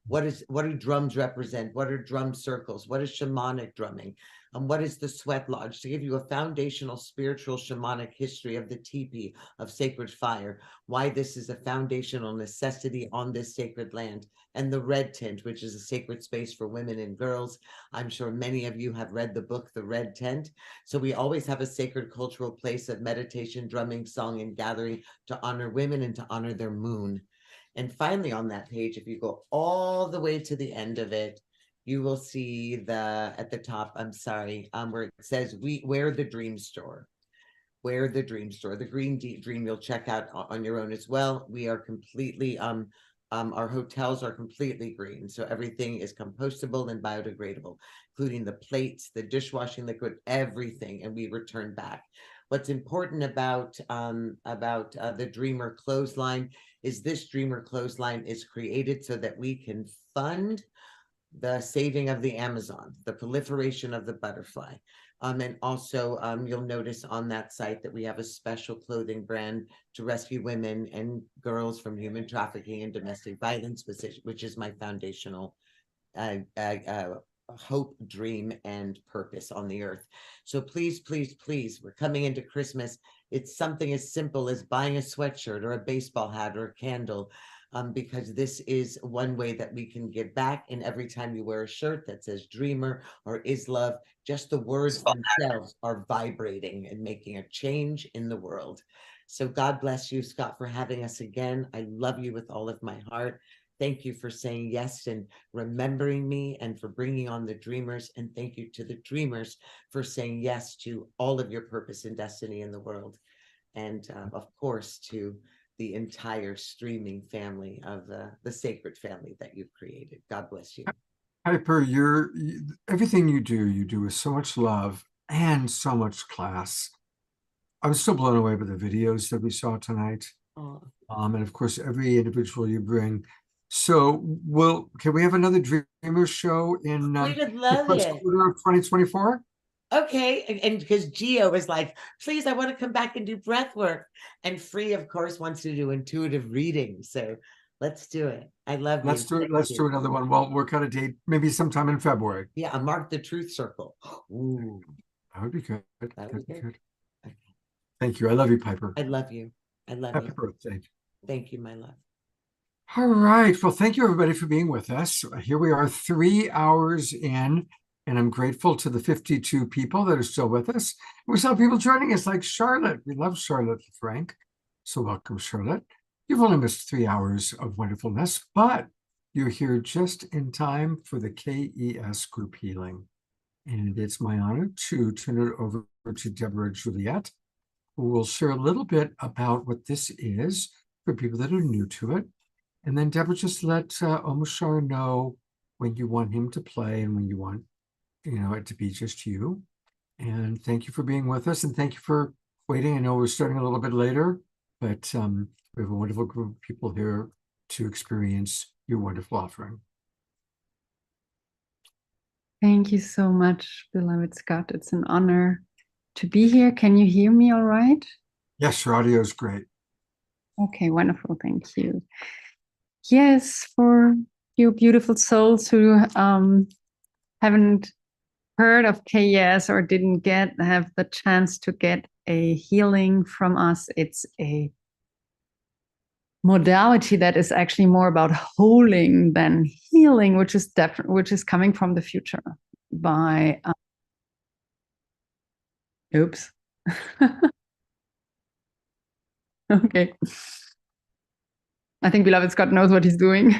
S3: What do drums represent? What are drum circles? What is shamanic drumming? And what is the sweat lodge? To give you a foundational spiritual shamanic history of the teepee, of sacred fire, why this is a foundational necessity on this sacred land. And the red tent, which is a sacred space for women and girls. I'm sure many of you have read the book, The Red Tent. So we always have a sacred cultural place of meditation, drumming, song, and gathering to honor women and to honor their moon. And finally, on that page, if you go all the way to the end of it, you will see at the top, where it says, we're the dream store. We're the dream store. The green dream you'll check out on your own as well. We are completely, our hotels are completely green. So everything is compostable and biodegradable, including the plates, the dishwashing liquid, everything, and we return back. What's important about the Dreamer Clothesline is this Dreamer Clothesline is created so that we can fund the saving of the Amazon, the proliferation of the butterfly. And also you'll notice on that site that we have a special clothing brand to rescue women and girls from human trafficking and domestic violence, which is my foundational hope, dream, and purpose on the earth. So please, please, please, we're coming into Christmas. It's something as simple as buying a sweatshirt or a baseball hat or a candle, because this is one way that we can give back. And every time you wear a shirt that says dreamer or is love, just the words themselves are vibrating and making a change in the world. So God bless you, Scott, for having us again. I love you with all of my heart. Thank you for saying yes and remembering me, and for bringing on the dreamers. And thank you to the dreamers for saying yes to all of your purpose and destiny in the world. And of course, to the entire streaming family of the sacred family that you've created. God bless you.
S2: Piper, everything you do with so much love and so much class. I was so blown away by the videos that we saw tonight.
S3: Oh.
S2: And of course, every individual you bring. So can we have another Dreamers show in
S3: We would
S2: the
S3: love
S2: first
S3: it.
S2: quarter of 2024?
S3: Okay, and because Gio was like, please, I want to come back and do breath work. And Free, of course, wants to do intuitive reading. So let's do it. I love you.
S2: Let's do it. Let's do another one. We'll work out a date, maybe sometime in February.
S3: Yeah, mark the truth circle.
S2: Ooh, that would be good.
S3: That would be good.
S2: Okay. Thank you. I love you, Piper.
S3: I love you. I love
S2: Happy
S3: you.
S2: birthday.
S3: Thank you, my love.
S2: All right. Well, thank you, everybody, for being with us. Here we are 3 hours in, and I'm grateful to the 52 people that are still with us. We saw people joining us like Charlotte. We love Charlotte Frank. So welcome, Charlotte. You've only missed 3 hours of wonderfulness, but you're here just in time for the KES group healing. And it's my honor to turn it over to Deborah Juliet, who will share a little bit about what this is for people that are new to it. And then Deborah, just let Omashar know when you want him to play and when you want, it to be just you. And thank you for being with us, and thank you for waiting. I know we're starting a little bit later, but we have a wonderful group of people here to experience your wonderful offering.
S5: Thank you so much, beloved Scott. It's an honor to be here. Can you hear me all right?
S2: Yes, your audio is great.
S5: Okay, wonderful. Thank you. Yes, for you beautiful souls who haven't heard of KES or didn't have the chance to get a healing from us, it's a modality that is actually more about holding than healing, which is coming from the future by oops. Okay. I think beloved Scott knows what he's doing.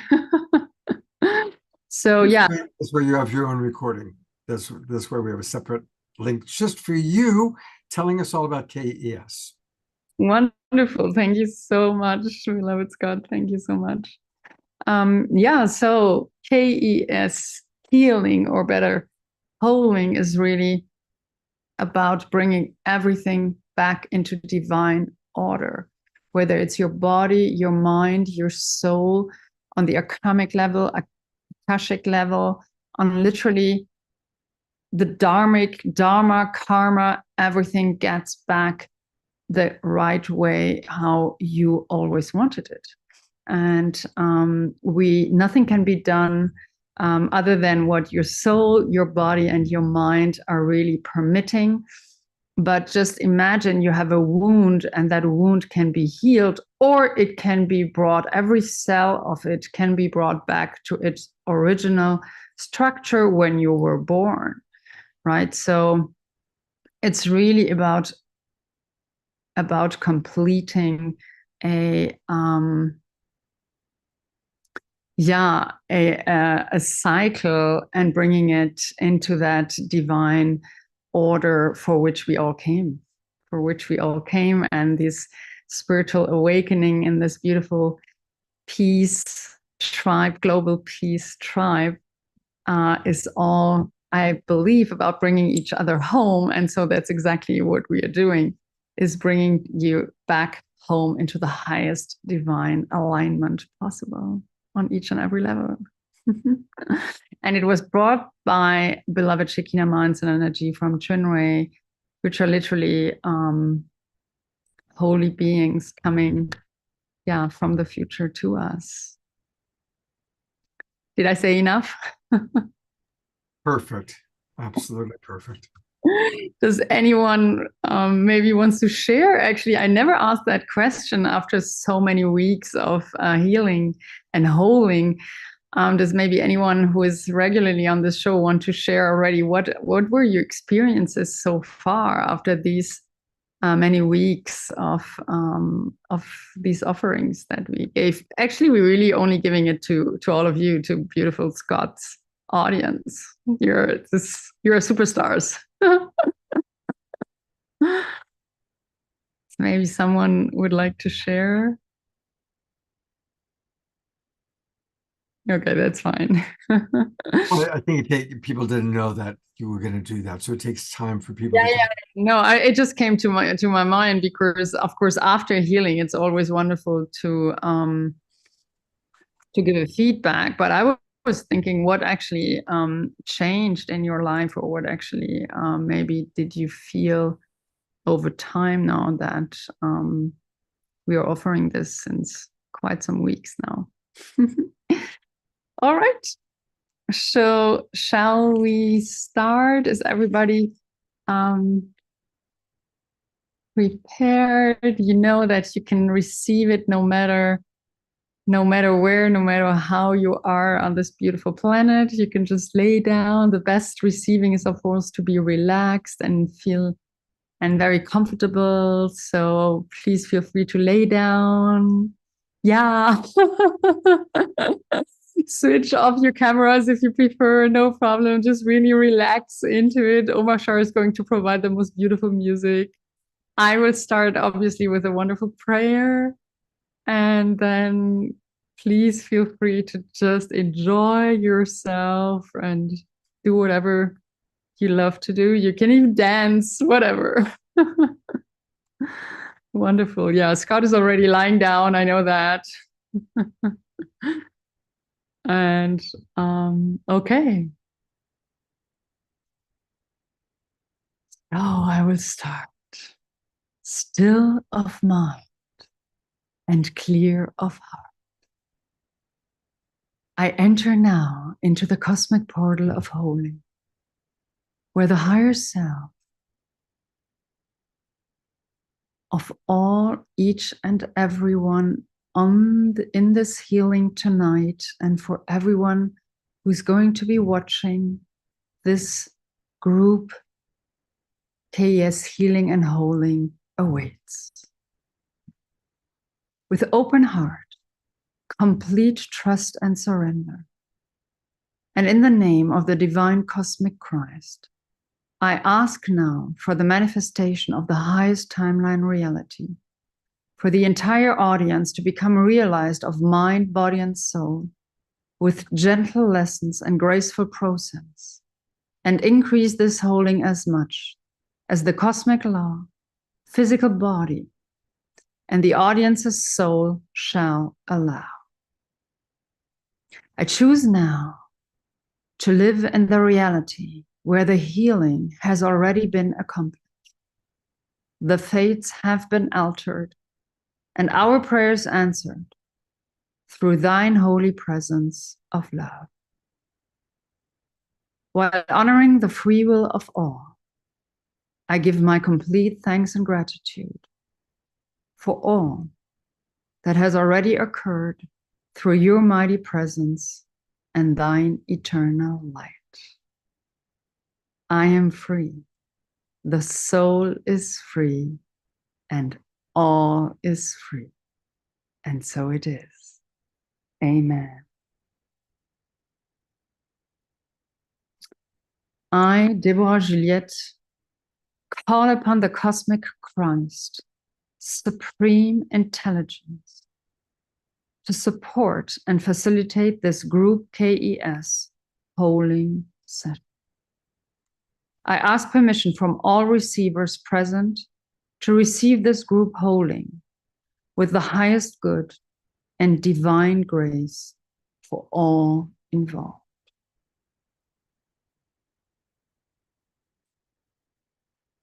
S5: So yeah.
S2: That's where you have your own recording. That's where we have a separate link just for you telling us all about KES.
S5: Wonderful. Thank you so much, beloved Scott. Thank you so much. Yeah, so KES, healing, or better, holding, is really about bringing everything back into divine order, whether it's your body, your mind, your soul, on the akamic level, akashic level, on literally the dharma, karma, everything gets back the right way, how you always wanted it. And nothing can be done other than what your soul, your body, and your mind are really permitting. But just imagine you have a wound, and that wound can be healed, or it can be brought, every cell of it can be brought back to its original structure when you were born, right? So it's really about completing a cycle and bringing it into that divine order for which we all came, and this spiritual awakening in this beautiful peace tribe, global peace tribe, is all, I believe, about bringing each other home. And so that's exactly what we are doing, is bringing you back home into the highest divine alignment possible on each and every level. And it was brought by beloved Shekinah minds and energy from Chunwei, which are literally holy beings coming from the future to us. Did I say enough?
S2: Perfect. Absolutely perfect.
S5: Does anyone maybe wants to share? Actually, I never asked that question after so many weeks of healing and holding. Does maybe anyone who is regularly on this show want to share already what were your experiences so far after these many weeks of these offerings that we gave? Actually, we're really only giving it to all of you, to beautiful Scott's audience. You're superstars. Maybe someone would like to share. Okay, that's fine.
S2: Well, I think people didn't know that you were going to do that, so it takes time for people to come.
S5: No, it just came to my mind because, of course, after healing, it's always wonderful to give a feedback. But I was thinking, what actually changed in your life, or what actually maybe did you feel over time now that we are offering this since quite some weeks now? All right. So shall we start? Is everybody prepared? You know that you can receive it no matter where, no matter how you are on this beautiful planet. You can just lay down. The best receiving is, of course, to be relaxed and feel and very comfortable. So please feel free to lay down. Yeah. Switch off your cameras if you prefer, no problem. Just really relax into it. Omar Shah is going to provide the most beautiful music. I will start obviously with a wonderful prayer, and then please feel free to just enjoy yourself and do whatever you love to do. You can even dance, whatever. Wonderful. Yeah, Scott is already lying down. I know that. And okay. Now I will start. Still of mind and clear of heart. I enter now into the cosmic portal of holy, where the higher self of all, each and everyone in this healing tonight, and for everyone who's going to be watching this group, KES Healing and Holding awaits. With open heart, complete trust and surrender, and in the name of the divine cosmic Christ, I ask now for the manifestation of the highest timeline reality, for the entire audience to become realized of mind, body, and soul, with gentle lessons and graceful process, and increase this holding as much as the cosmic law, physical body, and the audience's soul shall allow. I choose now to live in the reality where the healing has already been accomplished. The fates have been altered, and our prayers answered through thine holy presence of love. While honoring the free will of all, I give my complete thanks and gratitude for all that has already occurred through your mighty presence and thine eternal light. I am free, the soul is free, and all is free. And so it is. Amen. I, Deborah Juliette, call upon the cosmic Christ, supreme intelligence, to support and facilitate this group KES holding session. I ask permission from all receivers present to receive this group holding with the highest good and divine grace for all involved.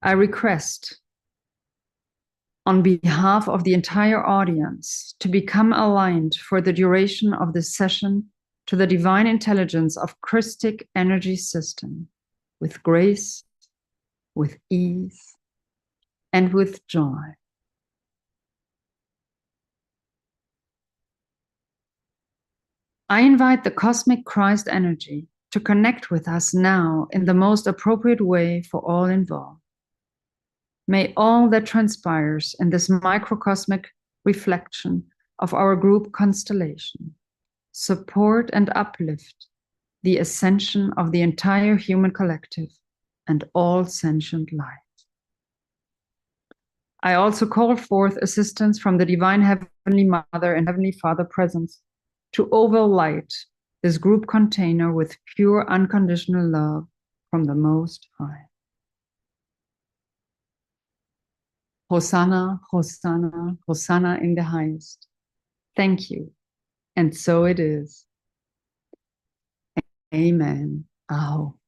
S5: I request on behalf of the entire audience to become aligned for the duration of this session to the divine intelligence of Christic energy system with grace, with ease, and with joy. I invite the cosmic Christ energy to connect with us now in the most appropriate way for all involved. May all that transpires in this microcosmic reflection of our group constellation support and uplift the ascension of the entire human collective and all sentient life. I also call forth assistance from the divine Heavenly Mother and Heavenly Father presence to overlight this group container with pure unconditional love from the Most High. Hosanna, Hosanna, Hosanna in the highest. Thank you. And so it is. Amen. Aho.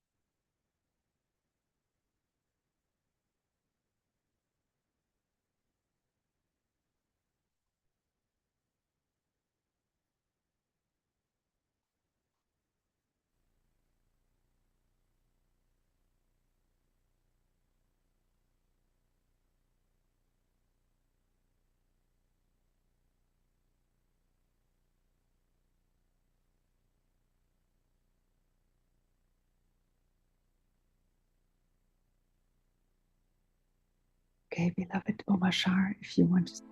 S5: Okay, beloved Omashar, if you want to.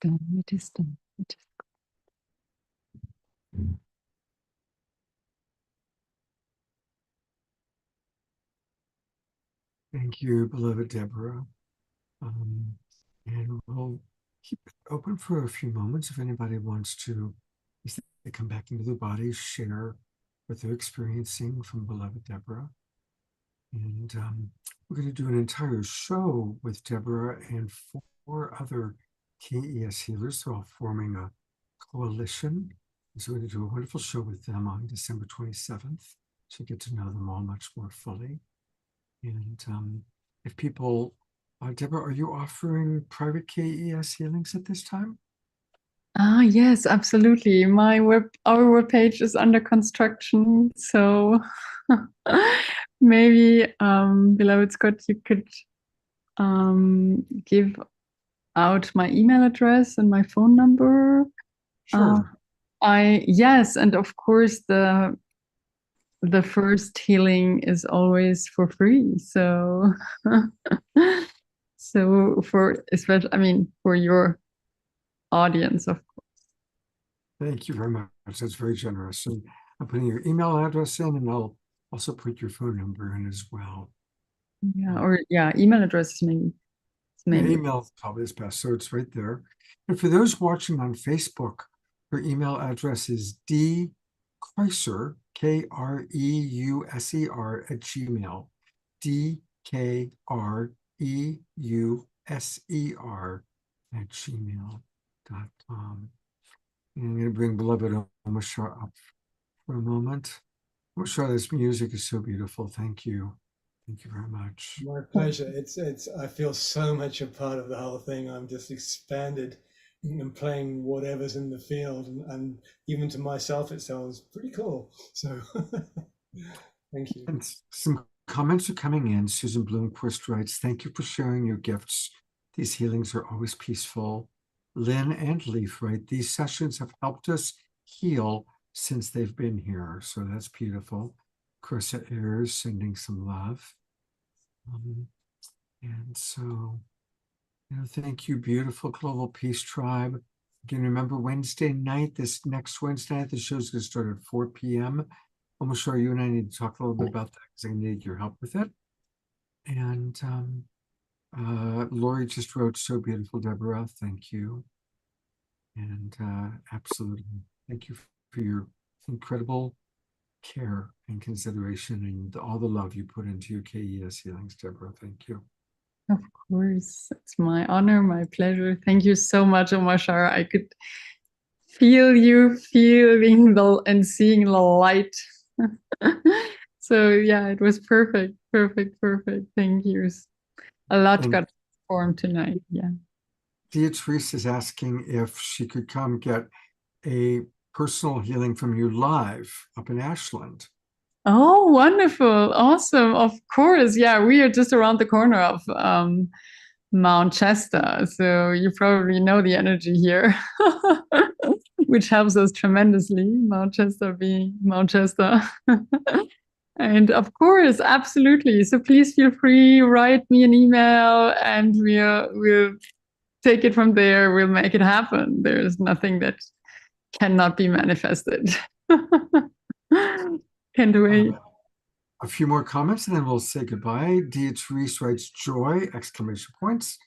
S5: done. It is done. It is
S2: Thank you, beloved Deborah. And we'll keep it open for a few moments if anybody wants to, as they come back into their bodies, share what they're experiencing from beloved Deborah. And we're going to do an entire show with Deborah and 4 other KES healers. They're all forming a coalition. So we're going to do a wonderful show with them on December 27th to get to know them all much more fully. And if people, Deborah, are you offering private KES healings at this time?
S5: yes, absolutely. Our webpage is under construction, so maybe, beloved Scott, you could give out my email address and my phone number.
S2: Sure.
S5: Yes, and of course the first healing is always for free. So so for especially, for your audience, of course.
S2: Thank you very much. That's very generous. And I'm putting your email address in, and I'll also put your phone number in as well.
S5: Yeah, email address is maybe.
S2: Yeah, email probably is best. So it's right there. And for those watching on Facebook, her email address is dkreuser, KREUSER @gmail. DKREUSER @gmail.com. And I'm going to bring beloved Omashar up for a moment. Omashar, this music is so beautiful. Thank you. Thank you very much.
S15: My pleasure. It's I feel so much a part of the whole thing. I'm just expanded and playing whatever's in the field, and even to myself it sounds pretty cool. So thank you.
S2: And some comments are coming in. Susan Bloomquist writes, thank you for sharing your gifts. These healings are always peaceful. Lynn and Leaf write, these sessions have helped us heal since they've been here. So that's beautiful. Carissa Ayers sending some love. And so, thank you, beautiful Global Peace Tribe. Again, remember Wednesday night, this next Wednesday night, the show's going to start at 4 p.m. I'm sure you and I need to talk a little bit about that because I need your help with it. And Lori just wrote, so beautiful, Deborah. Thank you. And absolutely. Thank you for your incredible care and consideration and all the love you put into your KES healings, Deborah. Thank you.
S5: Of course, it's my honor, my pleasure. Thank you so much, Omashar. I could feel you feeling and seeing the light. So yeah, it was perfect. Thank you. A lot got formed tonight. Yeah.
S2: Beatrice is asking if she could come get a personal healing from you live up in Ashland.
S5: Oh, wonderful. Awesome. Of course. Yeah, we are just around the corner of Mount Chester. So you probably know the energy here, which helps us tremendously. Mount Chester being Mount Chester. And of course, absolutely. So please feel free, write me an email and we'll take it from there. We'll make it happen. There's nothing that cannot be manifested. Can't wait.
S2: A few more comments and then we'll say goodbye. Beatrice writes joy, exclamation points.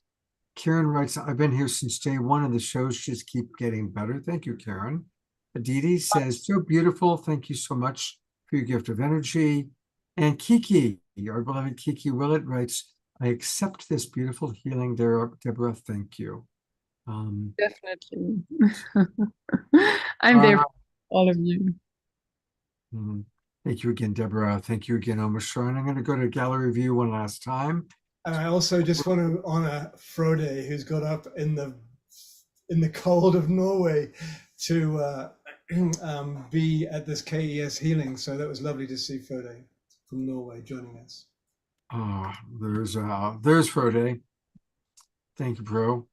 S2: Karen writes, I've been here since day one and the shows just keep getting better. Thank you, Karen. Aditi says, so beautiful. Thank you so much for your gift of energy. And Kiki, our beloved Kiki Willett writes, I accept this beautiful healing, Deborah. Thank you.
S5: Definitely. I'm there for all of you.
S2: Thank you again, Deborah. Thank you again, Omashar. And I'm going to go to gallery view one last time.
S15: And I also just want to honor Frode, who's got up in the cold of Norway to be at this KES healing. So that was lovely to see Frode from Norway joining us.
S2: There's Frode. Thank you, bro.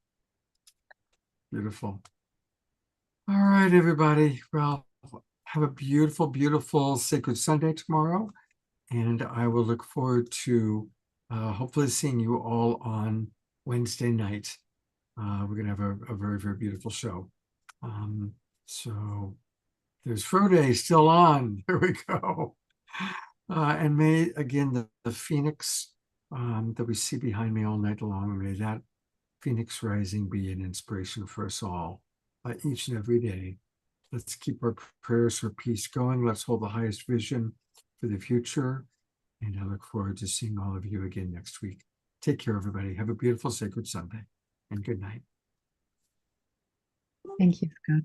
S2: Beautiful. All right, everybody. Well, have a beautiful, beautiful Sacred Sunday tomorrow. And I will look forward to hopefully seeing you all on Wednesday night. We're going to have a very, very beautiful show. So there's Frode still on. There we go. And may, again, the phoenix that we see behind me all night long, may that phoenix rising be an inspiration for us all each and every day. Let's keep our prayers for peace going. Let's hold the highest vision for the future. And I look forward to seeing all of you again next week. Take care, everybody. Have a beautiful, sacred Sunday. And good night.
S5: Thank you, Scott.